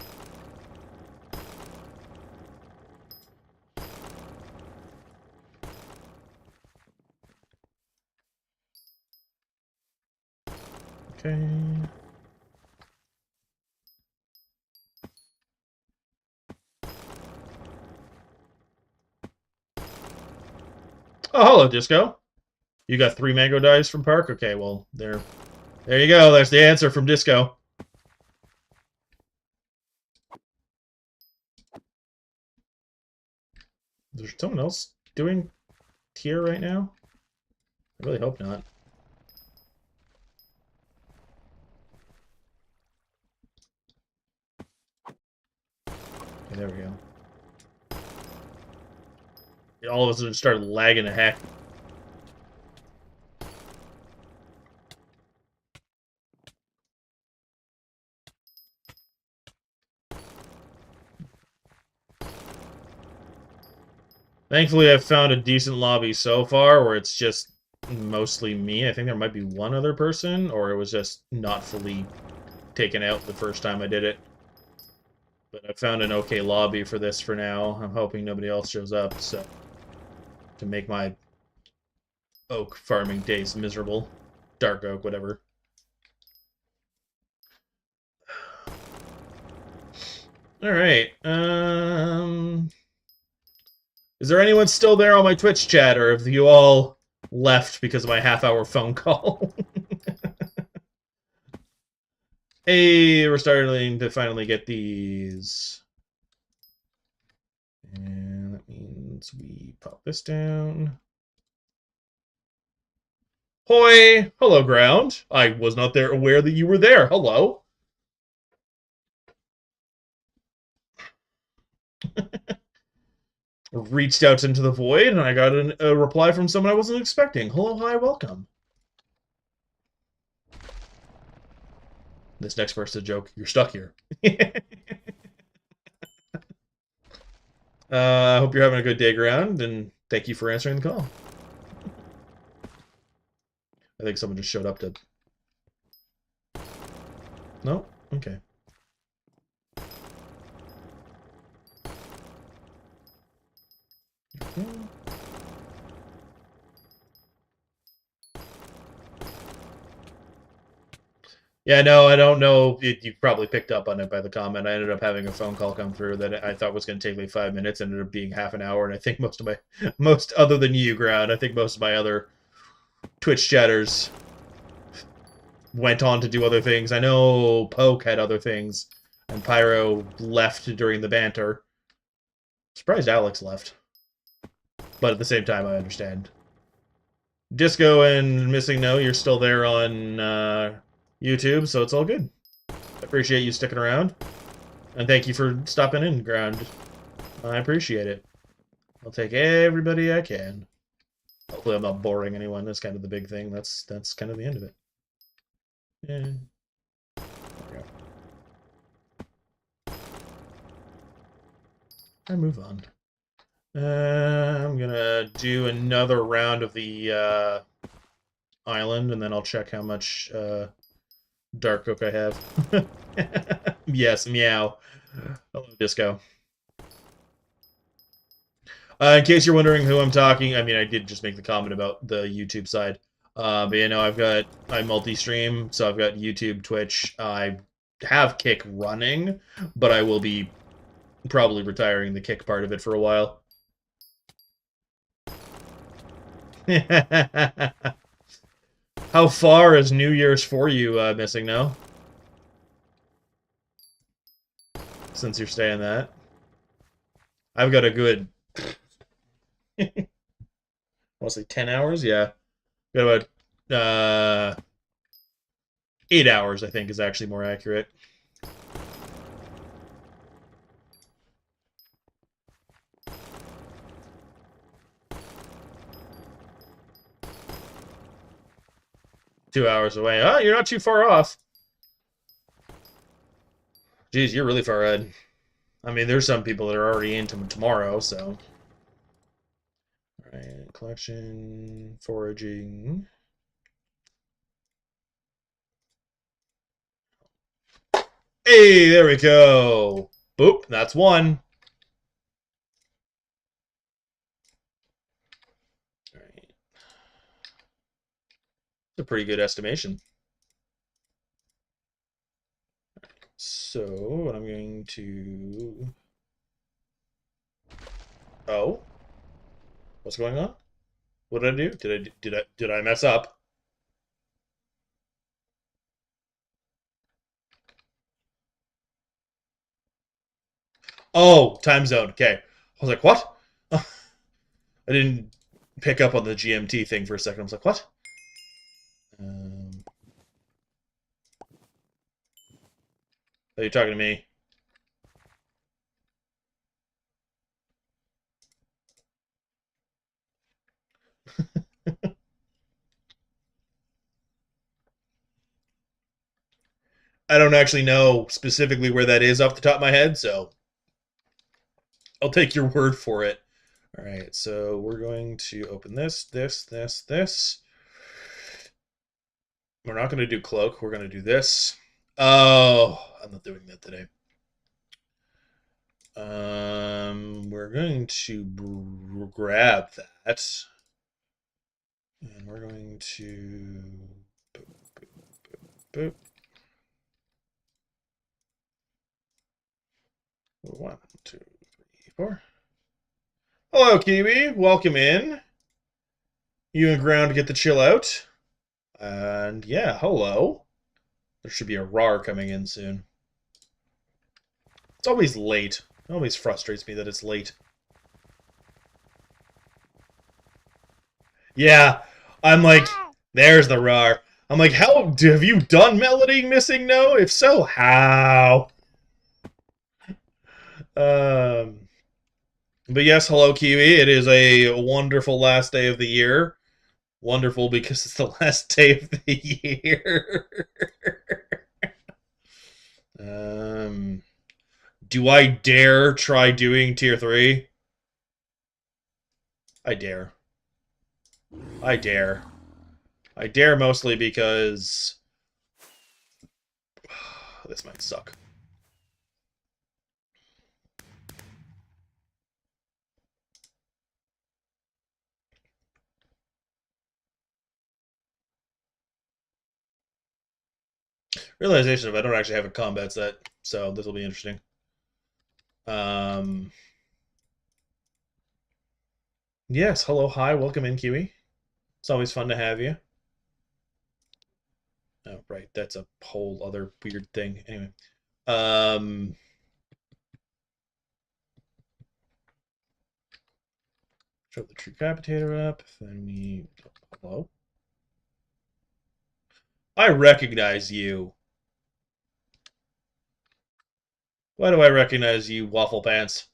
Okay. Oh, hello, Disco. You got 3 mango dyes from Park? Okay, well, there you go. There's the answer from Disco. Is there someone else doing tier right now? I really hope not. Okay, there we go. All of a sudden started lagging the heck. Thankfully, I've found a decent lobby so far where it's just mostly me. I think there might be one other person, or it was just not fully taken out the first time I did it. But I found an okay lobby for this for now. I'm hoping nobody else shows up, so to make my oak farming days miserable. Dark oak, whatever. Alright, is there anyone still there on my Twitch chat, or have you all left because of my half-hour phone call? Hey, we're starting to finally get these. And that means we pop this down. Hoi! Hello, ground. I was not there aware that you were there. Hello. Reached out into the void, and I got a reply from someone I wasn't expecting. Hello, hi, welcome. This next part's a joke. You're stuck here. I hope you're having a good day, ground, and thank you for answering the call. I think someone just showed up to... No? Okay. Yeah, no, I don't know. You probably picked up on it by the comment. I ended up having a phone call come through that I thought was going to take like 5 minutes. Ended up being half an hour, and I think most other than you, ground, I think most of my other Twitch chatters went on to do other things. I know Poke had other things, and Pyro left during the banter. Surprised Alex left, but at the same time, I understand. Disco and Missing No, you're still there on YouTube, so it's all good. I appreciate you sticking around, and thank you for stopping in, ground. I appreciate it. I'll take everybody I can. Hopefully I'm not boring anyone. That's kind of the big thing. That's kind of the end of it. Yeah. There we go. I move on. I'm gonna do another round of the island, and then I'll check how much dark oak I have. Yes, meow. Hello, Disco. In case you're wondering who I'm talking, I mean, I did just make the comment about the YouTube side. But you know, I multi-stream, so I've got YouTube, Twitch. I have Kick running, but I will be probably retiring the Kick part of it for a while. How far is New Year's for you, Missing No? Since you're staying that. I've got a good... mostly 10 hours? Yeah. Got about 8 hours, I think, is actually more accurate. 2 hours away. Oh, you're not too far off. Geez, you're really far ahead. I mean, there's some people that are already into tomorrow, so. Alright, collection, foraging. Hey, there we go. Boop, that's one. Alright. It's a pretty good estimation. So, what I'm going to... Oh? What's going on? What did I do? Did I mess up? Oh, time zone. Okay. I was like, what? I didn't pick up on the GMT thing for a second. I was like, what? Are you talking to me? I don't actually know specifically where that is off the top of my head, so I'll take your word for it. All right, so we're going to open this. We're not going to do cloak. We're going to do this. Oh, I'm not doing that today. We're going to grab that. And we're going to boop, boop, boop, boop. 1, 2, 3, 4. Hello, Kiwi. Welcome in. You and Ground get the chill out. And yeah, hello. There should be a RAR coming in soon. It's always late. It always frustrates me that it's late. Yeah, I'm like, there's the RAR. I'm like, how have you done Melody Missing No? If so, how? But yes, hello, Kiwi. It is a wonderful last day of the year. Wonderful because it's the last day of the year. Do I dare try doing tier 3? I dare. I dare. I dare mostly because this might suck. Realization of I don't actually have a combat set, so this will be interesting. Yes, hello, hi, welcome in, Kiwi. It's always fun to have you. Oh, right, that's a whole other weird thing. Anyway. Show the true capitator up, then we... Hello? I recognize you. Why do I recognize you, Waffle Pants?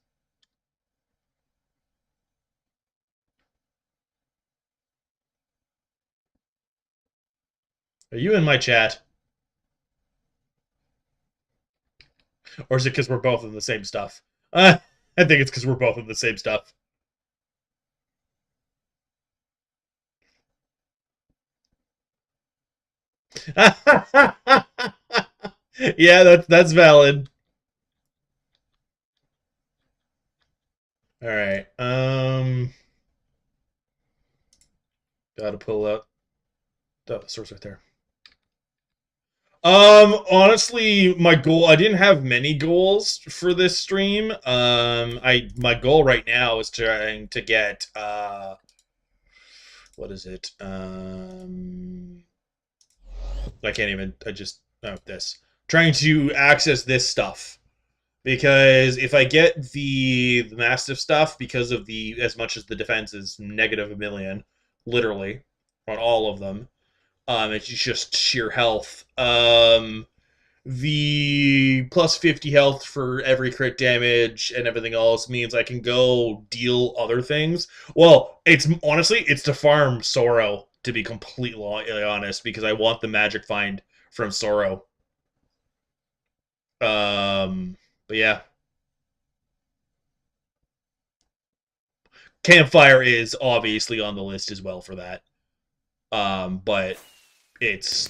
Are you in my chat? Or is it because we're both in the same stuff? I think it's because we're both in the same stuff. Yeah, that's valid. All right. Gotta pull out. Oh, the source right there. Honestly, my goal, I didn't have many goals for this stream. My goal right now is trying to get, what is it? I can't even, this. Trying to access this stuff. Because if I get the Mastiff stuff, because of as much as the defense is negative 1,000,000, literally, on all of them, it's just sheer health. The plus 50 health for every crit damage and everything else means I can go deal other things. Well, it's honestly, it's to farm Sorrow. to be completely honest, because I want the magic find from Sorrow. But yeah. Campfire is obviously on the list as well for that. But it's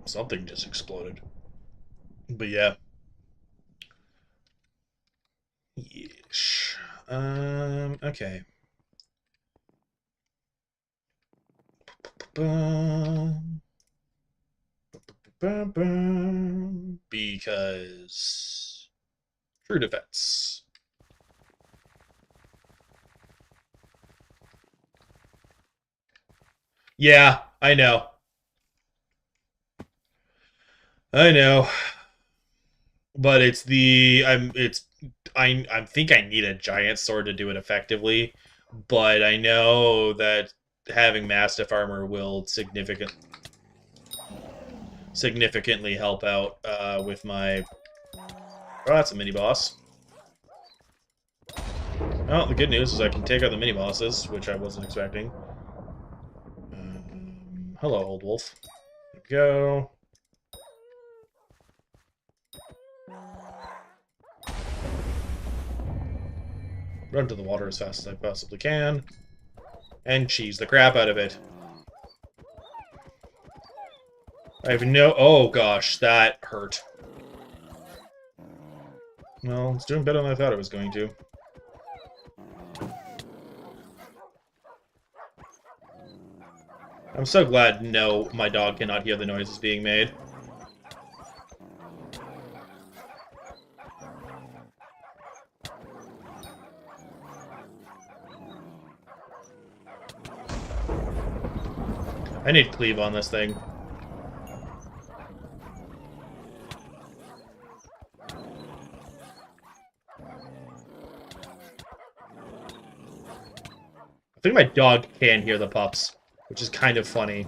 something just exploded. But yeah. Yeesh. Okay. Because true defense. Yeah, I know. I know. But it's the I think I need a giant sword to do it effectively, but I know that having Mastiff armor will significantly help out with my. Oh, that's a mini boss. Oh, the good news is I can take out the mini bosses, which I wasn't expecting. Hello, old wolf. There we go. Run to the water as fast as I possibly can. And cheese the crap out of it. I have no... Oh, gosh, that hurt. Well, it's doing better than I thought it was going to. I'm so glad, no, my dog cannot hear the noises being made. I need cleave on this thing. I think my dog can hear the pups, which is kind of funny.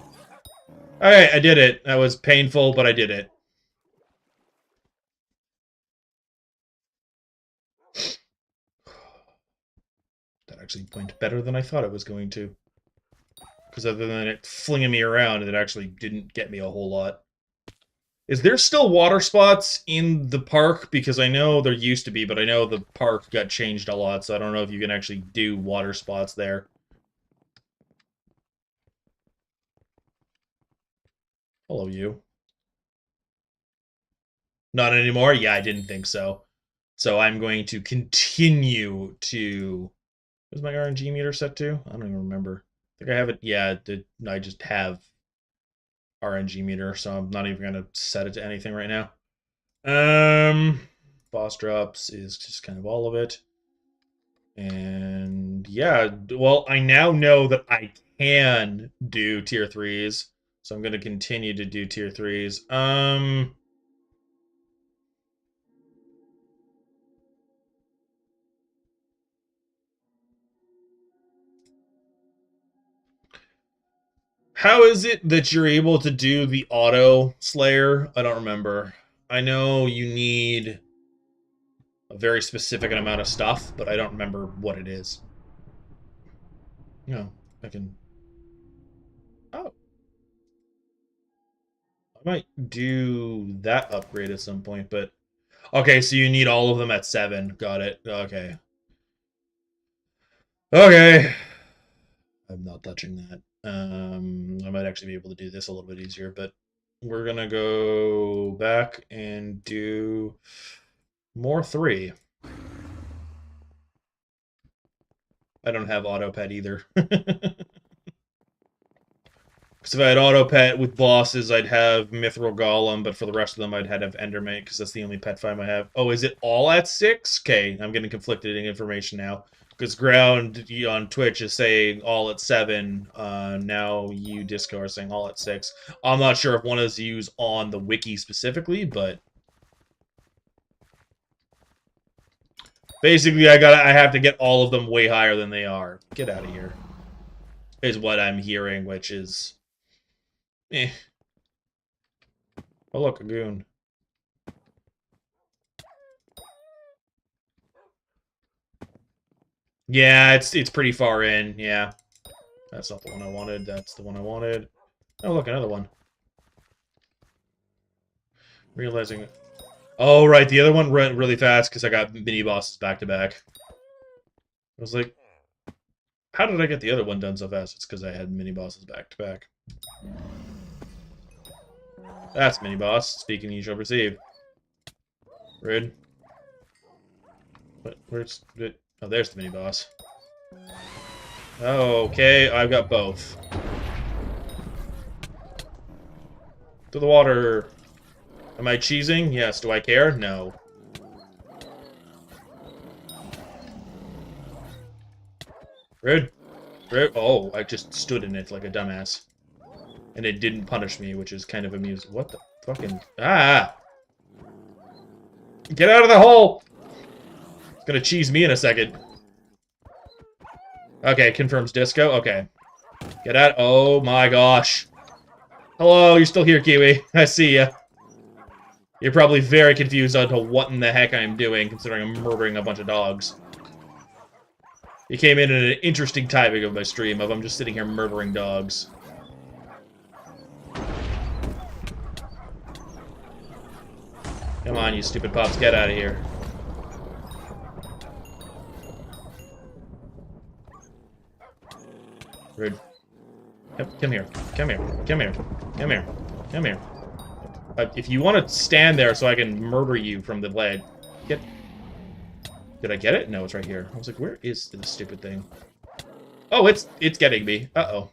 Alright, I did it. That was painful, but I did it. That actually went better than I thought it was going to. Because other than it flinging me around, it actually didn't get me a whole lot. Is there still water spots in the park? Because I know there used to be, but I know the park got changed a lot, so I don't know if you can actually do water spots there. Hello, you. Not anymore? Yeah, I didn't think so. So I'm going to continue to... What's my RNG meter set to? I don't even remember. I think I have it... Yeah, I just have RNG meter, so I'm not even going to set it to anything right now. Boss drops is just kind of all of it. And yeah, well, I now know that I can do tier 3s, so I'm going to continue to do tier 3s. How is it that you're able to do the auto slayer? I don't remember. I know you need a very specific amount of stuff, but I don't remember what it is. No, I can... Oh. I might do that upgrade at some point, but... Okay, so you need all of them at 7. Got it. Okay. Okay. I'm not touching that. I might actually be able to do this a little bit easier, but we're gonna go back and do more 3. I don't have auto pet either. Because if I had auto pet with bosses, I'd have Mithril Golem, but for the rest of them, I'd have Endermate, because that's the only pet farm I have. Oh, is it all at 6? Okay, I'm getting conflicted information now. Because Ground on Twitch is saying all at 7. Now you, Disco, are saying all at 6. I'm not sure if one is used on the wiki specifically, but... Basically, I have to get all of them way higher than they are. Get out of here. Is what I'm hearing, which is... Eh. Oh, look, a goon. Yeah, it's pretty far in, yeah. That's not the one I wanted. That's the one I wanted. Oh, look, another one. Realizing... Oh, right, the other one went really fast because I got mini-bosses back-to-back. I was like, how did I get the other one done so fast? It's because I had mini-bosses back-to-back. That's mini-boss. Speaking, you shall receive. Rude. What? Where's it? Oh, there's the mini-boss. Okay, I've got both. To the water. Am I cheesing? Yes. Do I care? No. Rude. Rude. Oh, I just stood in it like a dumbass. And it didn't punish me, which is kind of amusing. What the fucking... Ah! Get out of the hole! It's gonna cheese me in a second. Okay, confirms disco. Okay. Get out. Oh my gosh. Hello, you're still here, Kiwi. I see ya. You're probably very confused on to what in the heck I'm doing, considering I'm murdering a bunch of dogs. You came in at an interesting timing of my stream, of I'm just sitting here murdering dogs. Come on, you stupid pups, get out of here. Rude. Come here. Come here. Come here. Come here. Come here. If you want to stand there so I can murder you from the leg, get... Did I get it? No, it's right here. I was like, where is this stupid thing? Oh, it's getting me. Uh-oh.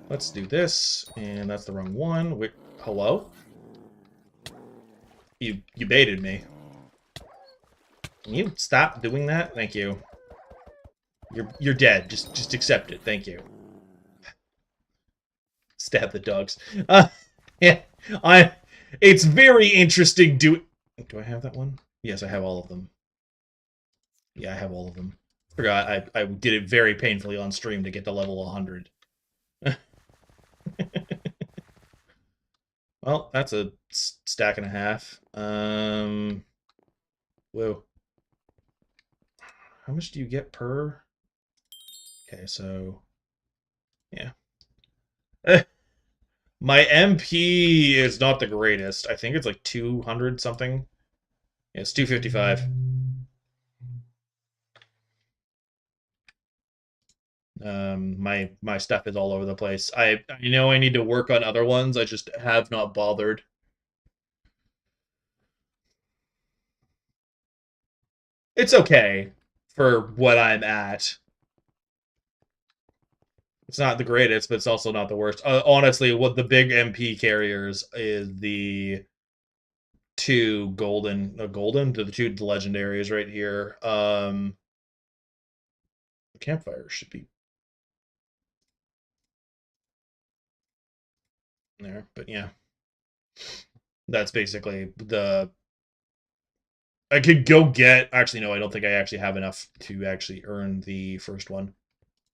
Let's do this, and that's the wrong one. Wait, hello? You baited me. Can you stop doing that? Thank you. You're dead. Just accept it. Thank you. Stab the dogs. Yeah, it's very interesting. Do I have that one? Yes, I have all of them. Yeah, I have all of them. Forgot I did it very painfully on stream to get to level 100. Well, that's a stack and a half. Whoa. How much do you get per? Okay, so yeah. My MP is not the greatest. I think it's like 200 something. Yeah, it's 255. My stuff is all over the place. I know I need to work on other ones. I just have not bothered. It's okay for what I'm at. It's not the greatest, but it's also not the worst. Honestly, what the big MP carriers is the two the two legendaries right here. The campfire should be there, but yeah. That's basically the... I could go get... Actually, no, I don't think I actually have enough to actually earn the first one.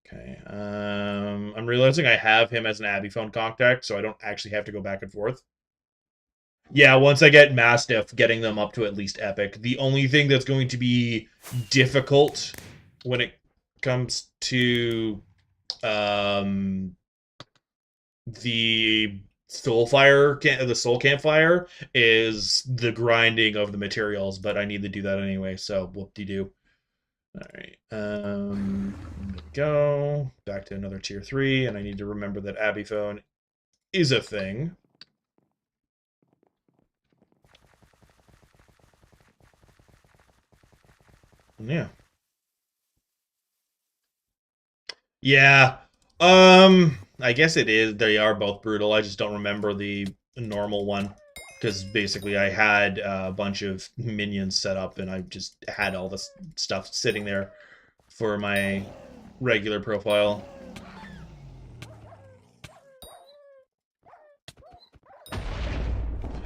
Okay, I'm realizing I have him as an Abbey phone contact, so I don't actually have to go back and forth. Yeah, once I get Mastiff, getting them up to at least Epic. The only thing that's going to be difficult when it comes to the the soul campfire is the grinding of the materials, but I need to do that anyway, so whoop-de-doo. Alright, there we go. Back to another tier 3, and I need to remember that Abbey phone is a thing. Yeah. Yeah. I guess it is. They are both brutal. I just don't remember the normal one. Because basically I had a bunch of minions set up and I just had all this stuff sitting there for my regular profile.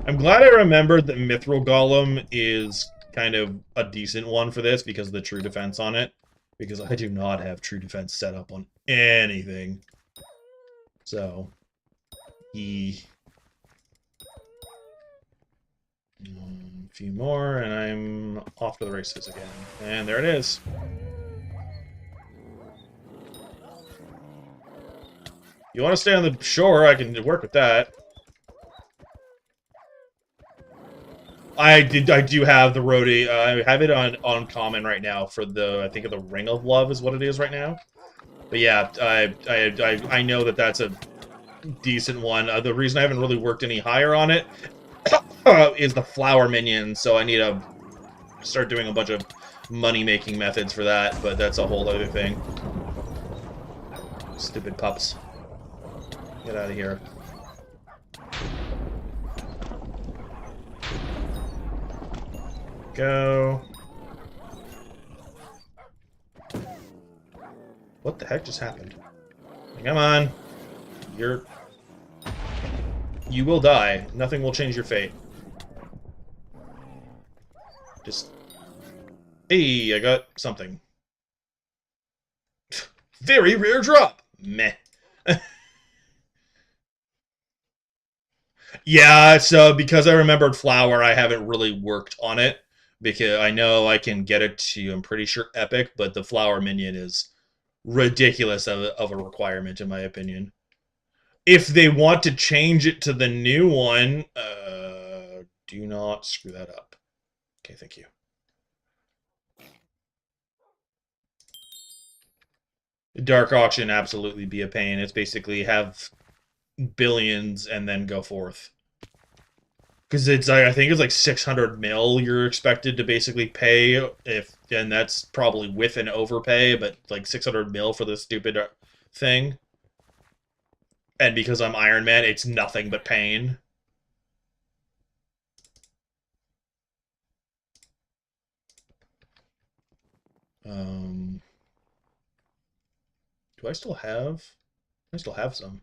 I'm glad I remembered that Mithril Golem is kind of a decent one for this because of the true defense on it. Because I do not have true defense set up on anything. So, a few more, and I'm off to the races again. And there it is. You want to stay on the shore, I can work with that. I do have the roadie. I have it on common right now for the, I think of the Ring of Love is what it is right now. But yeah, I know that that's a decent one. The reason I haven't really worked any higher on it is the flower minion, so I need to start doing a bunch of money-making methods for that, but that's a whole other thing. Stupid pups. Get out of here. Go. What the heck just happened? Come on. You will die. Nothing will change your fate. Just... Hey, I got something. Very rare drop! Meh. Yeah, so because I remembered flower, I haven't really worked on it. Because I know I can get it to, I'm pretty sure, epic, but the flower minion is ridiculous of a requirement, in my opinion. If they want to change it to the new one, do not screw that up. Okay, thank you. Dark auction absolutely be a pain. It's basically have billions and then go forth. Because it's like, I think it's like 600 mil you're expected to basically pay, and that's probably with an overpay, but like 600 mil for this stupid thing. And because I'm Ironman, it's nothing but pain. Do I still have? I still have some.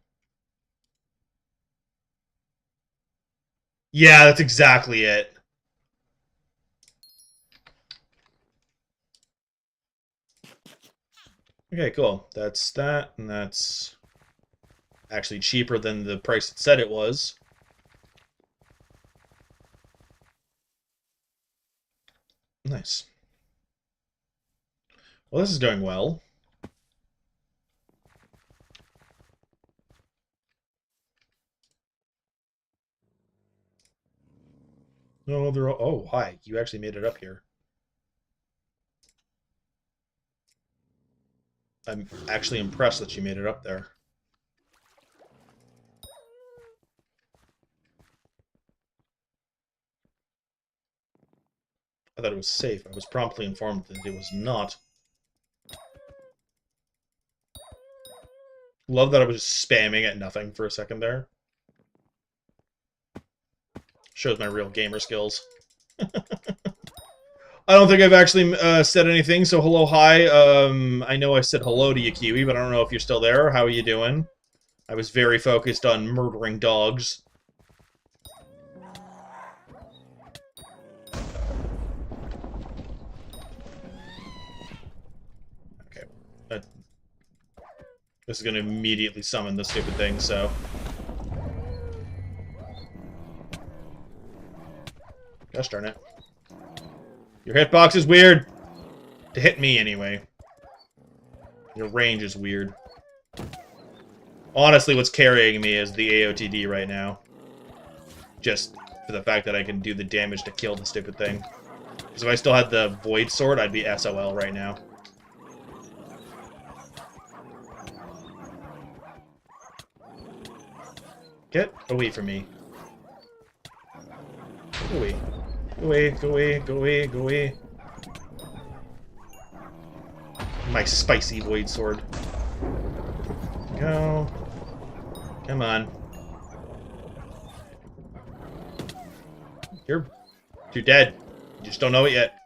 Yeah, that's exactly it. Okay, cool. That's that, and that's actually cheaper than the price it said it was. Nice. Well, this is going well. No, they're all... Oh, hi. You actually made it up here. I'm actually impressed that you made it up there. I thought it was safe. I was promptly informed that it was not. Love that I was just spamming at nothing for a second there. Shows my real gamer skills. I don't think I've actually said anything, so hello, hi. I know I said hello to you, Kiwi, but I don't know if you're still there. How are you doing? I was very focused on murdering dogs. Okay. This is going to immediately summon the stupid thing, so... Gosh darn it. Your hitbox is weird! To hit me, anyway. Your range is weird. Honestly, what's carrying me is the AOTD right now. Just for the fact that I can do the damage to kill the stupid thing. Because if I still had the Void Sword, I'd be SOL right now. Get away from me. Go away. Go away, go away, go away, go away. My spicy Void Sword. Go. Come on. You're dead. You just don't know it yet.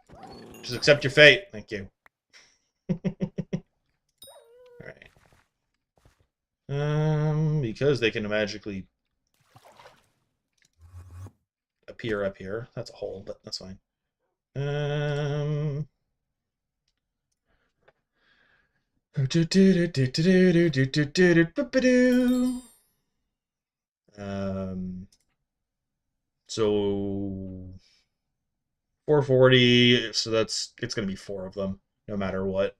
Just accept your fate. Thank you. Alright. Because they can magically appear up here. That's a hole, but that's fine. So 440, so it's gonna be 4 of them, no matter what.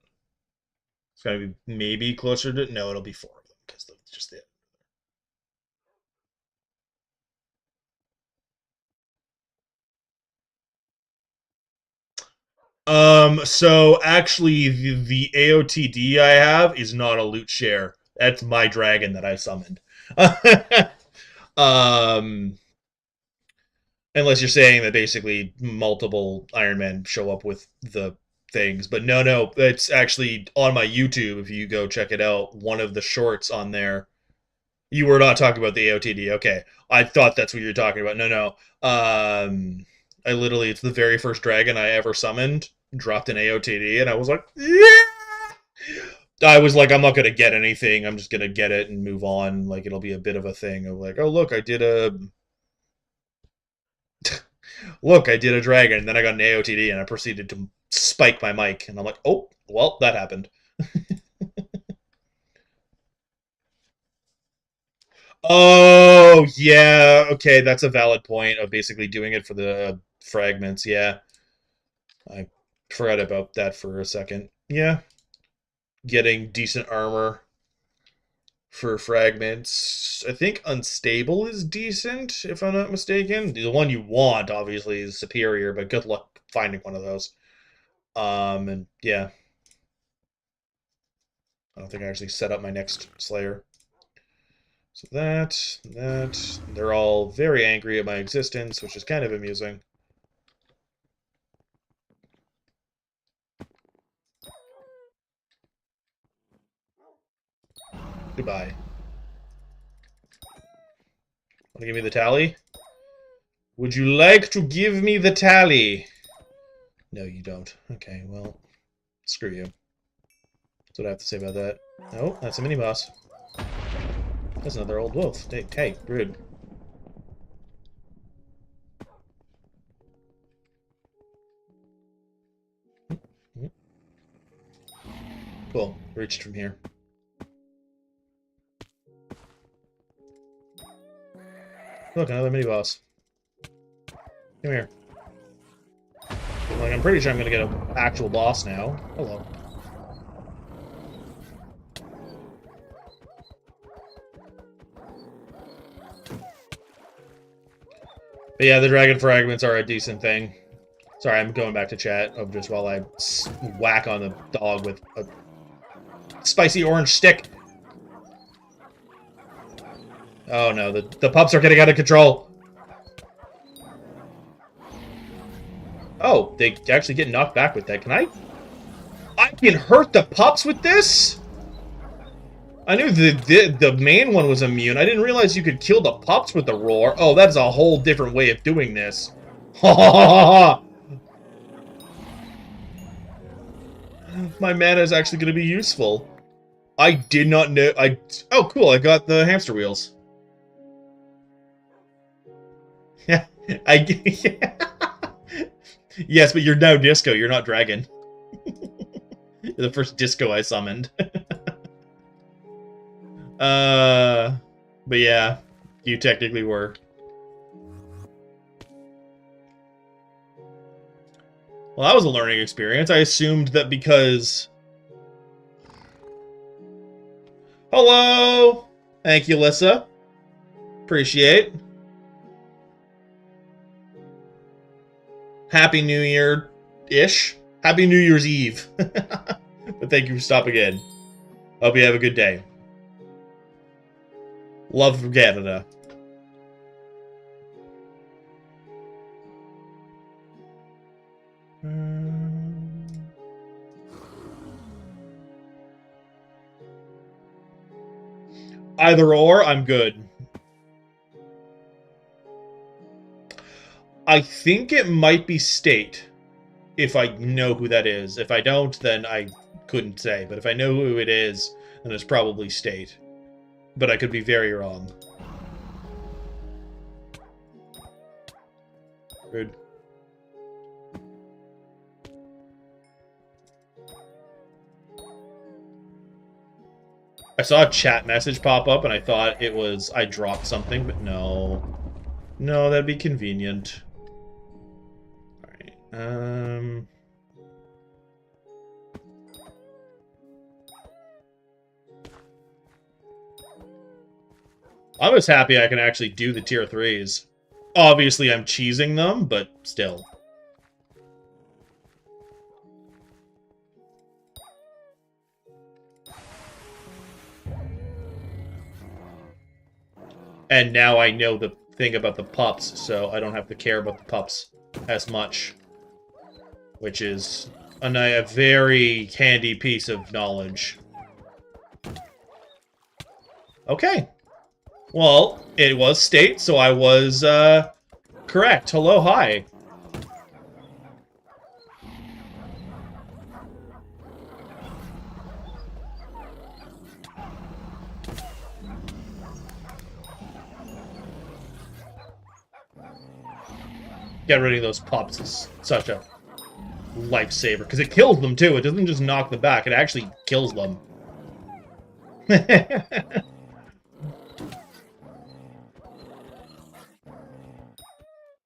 It's gonna be maybe closer to, no, it'll be 4 of them, because just So actually, the AOTD I have is not a loot share. That's my dragon that I summoned. um, unless you're saying that basically multiple Ironman show up with the things, but no, it's actually on my YouTube. If you go check it out, one of the shorts on there. You were not talking about the AOTD. Okay, I thought that's what you were talking about. No. I literally, it's the very first dragon I ever summoned. Dropped an AOTD, and I was like, yeah. I was like, I'm not gonna get anything. I'm just gonna get it and move on. Like it'll be a bit of a thing of like, oh look, I did a dragon, and then I got an AOTD, and I proceeded to spike my mic, and I'm like, oh well, that happened. Oh yeah, okay, that's a valid point of basically doing it for the fragments. Yeah, I forgot about that for a second. Yeah, getting decent armor for fragments. I think unstable is decent, if I'm not mistaken. The one you want, obviously, is superior, but good luck finding one of those. And yeah, I don't think I actually set up my next Slayer. So that, they're all very angry at my existence, which is kind of amusing. Goodbye. Want to give me the tally? Would you like to give me the tally? No, you don't. Okay, well, screw you. That's what I have to say about that. Oh, that's a mini-boss. That's another old wolf. Hey, rude. Cool. Reached from here. Look, another mini-boss. Come here. Like, I'm pretty sure I'm gonna get an actual boss now. Hello. But yeah, the dragon fragments are a decent thing. Sorry, I'm going back to chat of just while I whack on the dog with a spicy orange stick. Oh no, the pups are getting out of control. Oh, they actually get knocked back with that. Can I can hurt the pups with this? I knew the main one was immune. I didn't realize you could kill the pups with the roar. Oh, that's a whole different way of doing this. Ha ha ha ha! My mana is actually going to be useful. I did not know. Oh, cool! I got the hamster wheels. Yeah, yes, but you're now disco. You're not dragon. You're the first disco I summoned. But yeah, you technically were. Well, that was a learning experience. I assumed that because... Hello! Thank you, Lissa. Appreciate. Happy New Year-ish. Happy New Year's Eve. But thank you for stopping in. Hope you have a good day. Love from Canada. Either or, I'm good. I think it might be State, if I know who that is. If I don't, then I couldn't say. But if I know who it is, then it's probably State. But I could be very wrong. Rude. I saw a chat message pop up, and I thought it was I dropped something, but no. No, that'd be convenient. Alright, I was happy I can actually do the tier 3s. Obviously, I'm cheesing them, but still. And now I know the thing about the pups, so I don't have to care about the pups as much. Which is a very handy piece of knowledge. Okay. Well, it was state, so I was, correct. Hello, hi. Get rid of those pups is such a lifesaver, because it kills them, too. It doesn't just knock them back, it actually kills them. There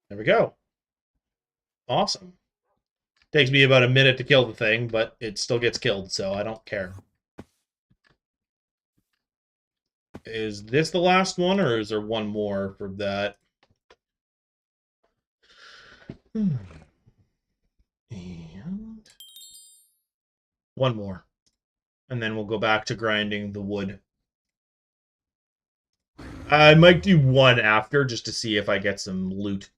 we go. Awesome. Takes me about a minute to kill the thing, but it still gets killed, so I don't care. Is this the last one, or is there one more for that? And one more. And then we'll go back to grinding the wood. I might do one after, just to see if I get some loot.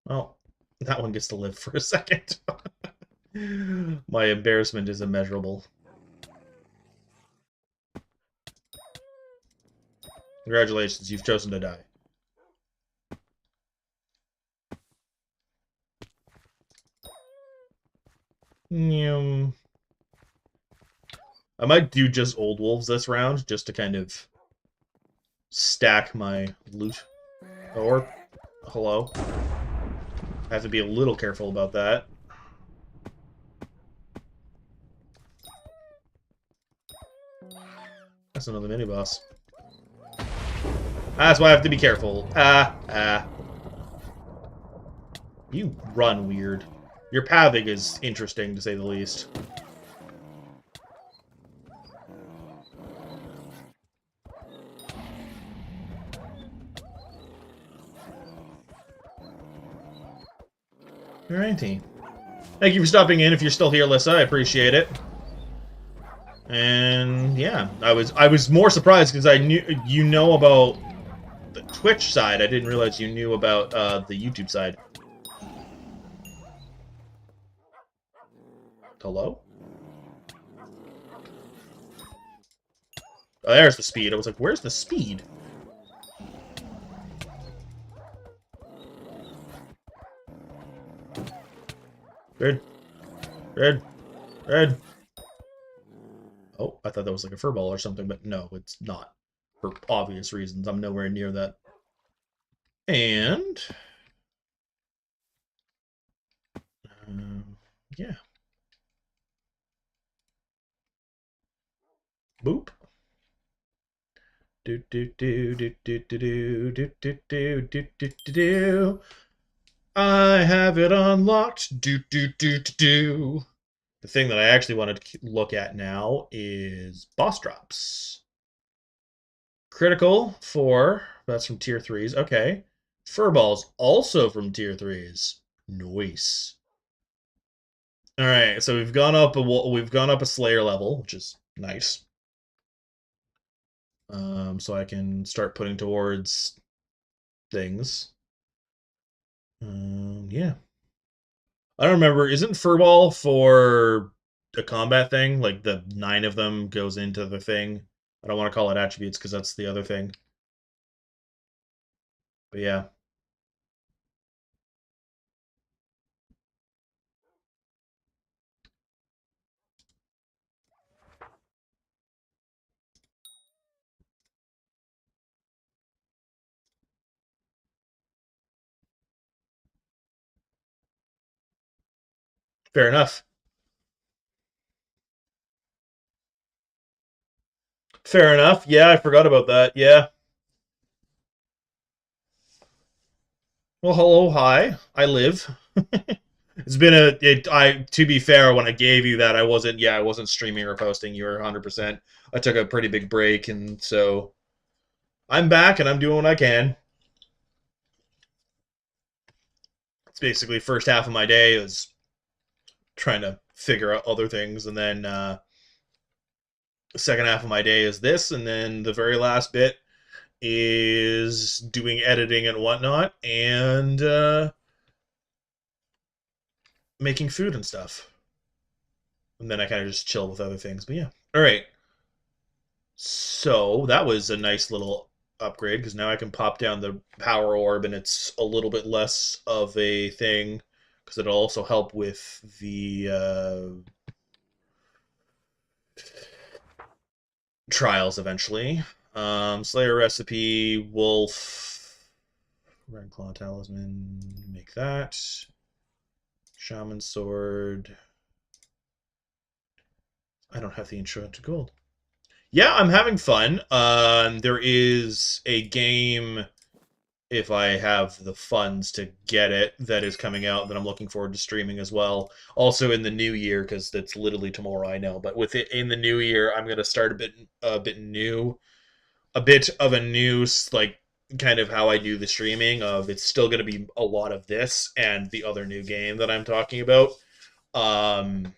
Oh, that one gets to live for a second. My embarrassment is immeasurable. Congratulations, you've chosen to die. I might do just old wolves this round, just to kind of stack my loot. Or, hello. I have to be a little careful about that. That's another mini-boss. That's why I have to be careful. You run weird. Your pathing is interesting, to say the least. Alrighty. Thank you for stopping in. If you're still here, Lissa, I appreciate it. And yeah, I was more surprised because I knew you know about the Twitch side. I didn't realize you knew about the YouTube side. Hello? Oh, there's the speed. I was like, where's the speed? Red. Red. Red. Oh, I thought that was like a furball or something, but no, it's not. For obvious reasons. I'm nowhere near that. And... yeah. Boop. Do do do do do do do do do do do do do. I have it unlocked. Do do do do do. The thing that I actually wanted to look at now is boss drops. Critical for that's from tier 3s. Okay. Furballs also from tier 3s. Nice. All right, so we've gone up a Slayer level, which is nice. So I can start putting towards things. Yeah. I don't remember. Isn't Furball for a combat thing? Like the 9 of them goes into the thing. I don't want to call it attributes because that's the other thing. But yeah. Fair enough. Fair enough. Yeah, I forgot about that. Yeah. Well, hello, hi. I live. It's been to be fair, when I gave you that, I wasn't streaming or posting. You were 100%. I took a pretty big break, and so I'm back and I'm doing what I can. It's basically first half of my day is trying to figure out other things, and then The second half of my day is this, and then the very last bit is doing editing and whatnot, and making food and stuff. And then I kind of just chill with other things. But yeah. All right. So that was a nice little upgrade because now I can pop down the power orb and it's a little bit less of a thing because it'll also help with the trials eventually. Slayer recipe, wolf, red claw talisman, make that. Shaman sword. I don't have the intro to gold. Yeah, I'm having fun. There is a game, if I have the funds to get it, that is coming out that I'm looking forward to streaming as well. Also in the new year, because it's literally tomorrow, I know. But with it in the new year, I'm gonna start a bit new, a bit of a new like kind of how I do the streaming. Of it's still gonna be a lot of this and the other new game that I'm talking about. Um,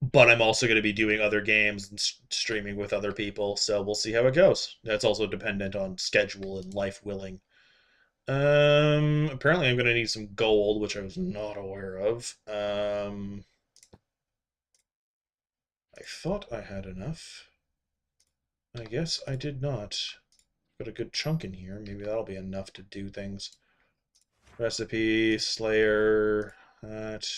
but I'm also going to be doing other games and streaming with other people, so we'll see how it goes. That's also dependent on schedule and life willing. Apparently I'm going to need some gold, which I was not aware of. I thought I had enough. I guess I did not. Got a good chunk in here. Maybe that'll be enough to do things. Recipe, Slayer, that.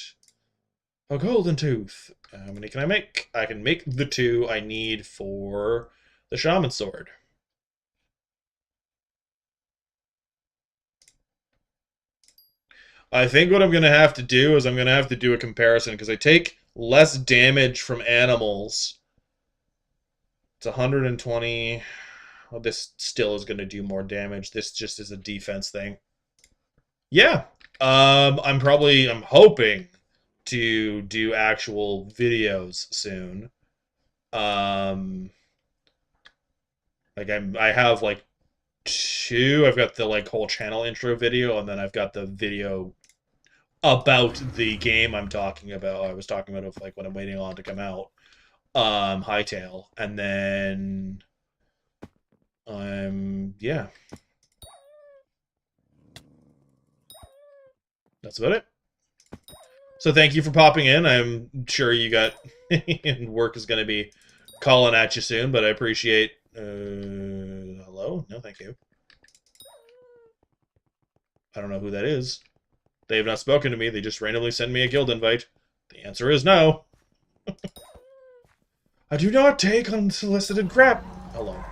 A golden tooth. How many can I make? I can make the 2 I need for the shaman sword. I think what I'm going to have to do is I'm going to have to do a comparison because I take less damage from animals. It's 120. Well, this still is going to do more damage. This just is a defense thing. Yeah. I'm hoping to do actual videos soon. I have like 2. I've got the like whole channel intro video, and then I've got the video about the game I'm talking about. I was talking about like what I'm waiting on to come out. Hightail, and then yeah. That's about it. So thank you for popping in. I'm sure you got work is going to be calling at you soon, but I appreciate. Hello? No, thank you. I don't know who that is. They have not spoken to me. They just randomly send me a guild invite. The answer is no. I do not take unsolicited crap. Hello.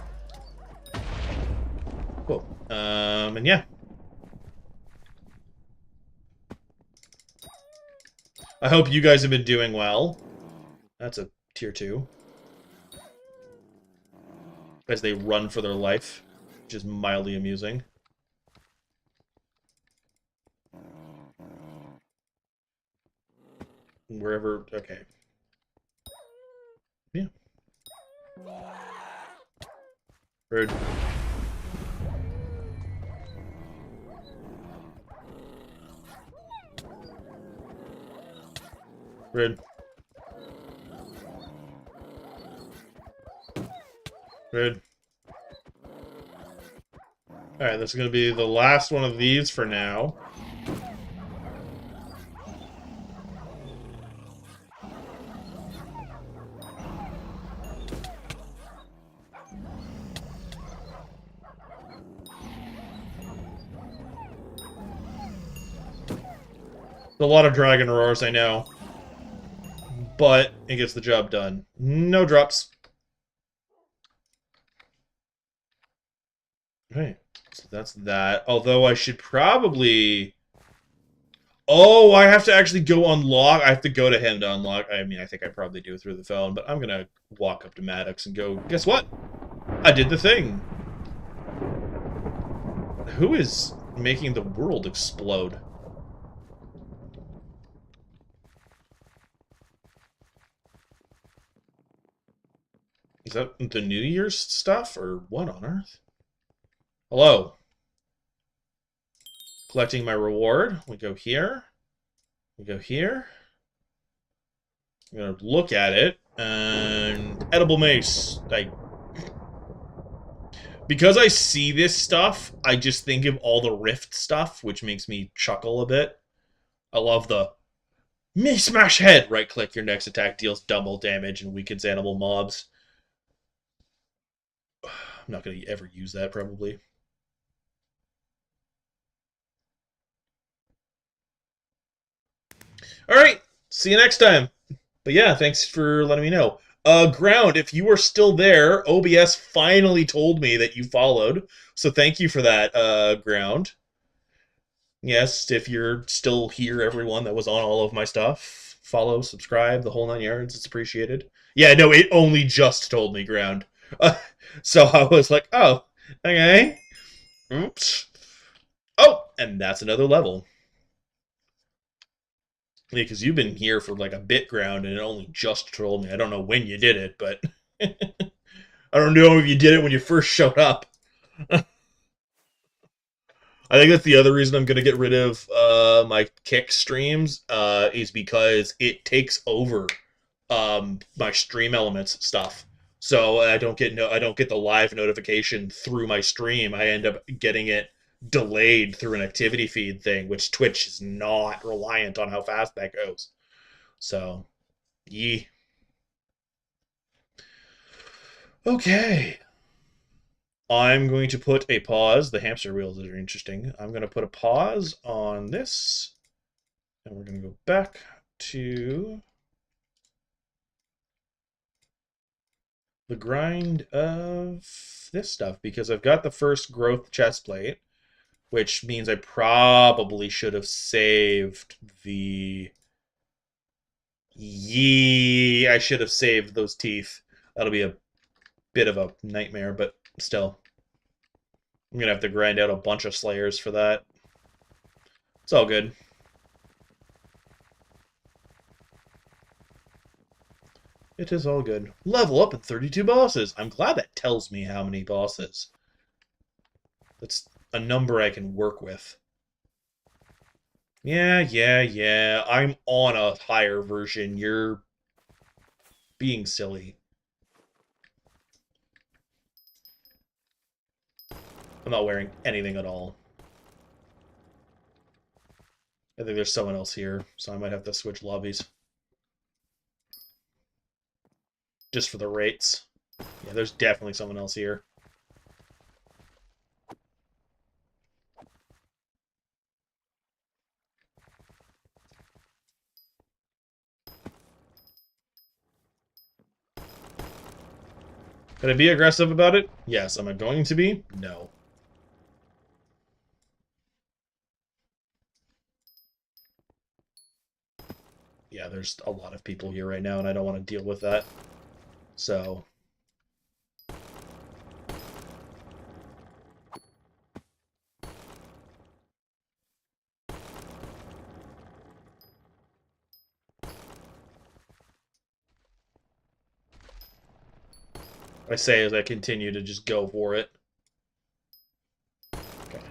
Cool. And yeah. I hope you guys have been doing well. That's a tier 2. As they run for their life, which is mildly amusing. Wherever, okay. Yeah. Rude. Rude. Rude. Alright, that's going to be the last one of these for now. A lot of dragon roars, I know. But it gets the job done. No drops. Okay, so that's that. Although I should probably... Oh, I have to actually go unlock. I have to go to him to unlock. I mean, I think I probably do through the phone, but I'm going to walk up to Maddox and go, guess what? I did the thing. Who is making the world explode? Is that the New Year's stuff, or what on earth? Hello. Collecting my reward. We go here. We go here. I'm going to look at it. And edible mace. Because I see this stuff, I just think of all the Rift stuff, which makes me chuckle a bit. I love the me smash head. Right click, your next attack deals double damage and weakens animal mobs. I'm not going to ever use that, probably. Alright, see you next time. But yeah, thanks for letting me know. Ground, if you are still there, OBS finally told me that you followed. So thank you for that, Ground. Yes, if you're still here, everyone that was on all of my stuff, follow, subscribe, the whole 9 yards. It's appreciated. Yeah, no, it only just told me, Ground. So I was like, oh, okay. Oops. Oh, and that's another level. Yeah, because you've been here for like a bit, Ground, and it only just told me. I don't know when you did it, but I don't know if you did it when you first showed up. I think that's the other reason I'm going to get rid of my Kick streams is because it takes over my stream elements stuff. So I don't get the live notification through my stream. I end up getting it delayed through an activity feed thing, which Twitch is not reliant on how fast that goes. So, yeah. Okay. I'm going to put a pause. The hamster wheels are interesting. I'm going to put a pause on this. And we're going to go back to the grind of this stuff because I've got the first growth chest plate, which means I probably should have saved the... Yeah, I should have saved those teeth. That'll be a bit of a nightmare, but still. I'm going to have to grind out a bunch of slayers for that. It's all good. It is all good. Level up at 32 bosses. I'm glad that tells me how many bosses. That's a number I can work with. Yeah. I'm on a higher version. You're being silly. I'm not wearing anything at all. I think there's someone else here, so I might have to switch lobbies. Just for the rates. Yeah, there's definitely someone else here. Can I be aggressive about it? Yes. Am I going to be? No. Yeah, there's a lot of people here right now, and I don't want to deal with that. So... I say as I continue to just go for it. Okay.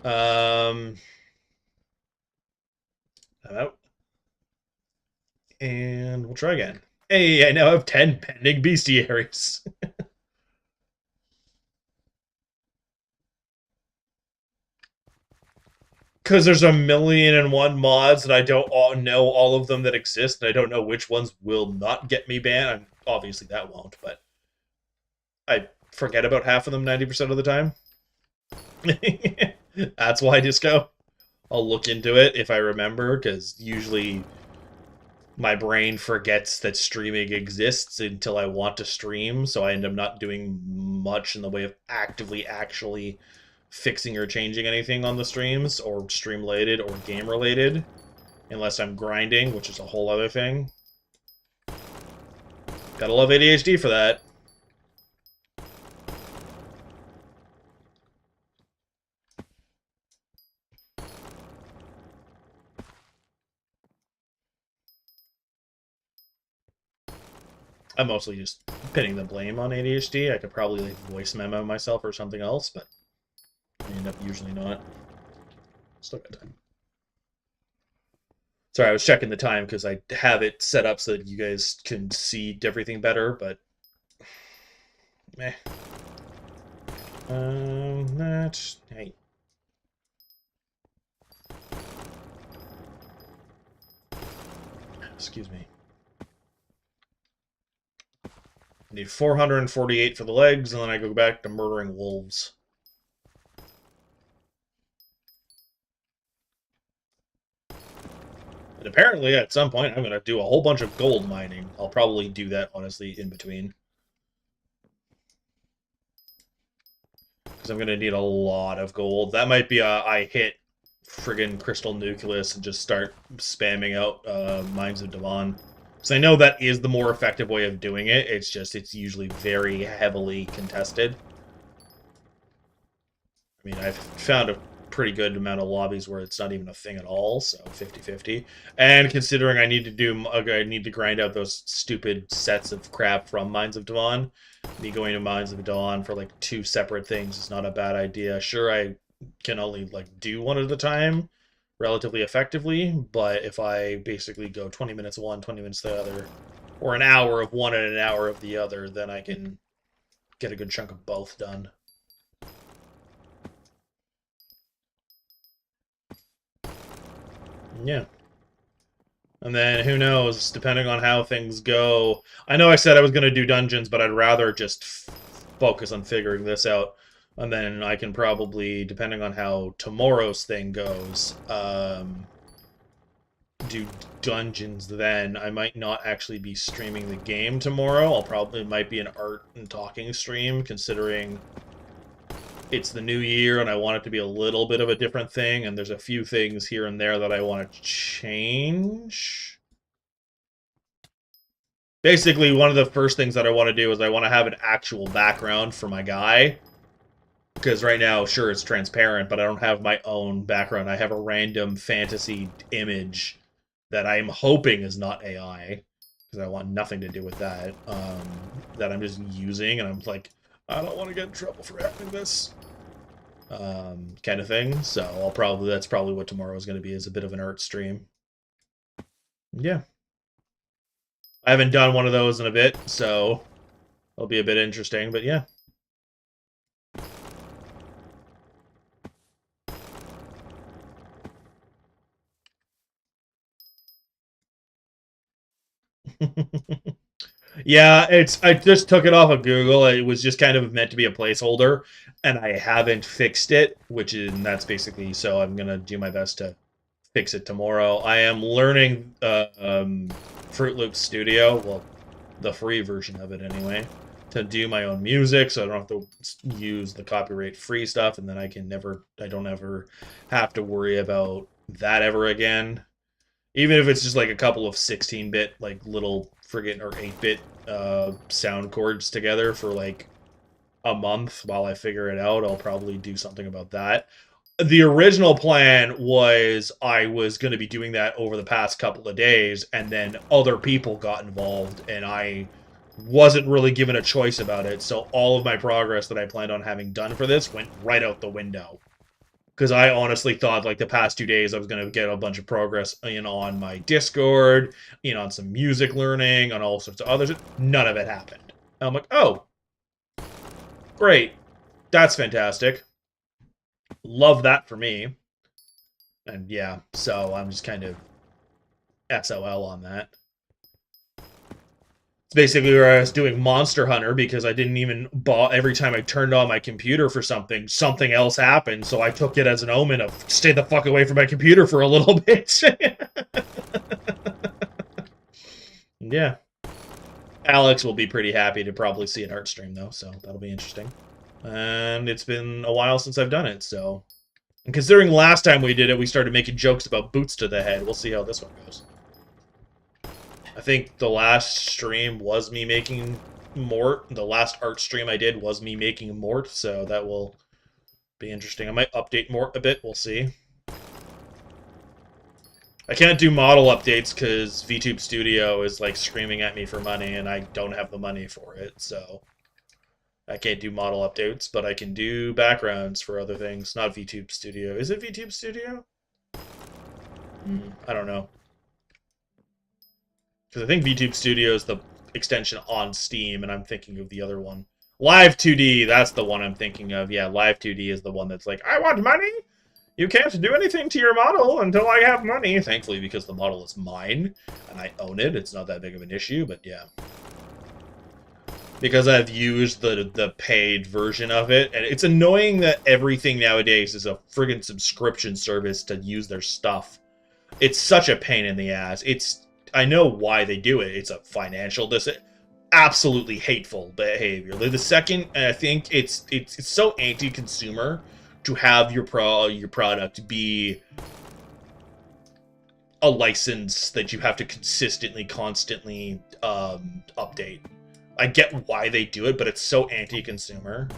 I'm out. And we'll try again. Hey, I now have 10 pending bestiaries. Because there's 1,000,001 mods, and I don't know all of them that exist, and I don't know which ones will not get me banned. Obviously, that won't, but I forget about half of them 90% of the time. That's why, Disco. I'll look into it if I remember, because usually my brain forgets that streaming exists until I want to stream, so I end up not doing much in the way of actively actually fixing or changing anything on the streams, or stream-related or game-related, unless I'm grinding, which is a whole other thing. Gotta love ADHD for that. I'm mostly just pinning the blame on ADHD. I could probably like voice memo myself or something else, but I end up usually not. Still got time. Sorry, I was checking the time because I have it set up so that you guys can see everything better, but meh. Hey. Excuse me. I need 448 for the legs, and then I go back to murdering wolves. And apparently, at some point, I'm going to do a whole bunch of gold mining. I'll probably do that, honestly, in between. Because I'm going to need a lot of gold. That might be I hit friggin' Crystal Nucleus and just start spamming out Mines of Devon. So I know that is the more effective way of doing it. It's just, it's usually very heavily contested. I mean, I've found a pretty good amount of lobbies where it's not even a thing at all, so 50-50. And considering I need to grind out those stupid sets of crap from Mines of Dawn, me going to Mines of Dawn for like 2 separate things is not a bad idea. Sure, I can only like do one at a time relatively effectively, but if I basically go 20 minutes one, 20 minutes the other, or an hour of one and an hour of the other, then I can get a good chunk of both done. Yeah. And then who knows, depending on how things go. I know I said I was going to do dungeons, but I'd rather just focus on figuring this out. And then I can probably, depending on how tomorrow's thing goes, do dungeons then. I might not actually be streaming the game tomorrow. It might be an art and talking stream, considering it's the new year and I want it to be a little bit of a different thing, and there's a few things here and there that I want to change. Basically, one of the first things that I want to do is I want to have an actual background for my guy. Because right now, sure, it's transparent, but I don't have my own background. I have a random fantasy image that I'm hoping is not AI. Because I want nothing to do with that. That I'm just using, and I'm like, I don't want to get in trouble for having this. Kind of thing. So that's probably what tomorrow is going to be, is a bit of an art stream. Yeah. I haven't done one of those in a bit, so it'll be a bit interesting, but yeah. Yeah, I just took it off of Google. It was just kind of meant to be a placeholder, and I haven't fixed it, that's basically, so I'm gonna do my best to fix it tomorrow. I am learning Fruit Loop Studio, well, the free version of it anyway, to do my own music, so I don't have to use the copyright-free stuff, and then I don't ever have to worry about that ever again. Even if it's just like a couple of 16-bit, like little friggin' or 8-bit sound chords together for like a month while I figure it out, I'll probably do something about that. The original plan was I was going to be doing that over the past couple of days, and then other people got involved, and I wasn't really given a choice about it, so all of my progress that I planned on having done for this went right out the window. Because I honestly thought, like, the past 2 days I was going to get a bunch of progress in on my Discord, on some music learning, on all sorts of other shit. None of it happened. And I'm like, oh, great. That's fantastic. Love that for me. And yeah, so I'm just kind of SOL on that. It's basically where I was doing Monster Hunter because I didn't even every time I turned on my computer for something else happened, so I took it as an omen of stay the fuck away from my computer for a little bit. Yeah. Alex will be pretty happy to probably see an art stream, though, so that'll be interesting. And it's been a while since I've done it, so... And considering last time we did it, we started making jokes about boots to the head. We'll see how this one goes. I think the last stream was me making Mort. The last art stream I did was me making Mort, so that will be interesting. I might update Mort a bit. We'll see. I can't do model updates because VTube Studio is like screaming at me for money, and I don't have the money for it, so I can't do model updates, but I can do backgrounds for other things. Not VTube Studio. Is it VTube Studio? I don't know. Because I think VTube Studio is the extension on Steam, and I'm thinking of the other one. Live 2D, that's the one I'm thinking of. Yeah, Live 2D is the one that's like, I want money! You can't do anything to your model until I have money. Thankfully, because the model is mine, and I own it, it's not that big of an issue, but yeah. Because I've used the paid version of it, and it's annoying that everything nowadays is a friggin' subscription service to use their stuff. It's such a pain in the ass. I know why they do it. It's a financial absolutely hateful behavior. The second, I think it's so anti-consumer to have your product be a license that you have to constantly update. I get why they do it, but it's so anti-consumer.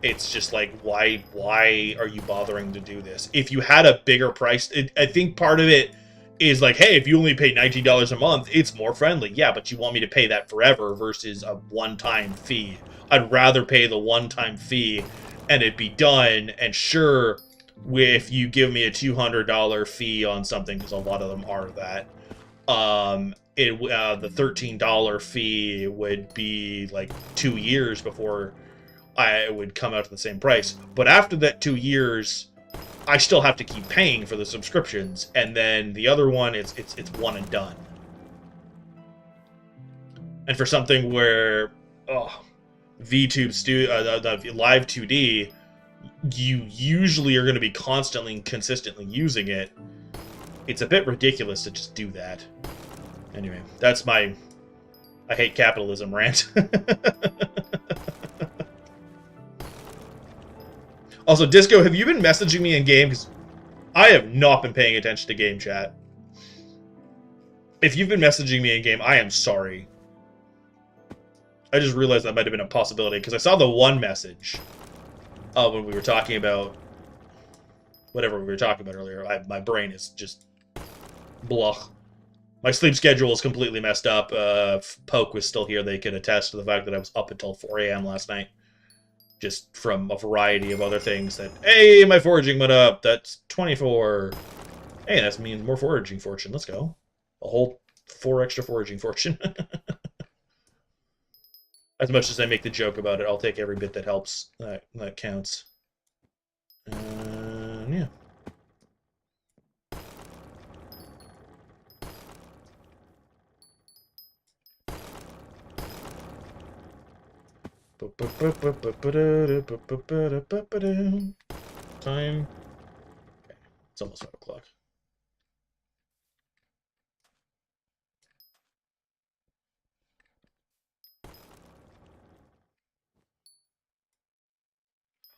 It's just like, why are you bothering to do this? If you had a bigger price, I think part of it is like, hey, if you only pay $19 a month, it's more friendly. Yeah, but you want me to pay that forever versus a one-time fee. I'd rather pay the one-time fee and it be done. And sure, if you give me a $200 fee on something, because a lot of them are that, the $13 fee would be like 2 years before I would come out to the same price. But after that 2 years, I still have to keep paying for the subscriptions, and then the other one, it's one and done. And for something where VTube the Live 2D, you usually are going to be constantly and consistently using it. It's a bit ridiculous to just do that. Anyway, that's my I hate capitalism rant. Also, Disco, have you been messaging me in game? Because I have not been paying attention to game chat. If you've been messaging me in game, I am sorry. I just realized that might have been a possibility, because I saw the one message when we were talking about whatever we were talking about earlier. My brain is just blah. My sleep schedule is completely messed up. If Poke was still here, they could attest to the fact that I was up until 4 a.m. last night. Just from a variety of other things that, hey, my foraging went up. That's 24. Hey, that means more foraging fortune. Let's go. A whole 4 extra foraging fortune. As much as I make the joke about it, I'll take every bit that helps. That counts. Yeah. Time. Okay. It's almost 5 o'clock.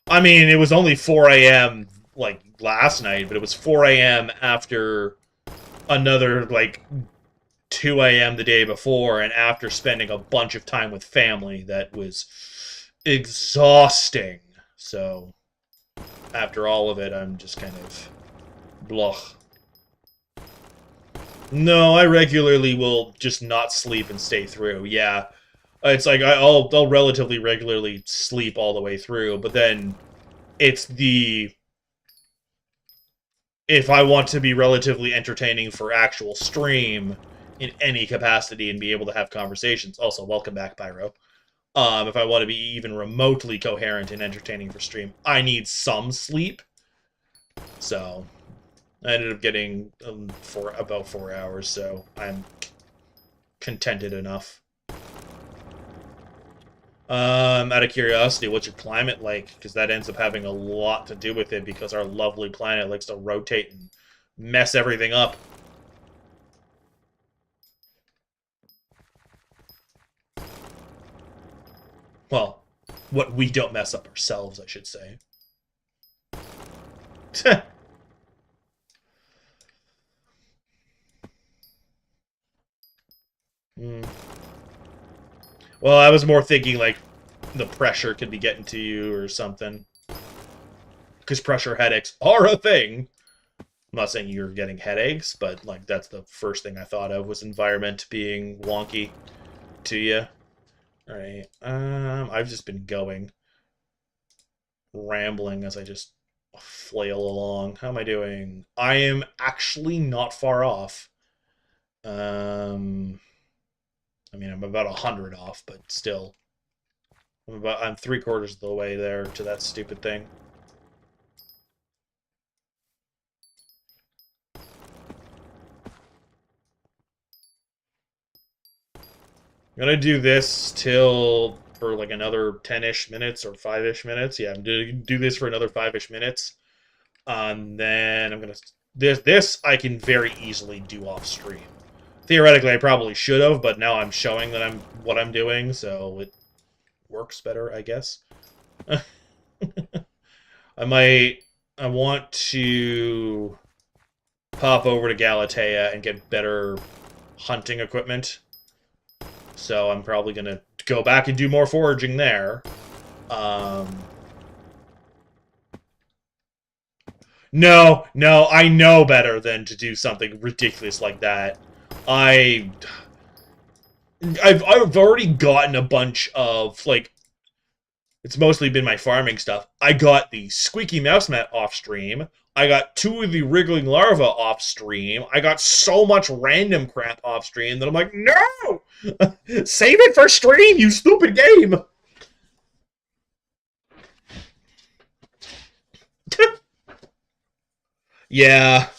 I mean, it was only 4 a.m. like last night, but it was 4 a.m. after another like 2 a.m. the day before, and after spending a bunch of time with family that was exhausting. So after all of it, I'm just kind of blah. No, I regularly will just not sleep and stay through. Yeah. It's like I'll relatively regularly sleep all the way through, but then it's if I want to be relatively entertaining for actual stream in any capacity and be able to have conversations. Also, welcome back, Pyro. If I want to be even remotely coherent and entertaining for stream, I need some sleep. So I ended up getting for about 4 hours, so I'm contented enough. Out of curiosity, what's your climate like? Because that ends up having a lot to do with it, because our lovely planet likes to rotate and mess everything up. Well, what we don't mess up ourselves, I should say. Well, I was more thinking, like, the pressure could be getting to you or something. Because pressure headaches are a thing. I'm not saying you're getting headaches, but, like, that's the first thing I thought of, was environment being wonky to you. Alright, I've just been going. Rambling as I just flail along. How am I doing? I am actually not far off. I mean, I'm about 100 off, but still, I'm 3/4 of the way there to that stupid thing. I'm gonna do this till for like another 10-ish minutes or 5-ish minutes. Yeah, I'm gonna do this for another 5-ish minutes. Then I'm gonna this I can very easily do off stream. Theoretically, I probably should have, but now I'm showing that I'm what I'm doing, so it works better, I guess. I want to pop over to Galatea and get better hunting equipment. So I'm probably gonna go back and do more foraging there. No, I know better than to do something ridiculous like that. I I've already gotten a bunch of like it's mostly been my farming stuff. I got the squeaky mouse mat off stream. I got 2 of the wriggling larva off stream. I got so much random crap off stream that I'm like, no! Save it for stream, you stupid game! Yeah.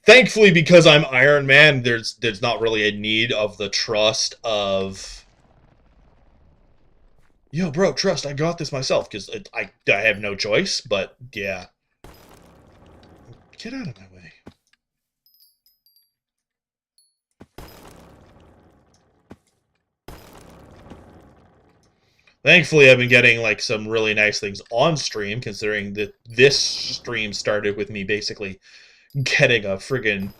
Thankfully, because I'm Ironman, there's not really a need of the trust of yo, bro, trust, I got this myself, because I have no choice, but yeah. Get out of my way. Thankfully, I've been getting like some really nice things on stream, considering that this stream started with me basically getting a friggin'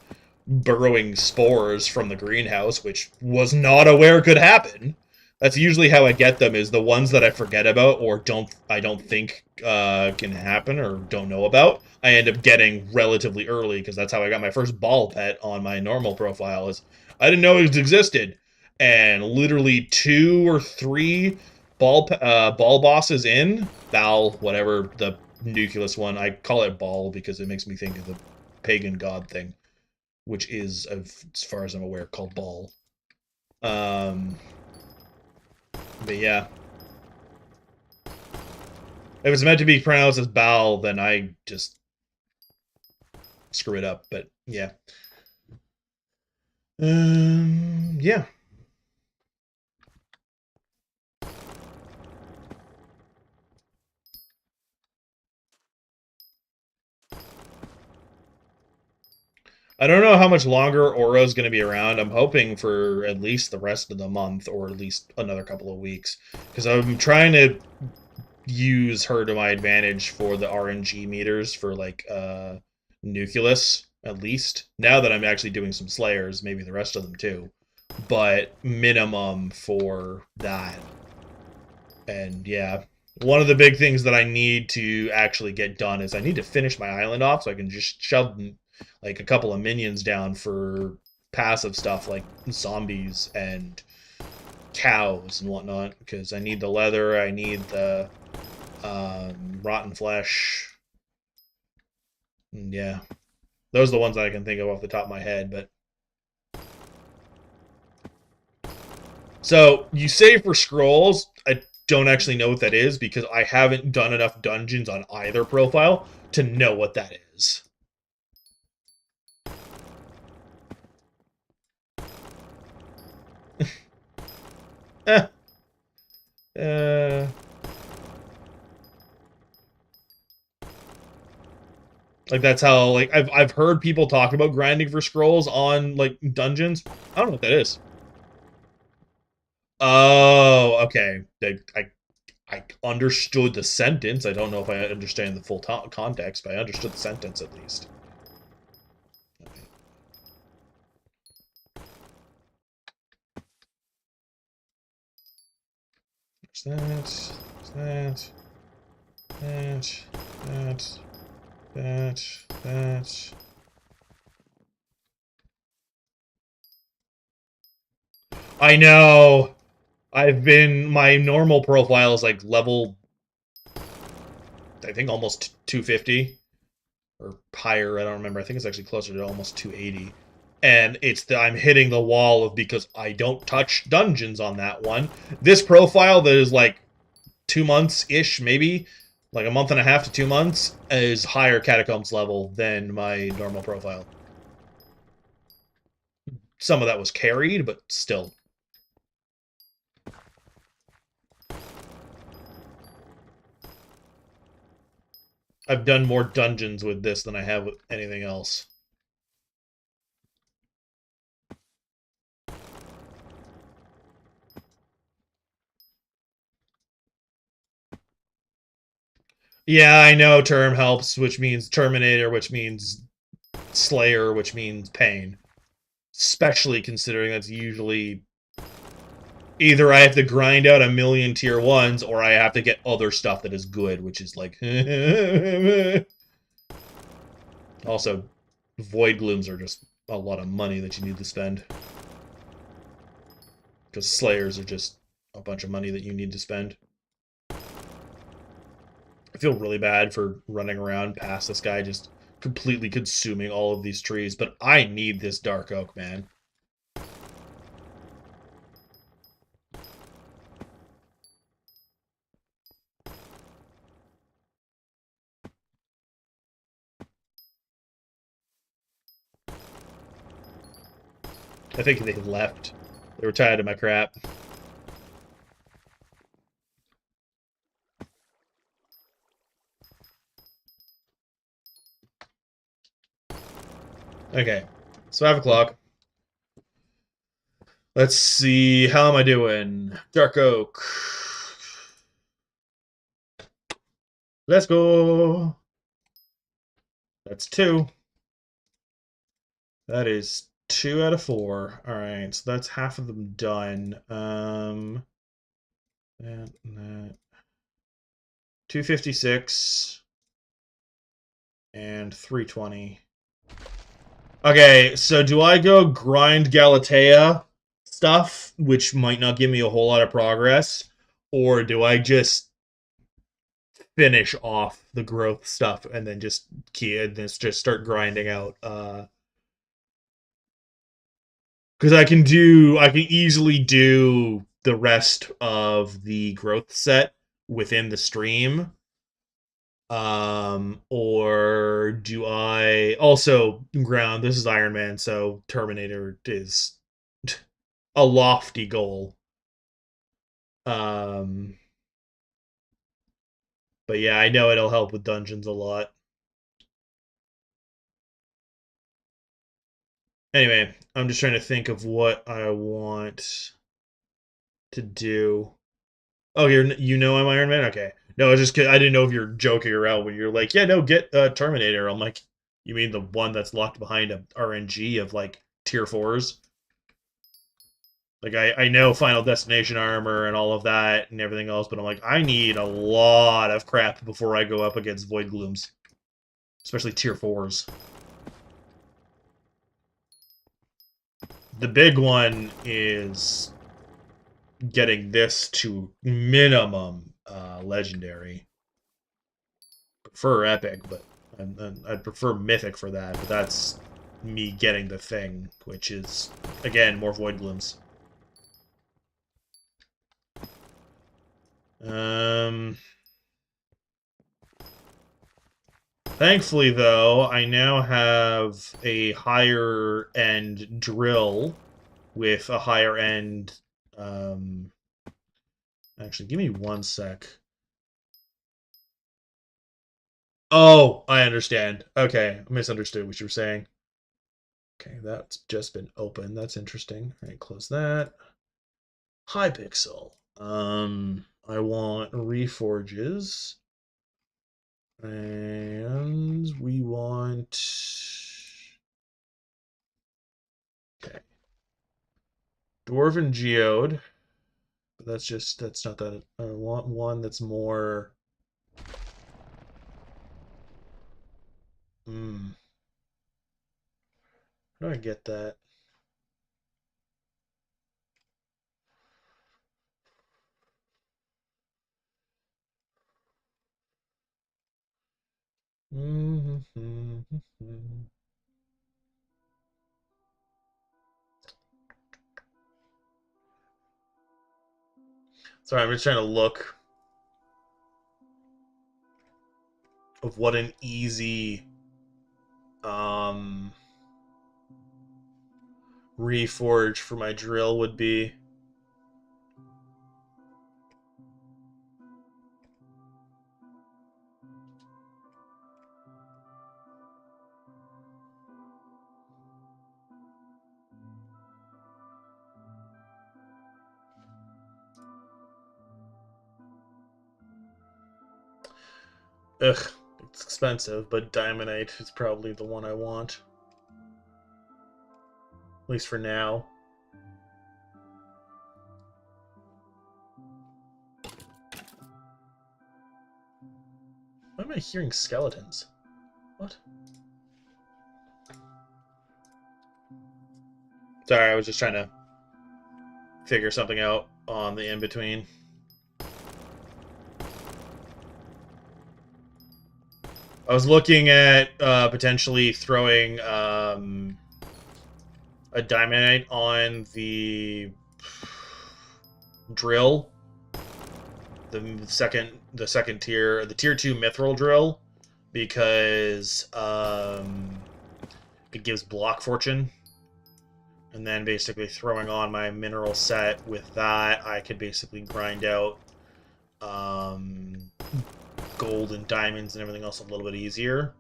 burrowing spores from the greenhouse, which was not aware could happen. That's usually how I get them, is the ones that I forget about or I don't think can happen or don't know about. I end up getting relatively early, because that's how I got my first ball pet on my normal profile. Is I didn't know it existed, and literally 2 or 3 ball bosses in Bal, whatever the nucleus one. I call it Ball because it makes me think of the pagan god thing, which is, as far as I'm aware, called Ball. But yeah. If it's meant to be pronounced as Bal, then I just screw it up. But yeah. Yeah. I don't know how much longer Aura's going to be around. I'm hoping for at least the rest of the month, or at least another couple of weeks, because I'm trying to use her to my advantage for the RNG meters for like Nucleus, at least. Now that I'm actually doing some Slayers, maybe the rest of them too. But minimum for that. And yeah, one of the big things that I need to actually get done is I need to finish my island off so I can just shove like a couple of minions down for passive stuff like zombies and cows and whatnot, because I need the leather, I need the rotten flesh. And yeah, those are the ones that I can think of off the top of my head. But so you save for scrolls. I don't actually know what that is, because I haven't done enough dungeons on either profile to know what that is. Like that's how like I've heard people talk about grinding for scrolls on like dungeons. I don't know what that is. Oh, okay. I understood the sentence. I don't know if I understand the full context, but I understood the sentence at least. Okay. There's that. I know. My normal profile is like level, I think almost 250 or higher. I don't remember. I think it's actually closer to almost 280. and I'm hitting the wall of because I don't touch dungeons on that one. This profile that is like 2 months ish, maybe like a month and a half to 2 months, is higher catacombs level than my normal profile. Some of that was carried, but still. I've done more dungeons with this than I have with anything else. Yeah, I know term helps, which means Terminator, which means Slayer, which means Pain. Especially considering that's usually either I have to grind out a million tier ones or I have to get other stuff that is good, which is like also void glooms are just a lot of money that you need to spend. Because Slayers are just a bunch of money that you need to spend. I feel really bad for running around past this guy just completely consuming all of these trees, but I need this dark oak, man. I think they left. They were tired of my crap. Okay, so 5 o'clock. Let's see, how am I doing? Dark oak. Let's go. That's 2. That is 2 out of 4. All right, so that's half of them done. That 256 and 320. Okay, so do I go grind Galatea stuff, which might not give me a whole lot of progress, or do I just finish off the growth stuff and then just just start grinding out? Because I can easily do the rest of the growth set within the stream. Or do I also ground? This is Ironman, so Terminator is a lofty goal. Um, but yeah, I know it'll help with dungeons a lot. Anyway, I'm just trying to think of what I want to do. Oh, you know I'm Iron Man. Okay, no, it's just I didn't know if you're joking around when you're like, yeah, no, get Terminator. I'm like, you mean the one that's locked behind a RNG of like tier fours? Like I know Final Destination armor and all of that and everything else, but I'm like, I need a lot of crap before I go up against Void Glooms, especially tier fours. The big one is getting this to minimum legendary. Prefer epic, but I'd prefer mythic for that. But that's me getting the thing, which is again more void glooms. Um, Thankfully, though, I now have a higher end drill with a higher end. Um, Actually, give me 1 sec. Oh, I understand. Okay, I misunderstood what you were saying. Okay, that's just been opened. That's interesting. All right, close that. Hypixel. I want reforges. And we want... Okay. Dwarven Geode. But that's not that. I want one that's more... Hmm. How do I get that? Sorry, I'm just trying to look of what an easy reforge for my drill would be. Ugh, it's expensive, but diamondite is probably the one I want. At least for now. Why am I hearing skeletons? What? Sorry, I was just trying to figure something out on the in-between. I was looking at potentially throwing a diamondite on the drill, the second tier, the tier 2 mithril drill, because it gives block fortune. And then basically throwing on my mineral set with that, I could basically grind out gold and diamonds and everything else a little bit easier.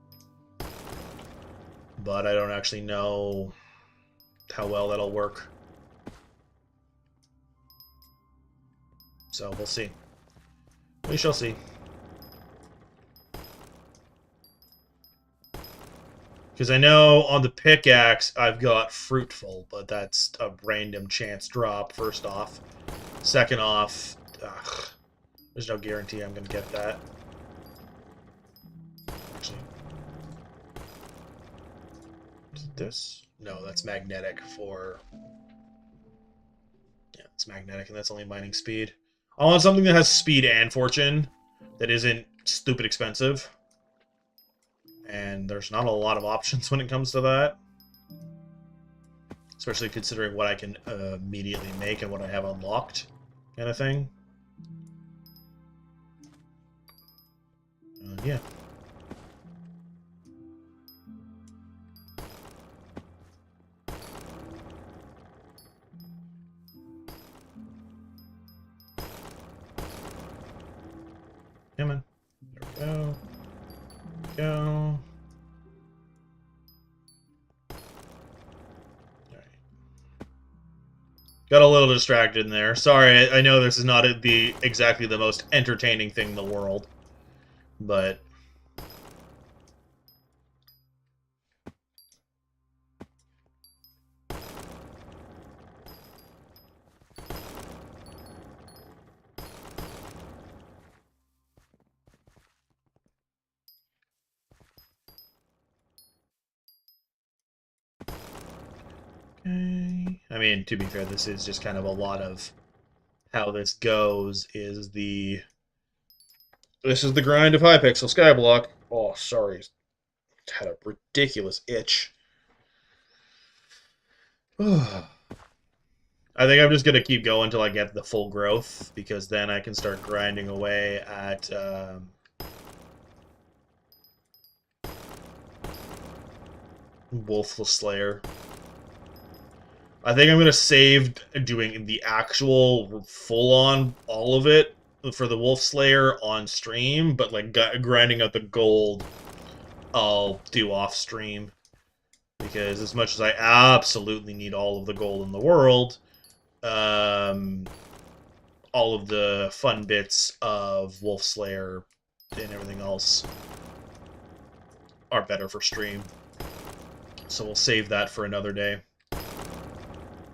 But I don't actually know how well that'll work. So we'll see. We shall see. Because I know on the pickaxe I've got fruitful, but that's a random chance drop, first off. Second off, there's no guarantee I'm going to get that. Actually, is it this? No, that's magnetic for... Yeah, it's magnetic, and that's only mining speed. I want something that has speed and fortune that isn't stupid expensive. And there's not a lot of options when it comes to that. Especially considering what I can immediately make and what I have unlocked, kind of thing. Yeah. Come on. There we go. Go. Alright. Got a little distracted in there. Sorry, I know this is not exactly the most entertaining thing in the world, but okay. I mean, to be fair, this is just kind of a lot of how this goes is the... This is the grind of Hypixel Skyblock. Oh, sorry. Had a ridiculous itch. I think I'm just going to keep going until I get the full growth, because then I can start grinding away at... Wolfless Slayer. I think I'm going to save doing the actual full-on all of it for the Wolf Slayer on stream, but like grinding out the gold I'll do off stream, because as much as I absolutely need all of the gold in the world, all of the fun bits of Wolf Slayer and everything else are better for stream. So we'll save that for another day.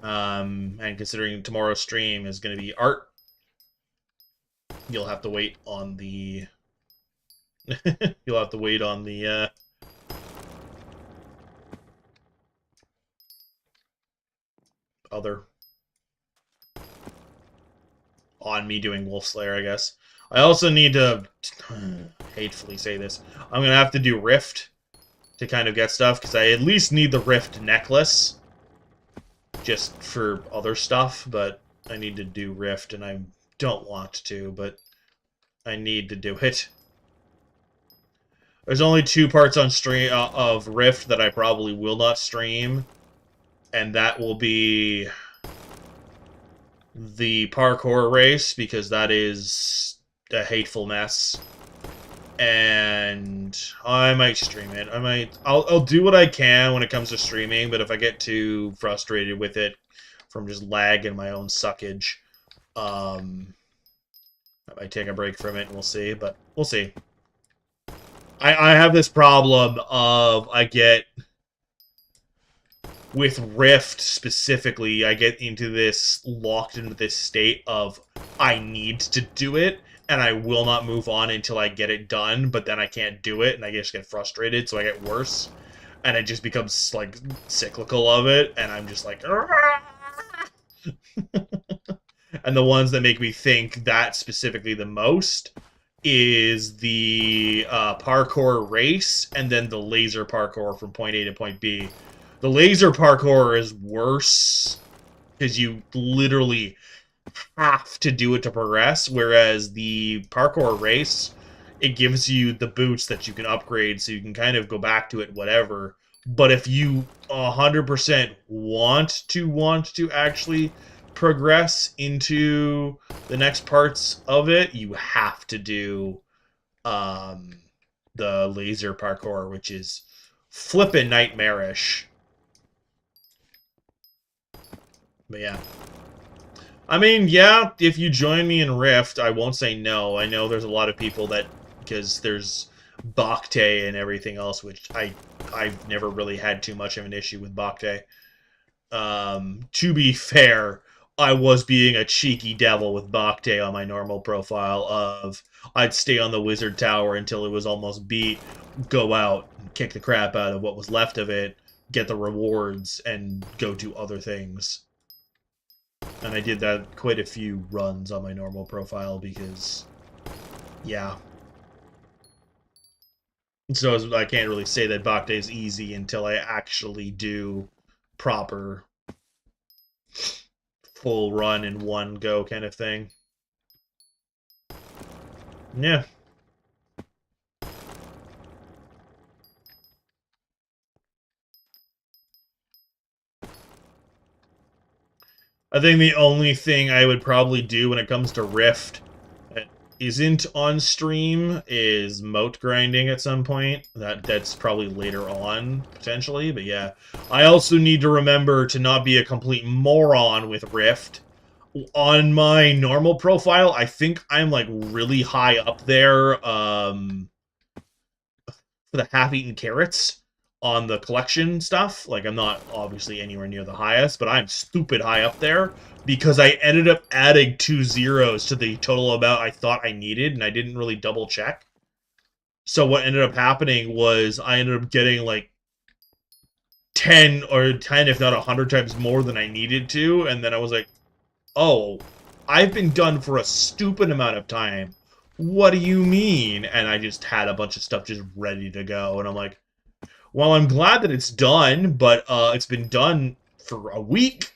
And considering tomorrow's stream is going to be art, you'll have to wait on the... you'll have to wait on the... other... on me doing Wolf Slayer, I guess. I also need to... hatefully say this. I'm going to have to do Rift to kind of get stuff, because I at least need the Rift necklace just for other stuff, but I need to do Rift, and I'm don't want to, but I need to do it. There's only 2 parts on stream of Rift that I probably will not stream, and that will be the parkour race, because that is a hateful mess. And I might stream it. I'll do what I can when it comes to streaming, but if I get too frustrated with it from just lag and my own suckage, I might take a break from it and we'll see, but we'll see. I have this problem of with Rift specifically, I get locked into this state of I need to do it, and I will not move on until I get it done, but then I can't do it, and I just get frustrated, so I get worse. And it just becomes, like, cyclical of it, and I'm just like... And the ones that make me think that specifically the most is the parkour race, and then the laser parkour from point A to point B. The laser parkour is worse, because you literally have to do it to progress, whereas the parkour race, it gives you the boots that you can upgrade, so you can kind of go back to it, whatever. But if you 100% want to actually progress into the next parts of it, you have to do the laser parkour, which is flippin' nightmarish. But yeah. I mean, yeah, if you join me in Rift, I won't say no. I know there's a lot of people that, because there's Bacte and everything else, which I've never really had too much of an issue with Bacte. To be fair, I was being a cheeky devil with Bacte on my normal profile of I'd stay on the wizard tower until it was almost beat, go out, kick the crap out of what was left of it, get the rewards, and go do other things. And I did that quite a few runs on my normal profile because, yeah. So I can't really say that Bacte is easy until I actually do proper full run in one go kind of thing. Yeah. I think the only thing I would probably do when it comes to Rift that isn't on stream is moat grinding at some point. That's probably later on, potentially, but yeah. I also need to remember to not be a complete moron with Rift. On my normal profile, I think I'm, like, really high up there, for the half-eaten carrots on the collection stuff. Like, I'm not obviously anywhere near the highest, but I'm stupid high up there because I ended up adding 2 zeros to the total amount I thought I needed, and I didn't really double check. So what ended up happening was I ended up getting, like, 10 if not 100 times more than I needed to, and then I was like, oh, I've been done for a stupid amount of time. What do you mean? And I just had a bunch of stuff just ready to go, and I'm like, well, I'm glad that it's done, but it's been done for a week.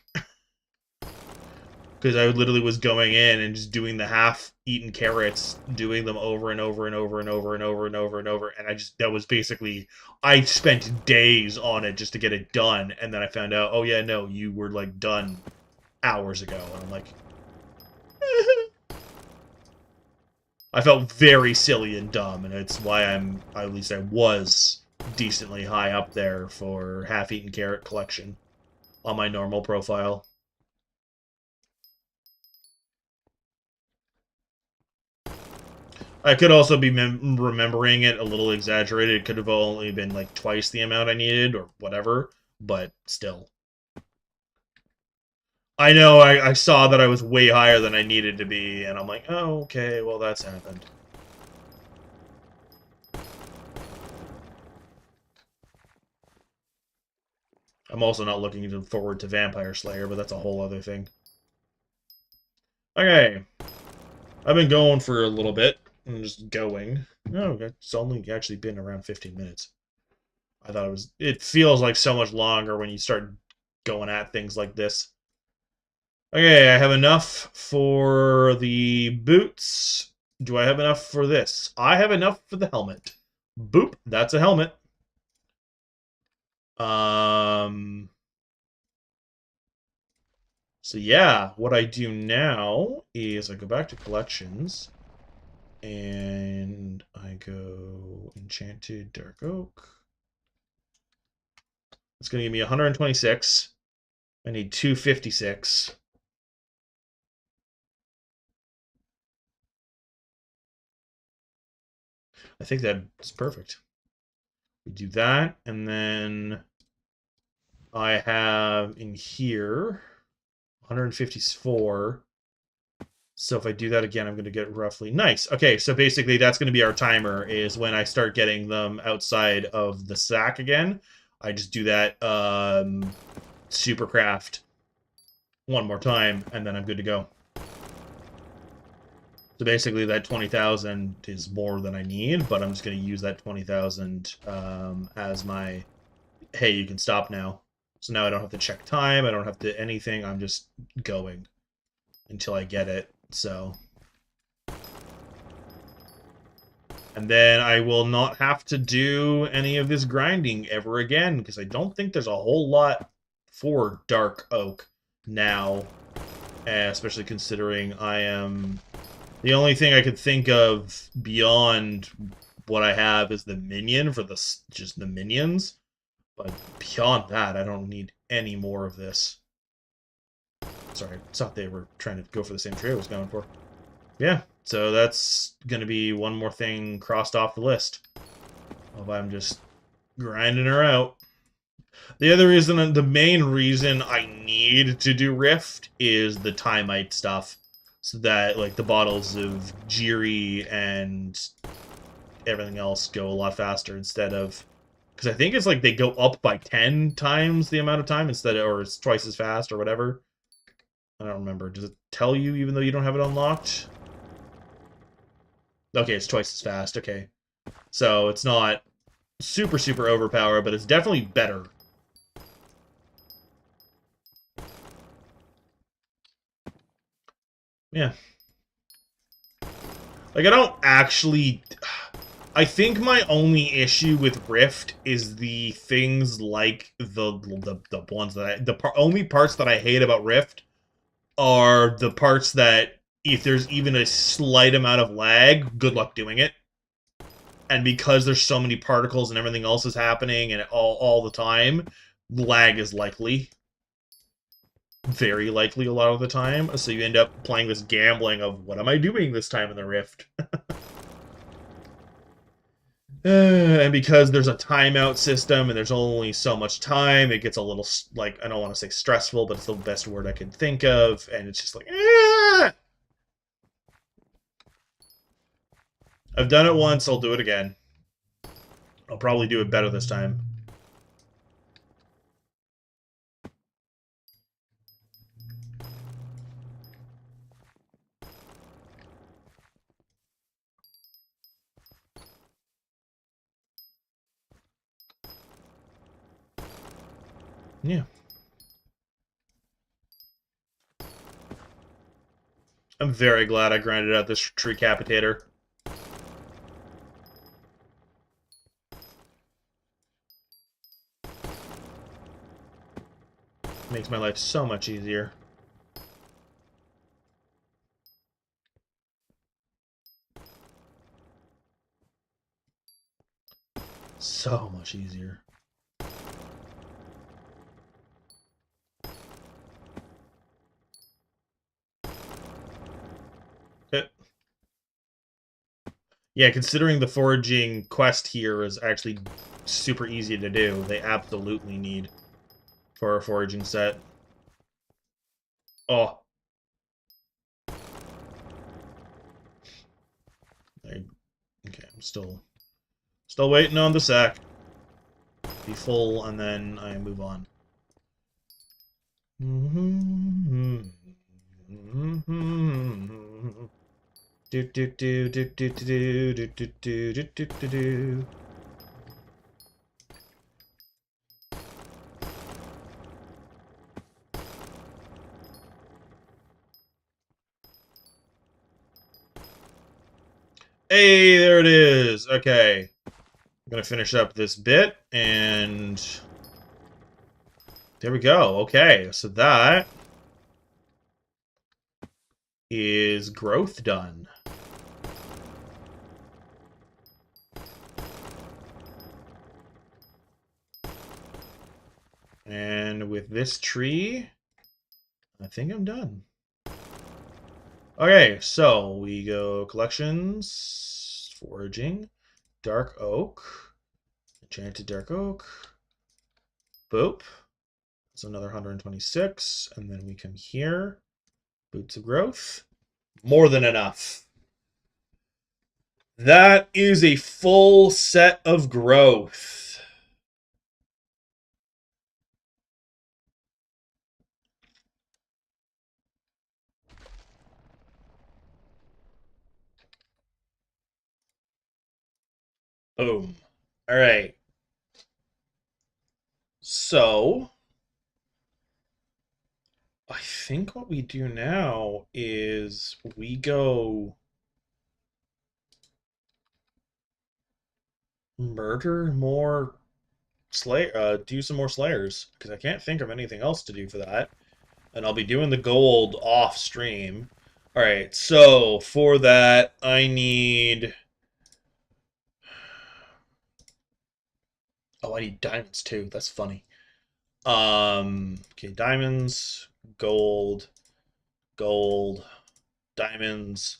Because I literally was going in and just doing the half-eaten carrots, doing them over and over and over and over and over and over and over, and that was basically, I spent days on it just to get it done, and then I found out, oh yeah, no, you were, like, done hours ago, and I'm like, I felt very silly and dumb, and it's why at least I was decently high up there for half-eaten carrot collection on my normal profile. I could also be remembering it a little exaggerated. It could have only been like twice the amount I needed or whatever, but still. I know I saw that I was way higher than I needed to be, and I'm like, oh, okay, well, that's happened. I'm also not looking forward to Vampire Slayer, but that's a whole other thing. Okay. I've been going for a little bit. I'm just going. Oh, it's only actually been around 15 minutes. I thought it feels like so much longer when you start going at things like this. Okay, I have enough for the boots. Do I have enough for this? I have enough for the helmet. Boop, that's a helmet. So yeah, what I do now is I go back to collections and I go enchanted dark oak. It's going to give me 126. I need 256. I think that's perfect. We do that, and then I have in here 154. So if I do that again, I'm going to get roughly nice. Okay, so basically that's going to be our timer is when I start getting them outside of the sack again. I just do that supercraft one more time, and then I'm good to go. So basically that 20,000 is more than I need, but I'm just going to use that 20,000 as my, hey, you can stop now. So now I don't have to check time, I don't have to anything, I'm just going until I get it, so. And then I will not have to do any of this grinding ever again, because I don't think there's a whole lot for Dark Oak now, especially considering I am... The only thing I could think of beyond what I have is the minion for just the minions, but beyond that, I don't need any more of this. Sorry, I thought they were trying to go for the same tree I was going for. Yeah, so that's going to be one more thing crossed off the list. If I'm just grinding her out. The other reason, the main reason I need to do Rift is the Timite stuff. So that, like, the bottles of Jiri and everything else go a lot faster instead of... Because I think it's like they go up by 10 times the amount of time instead of... Or it's twice as fast or whatever. I don't remember. Does it tell you even though you don't have it unlocked? Okay, it's twice as fast. Okay. So it's not super, super overpowered, but it's definitely better. Yeah. Like, I don't actually... I think my only issue with Rift is the things like the ones that only parts that I hate about Rift are the parts that if there's even a slight amount of lag, good luck doing it. And because there's so many particles and everything else is happening and all the time, lag is likely. Very likely a lot of the time. So you end up playing this gambling of, what am I doing this time in the Rift? And because there's a timeout system and there's only so much time, it gets a little, like, I don't want to say stressful, but it's the best word I can think of. And it's just like, I've done it once, I'll do it again. I'll probably do it better this time. Yeah. I'm very glad I grinded out this tree capitator. Makes my life so much easier. So much easier. Yeah, considering the foraging quest here is actually super easy to do, they absolutely need for a foraging set. Oh. Okay, I'm still waiting on the sack. Be full, and then I move on. Do do do do do do do do do do do do do. Hey, there it is. Okay. I'm gonna finish up this bit, and there we go. Okay, so that is growth done. And with this tree, I think I'm done. Okay, so we go collections, foraging, dark oak, enchanted dark oak, boop. That's another 126, and then we come here, boots of growth, more than enough. That is a full set of growth. Boom. All right. So, I think what we do now is we go murder more do some more slayers, because I can't think of anything else to do for that. And I'll be doing the gold off stream. All right, so for that I need I need diamonds too. That's funny. Okay, diamonds, gold, gold, diamonds,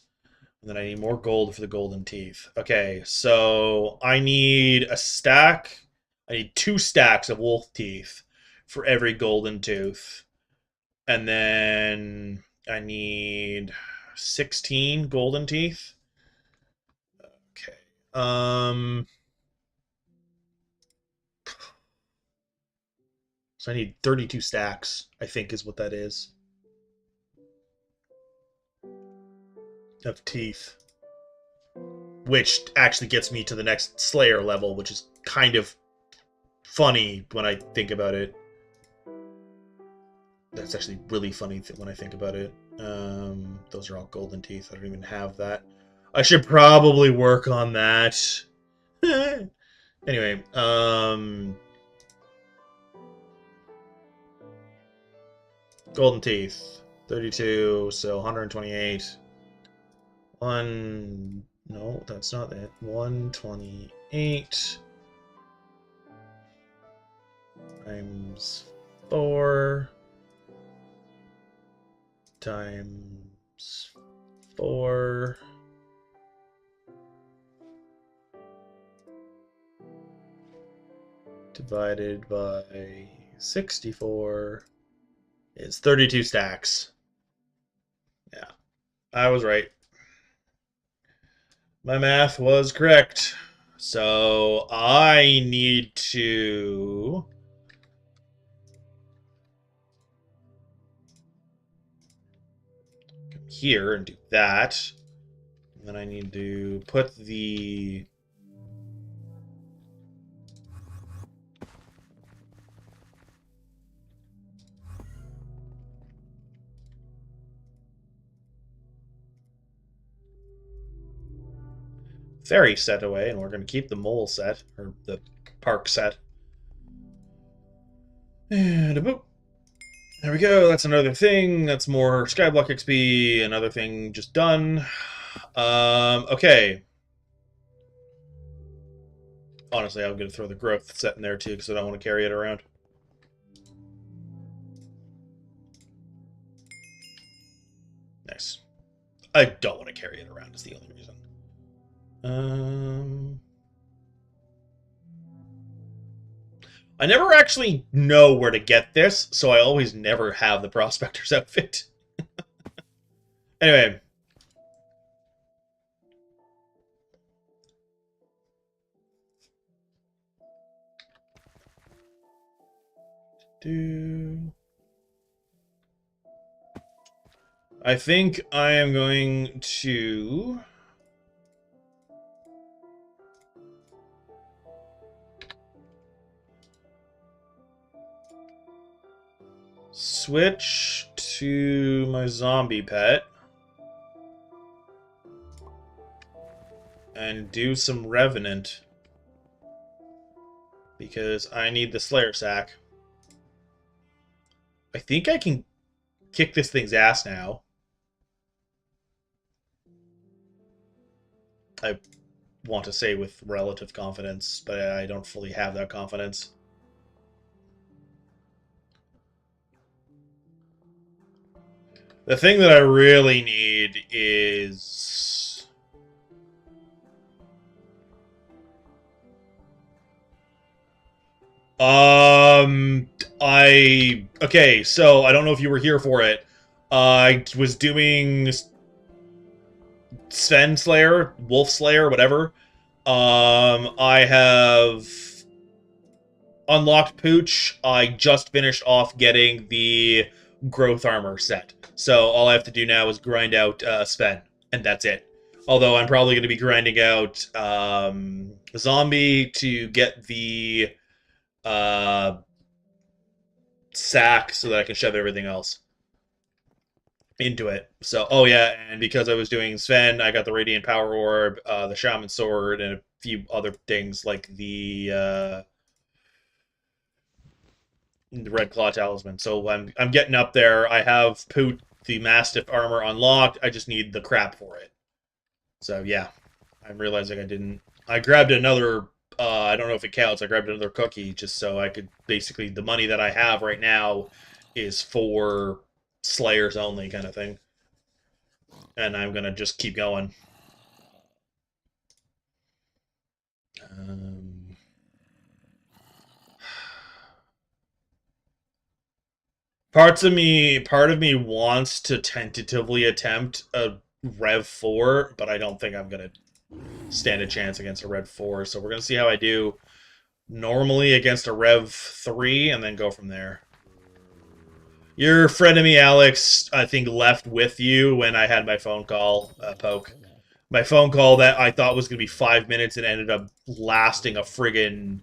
and then I need more gold for the golden teeth. Okay, so I need a stack. I need 2 stacks of wolf teeth for every golden tooth. And then I need 16 golden teeth. Okay. So I need 32 stacks, I think is what that is. Of teeth. Which actually gets me to the next Slayer level, which is kind of funny when I think about it. That's actually really funny when I think about it. Those are all golden teeth. I don't even have that. I should probably work on that. Anyway, golden teeth. 32, so 128. No, that's not it. 128 times 4 times 4 divided by 64 is 32 stacks. Yeah, I was right. My math was correct. So I need to come here and do that. And then I need to put the ferry set away, and we're going to keep the mole set, or the park set. And a boop. There we go. That's another thing. That's more Skyblock XP. Another thing just done. Okay. Honestly, I'm going to throw the growth set in there too, because I don't want to carry it around. Nice. I don't want to carry it around is the only reason. I never actually know where to get this, so I always never have the Prospector's outfit. Anyway. I think I am going to switch to my zombie pet. and do some Revenant. Because I need the Slayer sack. I think I can kick this thing's ass now. I want to say with relative confidence, but I don't fully have that confidence. The thing that I really need is... Okay, so I don't know if you were here for it. I was doing Sven Slayer, Wolf Slayer, whatever. I have unlocked Pooch. I just finished off getting the growth armor set. So all I have to do now is grind out Sven, and that's it. Although I'm probably going to be grinding out Zombie to get the sack so that I can shove everything else into it. So, oh yeah, and because I was doing Sven, I got the Radiant Power Orb, the Shaman Sword, and a few other things like the Red Claw Talisman. So I'm getting up there. I have Poot the Mastiff armor unlocked. I just need the crap for it. So yeah, I'm realizing I didn't. I grabbed another. I don't know if it counts. I grabbed another cookie just so I could basically the money that I have right now is for Slayers only kind of thing, and I'm gonna just keep going. Part of me wants to tentatively attempt a Rev 4, but I don't think I'm gonna stand a chance against a Rev 4. So we're gonna see how I do normally against a Rev 3, and then go from there. Your frenemy Alex, I think, left with you when I had my phone call, Poke. My phone call that I thought was gonna be 5 minutes and ended up lasting a friggin'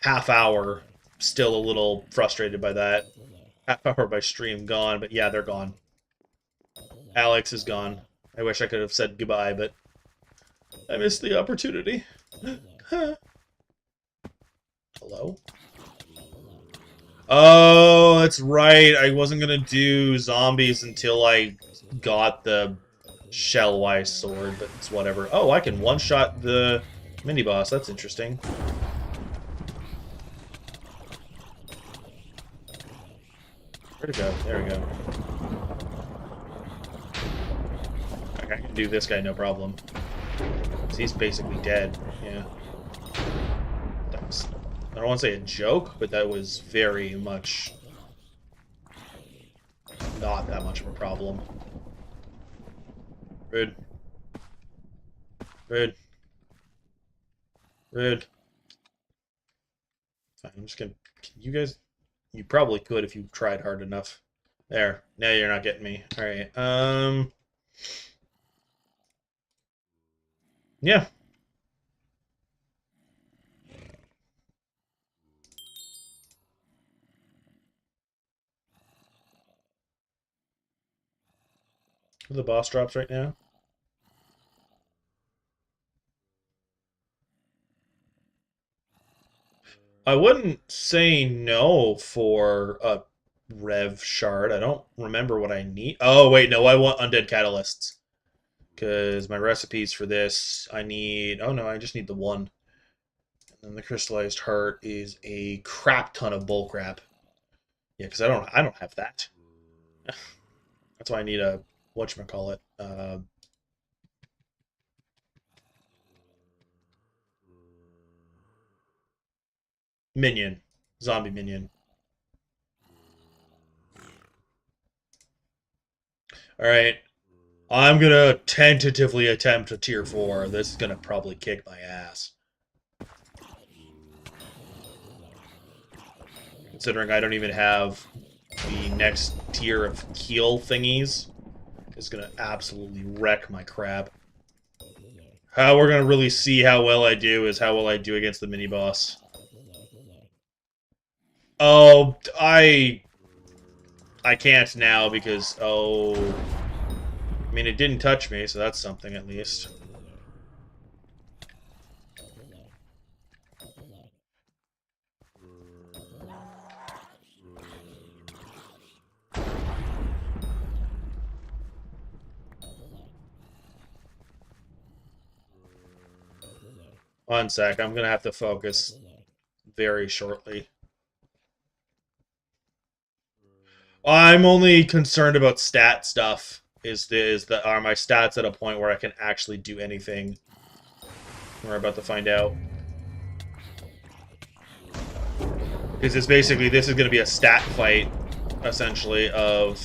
half hour. Still a little frustrated by that. Half hour by stream gone, but yeah, they're gone. Alex is gone. I wish I could have said goodbye, but I missed the opportunity. Hello? Oh, that's right. I wasn't gonna do zombies until I got the Shellwise sword, but it's whatever. Oh, I can one-shot the mini-boss. That's interesting. Where'd it go? There we go. I can do this guy no problem. He's basically dead. Yeah. That was, I don't want to say a joke, but that was very much not that much of a problem. Rude. Rude. Rude. Fine, I'm just gonna... Can you guys... You probably could if you tried hard enough. There. Now you're not getting me. Alright, yeah. The boss drops right now. I wouldn't say no for a Rev Shard. I don't remember what I need. Oh, wait, no, I want Undead Catalysts. Because my recipes for this, I need... Oh, no, I just need the one. And then the Crystallized Heart is a crap ton of bullcrap. Yeah, because I don't have that. That's why I need a... Whatchamacallit? Minion. Zombie minion. Alright. I'm gonna tentatively attempt a tier 4. This is gonna probably kick my ass. Considering I don't even have the next tier of heal thingies. It's gonna absolutely wreck my crap. How we're gonna really see how well I do is how well I do against the mini-boss. Oh, I can't now because, oh... I mean, it didn't touch me, so that's something at least. One sec, I'm gonna have to focus very shortly. I'm only concerned about stat stuff. Are my stats at a point where I can actually do anything? We're about to find out. Because it's basically, this is going to be a stat fight, essentially, of...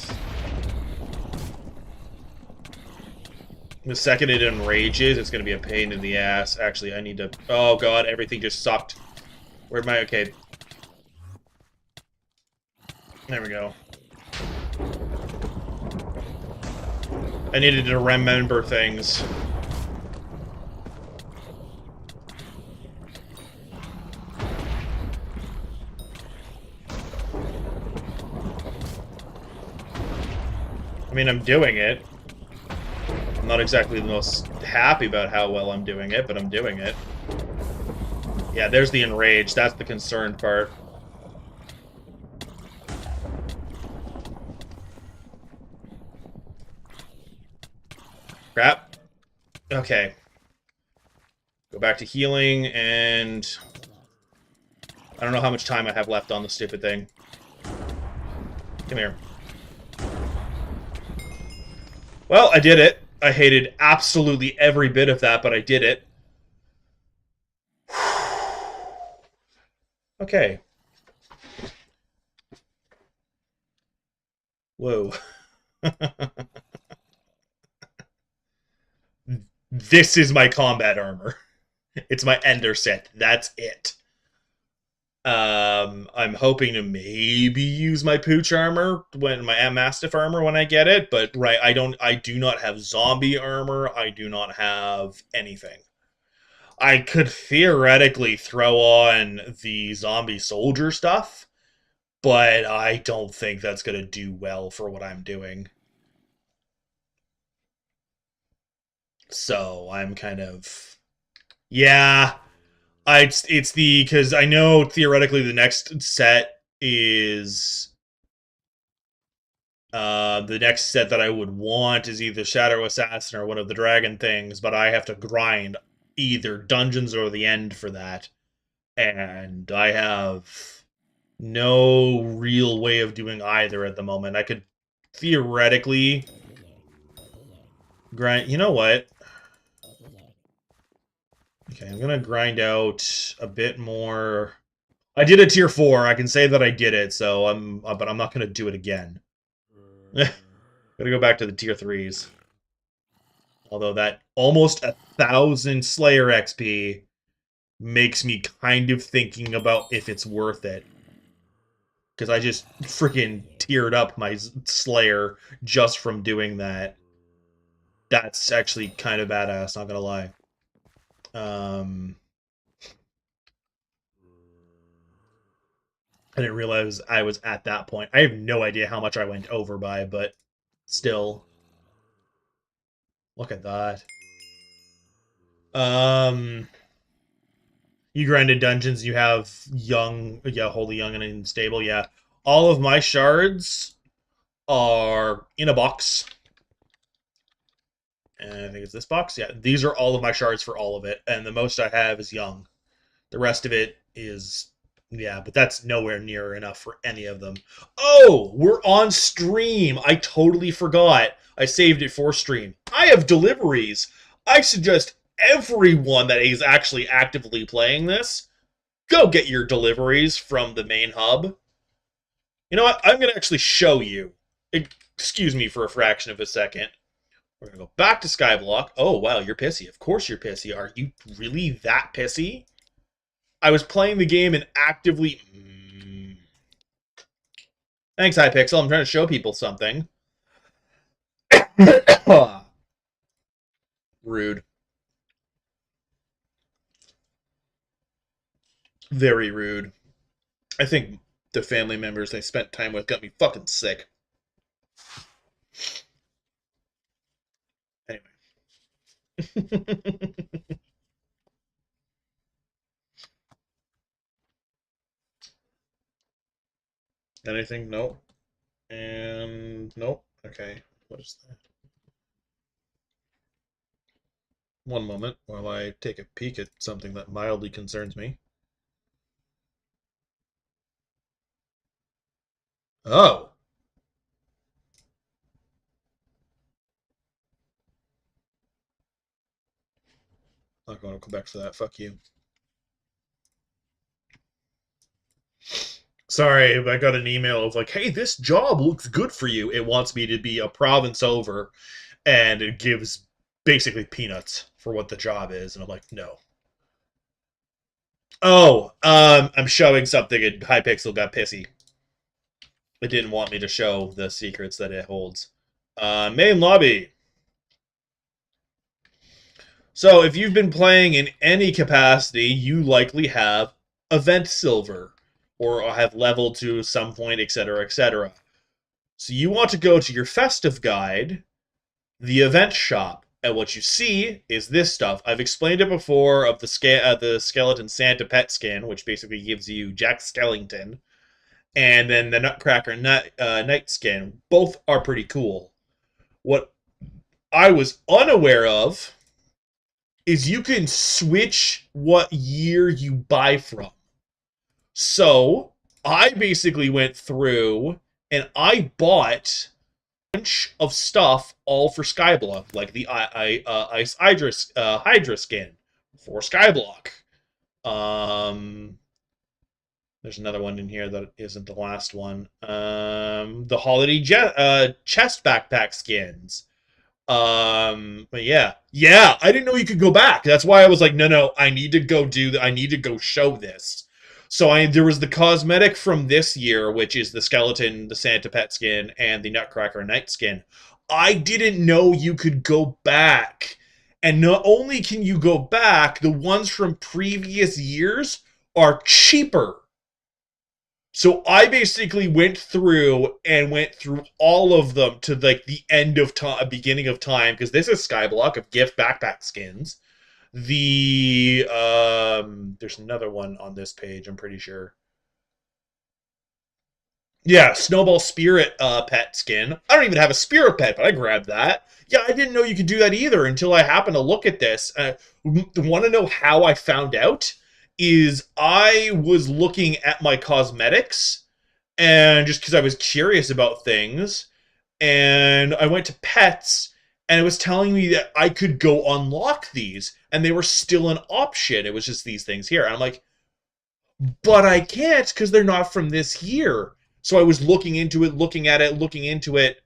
The second it enrages, it's going to be a pain in the ass. Actually, I need to... Oh, God, everything just sucked. Where'd my... Okay. There we go. I needed to remember things. I mean, I'm doing it. I'm not exactly the most happy about how well I'm doing it, but I'm doing it. Yeah, there's the enrage. That's the concerned part. Crap. Okay. Go back to healing, and... I don't know how much time I have left on the stupid thing. Come here. Well, I did it. I hated absolutely every bit of that, but I did it. Okay. Whoa. This is my combat armor. It's my Ender set. That's it. I'm hoping to maybe use my Pooch armor when my Mastiff armor when I get it, but right, I do not have zombie armor. I do not have anything. I could theoretically throw on the zombie soldier stuff, but I don't think that's going to do well for what I'm doing. So I'm kind of, yeah, it's the, because I know theoretically the next set is, the next set that I would want is either Shadow Assassin or one of the dragon things, but I have to grind either dungeons or the end for that. And I have no real way of doing either at the moment. I could theoretically grind... You know what? Okay, I'm gonna grind out a bit more. I did a tier 4. I can say that I did it, so but I'm not gonna do it again. Gotta go back to the tier 3s. Although that almost 1,000 Slayer XP makes me kind of thinking about if it's worth it. Because I just freaking teared up my Slayer just from doing that. That's actually kind of badass, not gonna lie. I didn't realize I was at that point. I have no idea how much I went over by, but still. Look at that. You grinded dungeons, you have young, yeah, holy young and unstable, yeah. All of my shards are in a box. And I think it's this box. Yeah, these are all of my shards for all of it. And the most I have is young. The rest of it is, yeah, but that's nowhere near enough for any of them. Oh, we're on stream. I totally forgot. I saved it for stream. I have deliveries. I suggest everyone that is actually actively playing this, go get your deliveries from the main hub. You know what? I'm going to actually show you. Excuse me for a fraction of a second. We're going to go back to Skyblock. Oh, wow, you're pissy. Of course you're pissy. Are you really that pissy? I was playing the game and actively... Thanks, Hypixel. I'm trying to show people something. Rude. Very rude. I think the family members they spent time with got me fucking sick. Anyway. Anything? Nope. And nope. Okay. What is that? One moment while I take a peek at something that mildly concerns me. Oh. I'm not going to Quebec for that. Fuck you. Sorry, I got an email of like, hey, this job looks good for you. It wants me to be a province over, and it gives basically peanuts for what the job is. And I'm like, no. Oh, I'm showing something, and Hypixel got pissy. It didn't want me to show the secrets that it holds. Main lobby. So if you've been playing in any capacity, you likely have event silver, or have leveled to some point, etc., etc. So you want to go to your festive guide, the event shop, and what you see is this stuff. I've explained it before of the skeleton Santa pet skin, which basically gives you Jack Skellington, and then the Nutcracker Knight skin. Both are pretty cool. What I was unaware of is you can switch what year you buy from. So I basically went through and I bought a bunch of stuff all for Skyblock, like the Ice Hydra skin for Skyblock. There's another one in here that isn't the last one. The holiday chest backpack skins. But yeah, I didn't know you could go back. That's why I was like, no, I need to go I need to go show this. So there was the cosmetic from this year, which is the skeleton, the Santa pet skin, and the Nutcracker Knight skin. I didn't know you could go back. And not only can you go back, the ones from previous years are cheaper. So I basically went through all of them to like the end of time, beginning of time, because this is Skyblock of gift backpack skins. There's another one on this page, I'm pretty sure. Yeah, Snowball Spirit pet skin. I don't even have a spirit pet, but I grabbed that. Yeah, I didn't know you could do that either until I happened to look at this. Want to know how I found out? Is I was looking at my cosmetics, and just because I was curious about things, and I went to pets, and it was telling me that I could go unlock these, and they were still an option. It was just these things here. And I'm like, but I can't because they're not from this year. So I was looking into it, looking into it.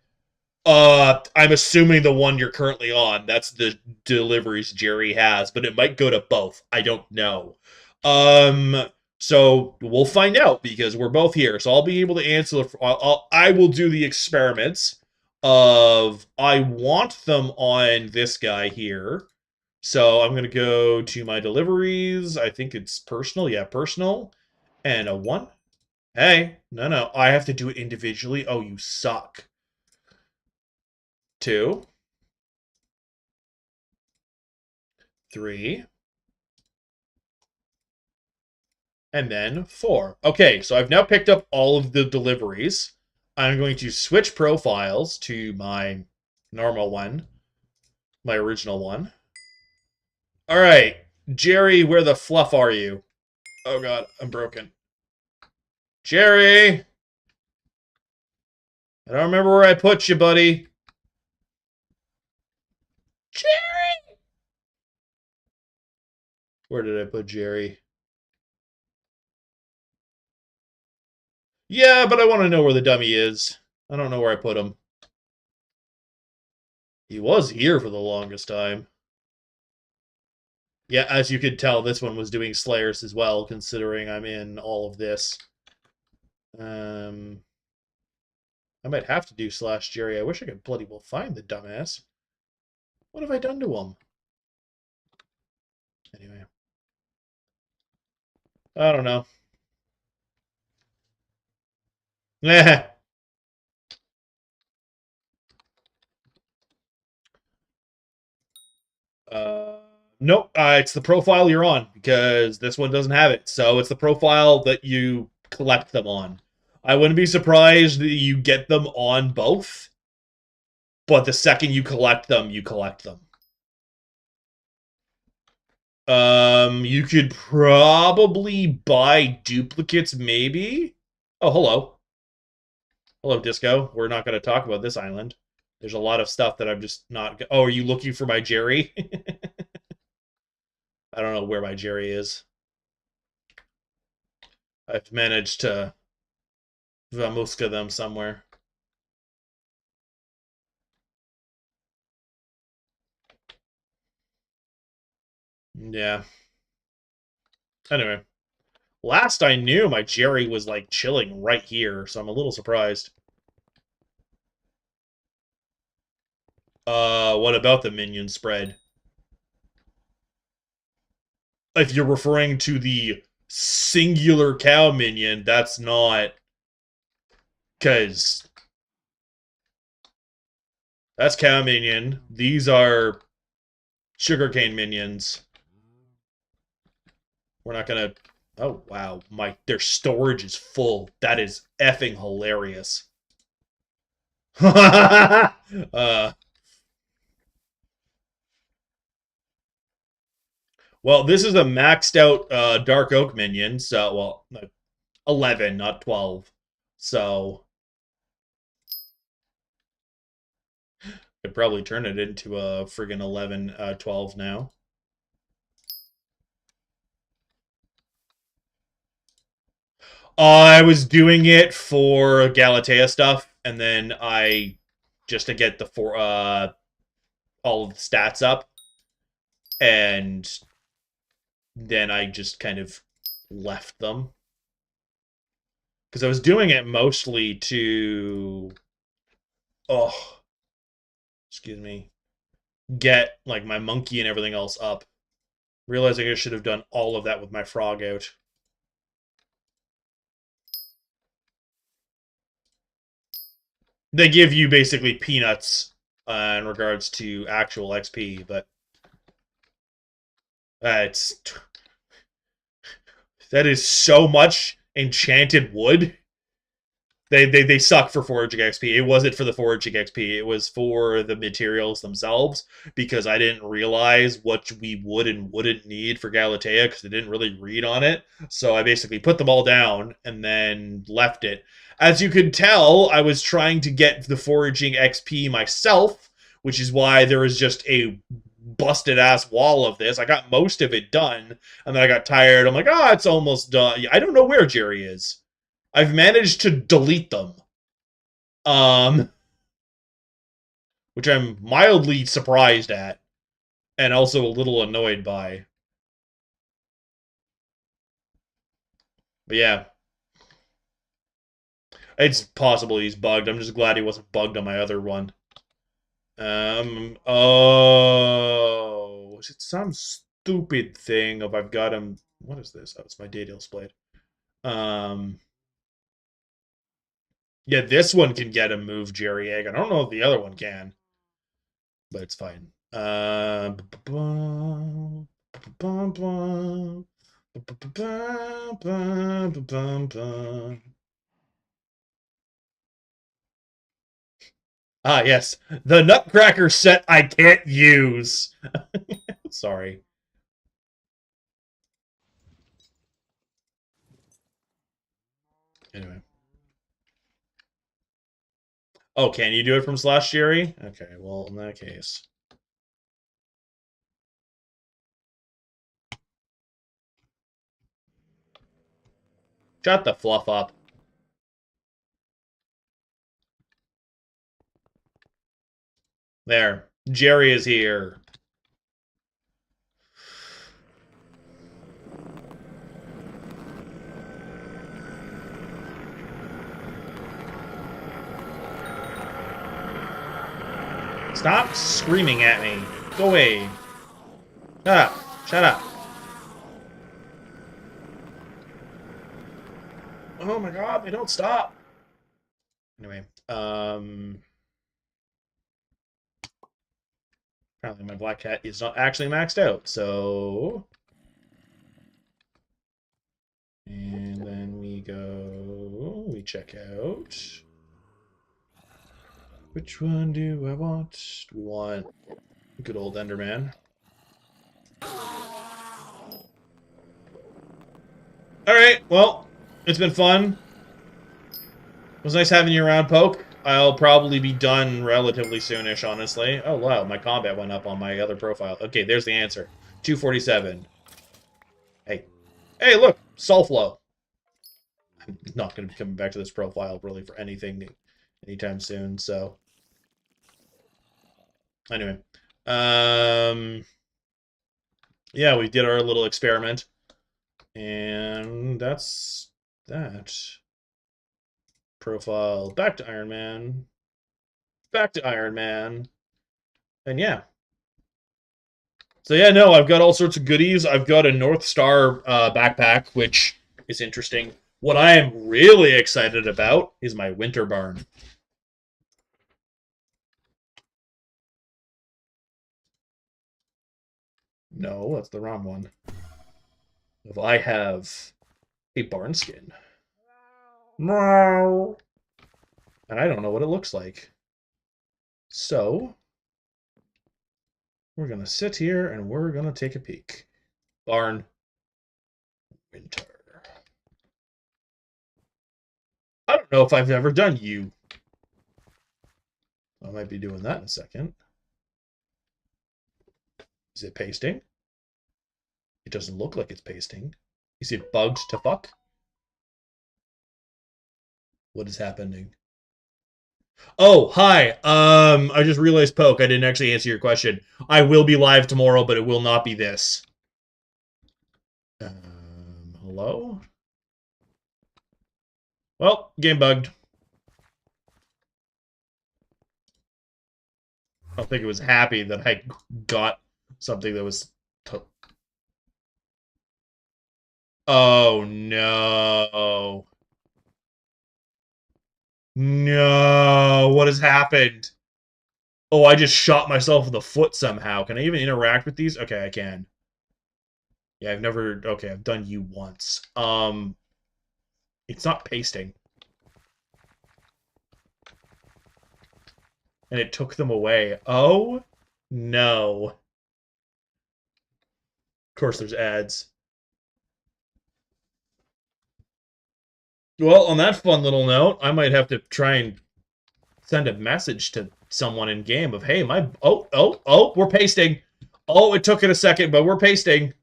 I'm assuming the one you're currently on, that's the deliveries Jerry has, but it might go to both. I don't know. Um, so we'll find out because we're both here. So I'll be able to answer. I will do the experiments of I want them on this guy here. So I'm gonna go to my deliveries. I think it's personal. Yeah, personal, and a one. Hey, no, I have to do it individually. Oh, you suck. Two, three, and then four. Okay, so I've now picked up all of the deliveries. I'm going to switch profiles to my normal one, my original one. All right, Jerry, where the fluff are you? Oh god, I'm broken. Jerry! I don't remember where I put you, buddy. Jerry! Where did I put Jerry? Yeah, but I want to know where the dummy is. I don't know where I put him. He was here for the longest time. Yeah, as you could tell, this one was doing Slayers as well, considering I'm in all of this. I might have to do slash Jerry. I wish I could bloody well find the dumbass. What have I done to him? Anyway. I don't know. Uh, nope. It's the profile you're on because this one doesn't have it. So it's the profile that you collect them on. I wouldn't be surprised that you get them on both, but the second you collect them, you collect them. You could probably buy duplicates, maybe? Oh, hello. Hello, Disco. We're not going to talk about this island. There's a lot of stuff that I'm just not... Oh, are you looking for my Jerry? I don't know where my Jerry is. I've managed to Vamuska them somewhere. Yeah. Anyway. Last I knew, my Jerry was, like, chilling right here, so I'm a little surprised. What about the minion spread? If you're referring to the singular cow minion, that's not... Because that's cow minion. These are sugarcane minions. We're not gonna... Oh, wow. Their storage is full. That is effing hilarious. Well, this is a maxed out Dark Oak minion, so, well, 11, not 12. So, I'd probably turn it into a friggin' 11, 12 now. I was doing it for Galatea stuff, and then just to get all of the stats up, and then I just kind of left them. Because I was doing it mostly to... Oh, excuse me. Get, like, my monkey and everything else up. Realizing I should have done all of that with my frog out. They give you basically peanuts in regards to actual XP, but it's that is so much enchanted wood. They suck for foraging XP. It wasn't for the foraging XP. It was for the materials themselves, because I didn't realize what we would and wouldn't need for Galatea because I didn't really read on it. So I basically put them all down and then left it. As you could tell, I was trying to get the foraging XP myself, which is why there was just a busted ass wall of this. I got most of it done, and then I got tired. I'm like, oh, it's almost done. I don't know where Jerry is. I've managed to delete them. Which I'm mildly surprised at, and also a little annoyed by. But yeah. It's possible he's bugged. I'm just glad he wasn't bugged on my other one. Oh, is it some stupid thing of I've got him... What is this? Oh, it's my Daedalus Blade. Yeah, this one can get him move Jerry Egg. I don't know if the other one can, but it's fine. Ah, yes. The Nutcracker set I can't use. Sorry. Anyway. Oh, can you do it from Slash Jerry? Okay, well, in that case. Shut the fluff up. There. Jerry is here. Stop screaming at me. Go away. Shut up. Shut up. Oh my god, they don't stop. Anyway, apparently my black cat is not actually maxed out, so... And then we check out... Which one do I want? We want good old Enderman. Alright, well, it's been fun. It was nice having you around, Poke. I'll probably be done relatively soonish, honestly. Oh, wow, my combat went up on my other profile. Okay, there's the answer. 247. Hey. Hey, look! Soulflow. I'm not going to be coming back to this profile, really, for anything anytime soon, so... Anyway. Yeah, we did our little experiment. And that's that. Profile. Back to Ironman. Back to Ironman. And yeah. So yeah, no, I've got all sorts of goodies. I've got a North Star backpack, which is interesting. What I am really excited about is my winter barn. No, that's the wrong one. If I have a barn skin. No. And I don't know what it looks like. So, we're going to sit here and we're going to take a peek. Barn. Winter. I don't know if I've ever done you. I might be doing that in a second. Is it pasting? It doesn't look like it's pasting. Is it bugged to fuck? What is happening? Oh, hi. I just realized, Poke, I didn't actually answer your question. I will be live tomorrow, but it will not be this. Hello? Well, game bugged. I don't think it was happy that I got something that was... Oh, no. No, what has happened? Oh, I just shot myself in the foot somehow. Can I even interact with these? Okay, I can. Yeah, I've never... Okay, I've done you once. It's not pasting. And it took them away. Oh, no. Of course, there's ads. Well, on that fun little note, I might have to try and send a message to someone in game of, hey, my... Oh, we're pasting. Oh, it took it a second, but we're pasting.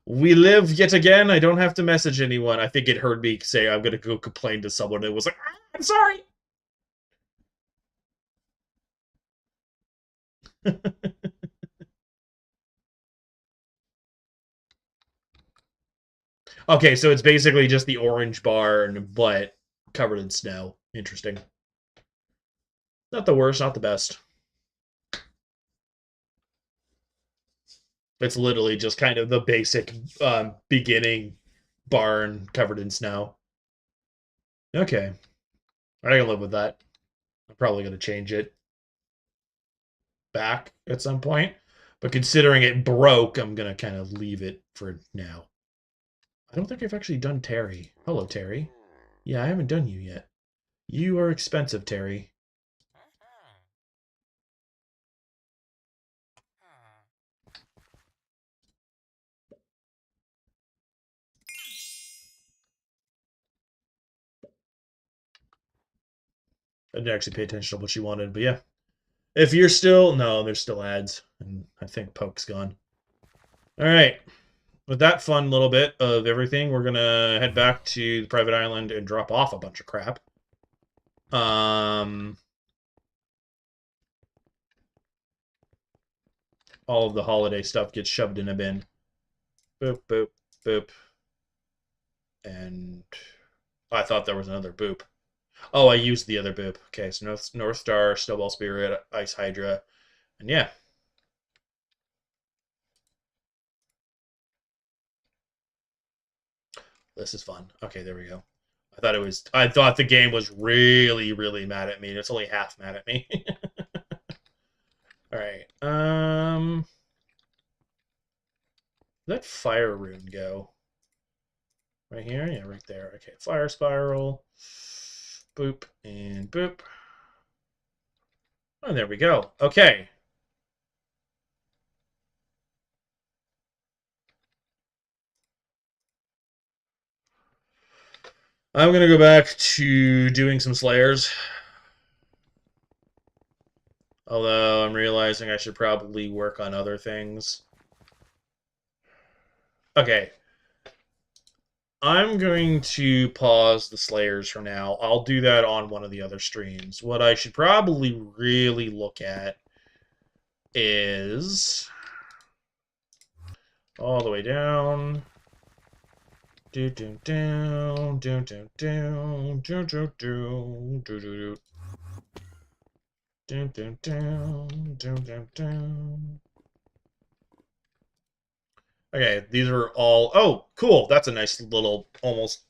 We live yet again. I don't have to message anyone. I think it heard me say I'm going to go complain to someone. It was like, I'm sorry. Okay, so it's basically just the orange barn, but covered in snow. Interesting. Not the worst, not the best. It's literally just kind of the basic beginning barn covered in snow. Okay. I can live with that. I'm probably going to change it back at some point. But considering it broke, I'm going to kind of leave it for now. I don't think I've actually done Terry. Hello, Terry. Yeah, I haven't done you yet. You are expensive, Terry. I didn't actually pay attention to what she wanted, but yeah. If you're still... No, there's still ads. And I think Poke's gone. Alright. With that fun little bit of everything, we're going to head back to the private island and drop off a bunch of crap. All of the holiday stuff gets shoved in a bin. Boop, boop, boop. And I thought there was another boop. Oh, I used the other boop. Okay, so North Star, Snowball Spirit, Ice Hydra, and yeah. This is fun. Okay, there we go. I thought the game was really, really mad at me. It's only half mad at me. Alright. Where'd that fire rune go? Right here? Yeah, right there. Okay, fire spiral. Boop and boop. Oh, there we go. Okay. I'm going to go back to doing some Slayers. Although I'm realizing I should probably work on other things. Okay. I'm going to pause the Slayers for now. I'll do that on one of the other streams. What I should probably really look at is all the way down. Do do do do do do do do do do do do do do do do. Okay, these are all. Oh, cool. That's a nice little almost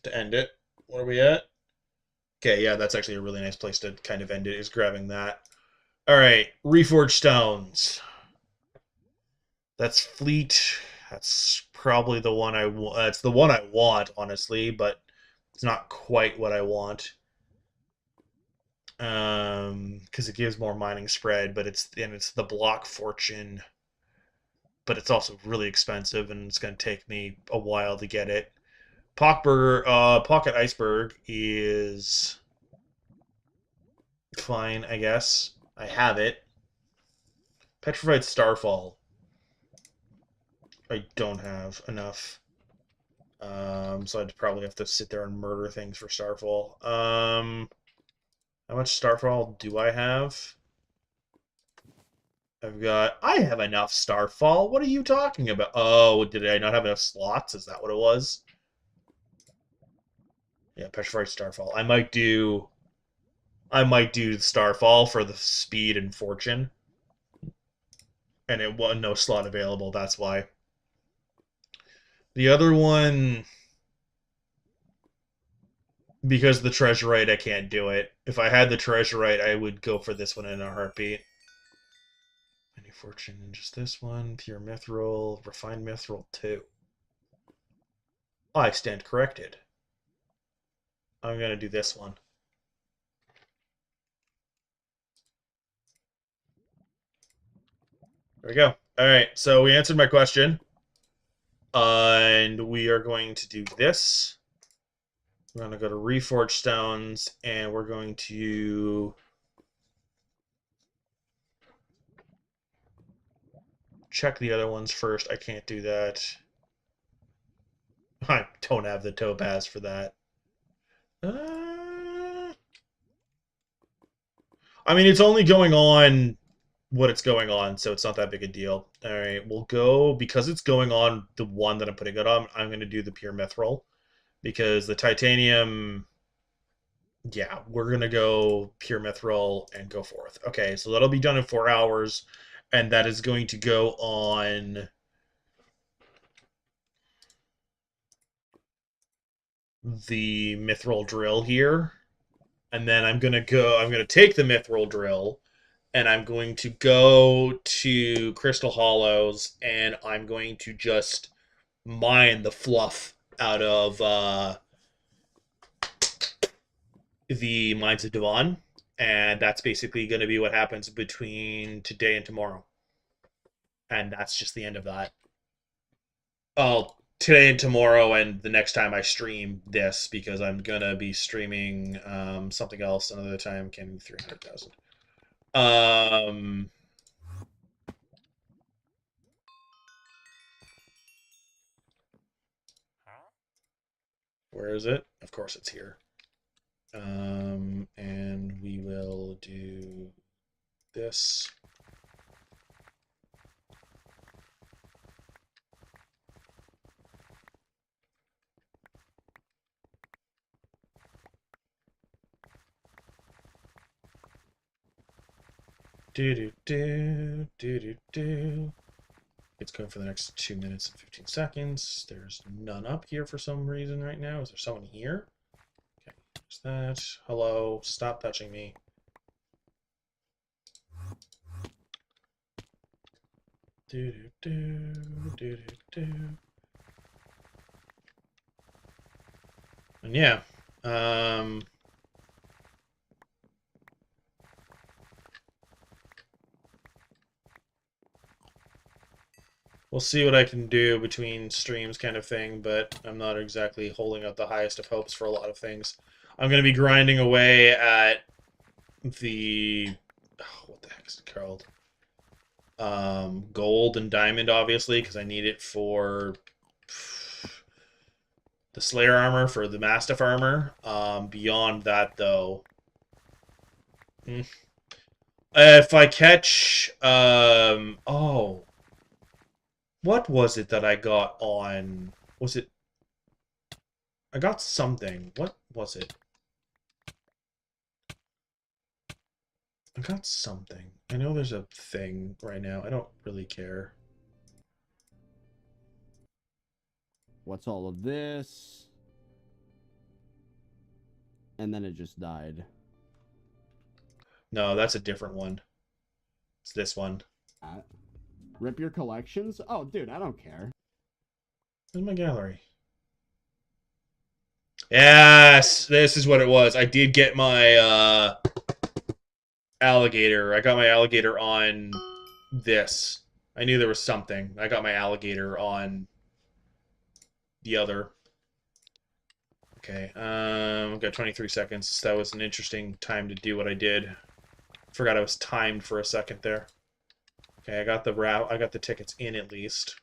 to end it. What are we at? Okay, yeah, that's actually a really nice place to kind of end it. Is grabbing that. All right, Reforged Stones. That's Fleet. That's probably the one I want. That's the one I want, honestly, but it's not quite what I want. Because it gives more mining spread, but it's the block fortune, but it's also really expensive, and it's going to take me a while to get it. Pocket Iceberg is fine, I guess. I have it. Petrified Starfall. I don't have enough. So I'd probably have to sit there and murder things for Starfall. How much Starfall do I have? I have enough Starfall. What are you talking about? Oh, did I not have enough slots? Is that what it was? Yeah, Petrified Starfall. I might do Starfall for the speed and fortune. And it was no slot available, that's why. The other one, because of the Treasurite, I can't do it. If I had the Treasurite, I would go for this one in a heartbeat. Any fortune in just this one. Pure Mithril, Refined Mithril 2. I stand corrected. I'm going to do this one. There we go. All right, so we answered my question. And we are going to do this. We're going to go to Reforged Stones, and we're going to check the other ones first. I can't do that. I don't have the topaz for that. I mean, it's only going on what it's going on, so it's not that big a deal. All right, we'll go, because it's going on the one that I'm putting it on, I'm going to do the pure mithril, because the titanium, yeah, we're going to go pure mithril and go forth. Okay, so that'll be done in 4 hours, and that is going to go on the mithril drill here. And then I'm going to take the mithril drill, and I'm going to go to Crystal Hollows, and I'm going to just mine the fluff out of the Mines of Devon. And that's basically going to be what happens between today and tomorrow. And that's just the end of that. Oh, today and tomorrow, and the next time I stream this, because I'm going to be streaming something else another time. Can be 300,000. Where is it? Of course it's here. And we will do this. Do. It's going for the next 2 minutes and 15 seconds. There's none up here for some reason right now. Is there someone here? Okay, there's that. Hello, stop touching me. Do. And yeah, We'll see what I can do between streams kind of thing, but I'm not exactly holding out the highest of hopes for a lot of things. I'm going to be grinding away at the... Oh, what the heck is it called? Gold and diamond, obviously, because I need it for the Slayer armor, for the Mastiff armor. Beyond that, though... If I catch... Oh... What was it that I got on... Was it... I got something. What was it? I got something. I know there's a thing right now. I don't really care. What's all of this? And then it just died. No, that's a different one. It's this one. Rip your collections? Oh, dude, I don't care. Where's my gallery? Yes! This is what it was. I did get my, alligator. I got my alligator on this. I knew there was something. I got my alligator on the other. Okay, I've got 23 seconds. That was an interesting time to do what I did. Forgot I was timed for a second there. Okay, I got the tickets in at least.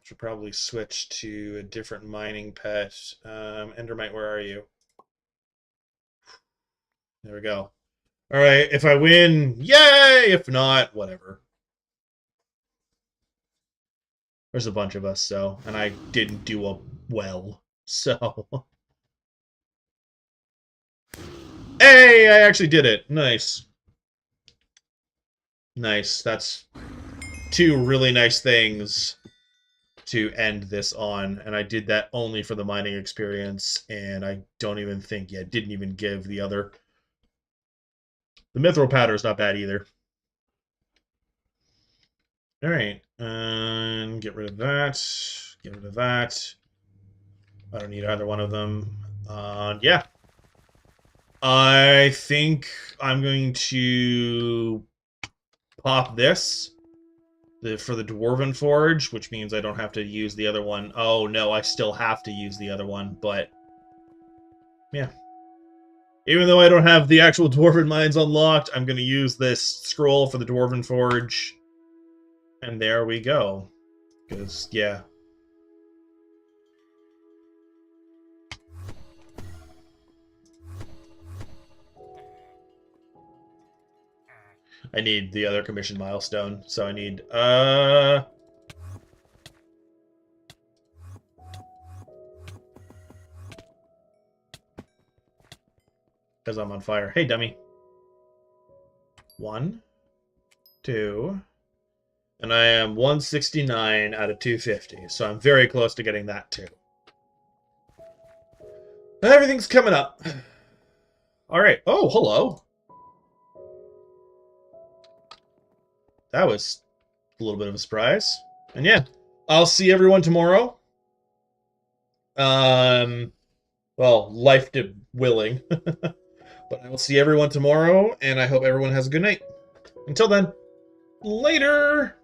Should probably switch to a different mining pet. Endermite, where are you? There we go. All right, if I win, yay! If not, whatever. There's a bunch of us, so, and I didn't do well, so. Hey, I actually did it. Nice. Nice. That's two really nice things to end this on, and I did that only for the mining experience, and I don't even think, yeah, didn't even give the other. The mithril powder is not bad either. Alright, get rid of that, get rid of that. I don't need either one of them. Yeah. I think I'm going to pop this for the Dwarven Forge, which means I don't have to use the other one. Oh, no, I still have to use the other one, but... Yeah. Even though I don't have the actual Dwarven Mines unlocked, I'm going to use this scroll for the Dwarven Forge. And there we go. Because, yeah. I need the other commission milestone, so I need, because I'm on fire. Hey, dummy. 1, 2, and I am 169 out of 250, so I'm very close to getting that too. Everything's coming up. All right. Oh, hello. That was a little bit of a surprise. And yeah, I'll see everyone tomorrow. Well, life willing. But I will see everyone tomorrow, and I hope everyone has a good night. Until then, later!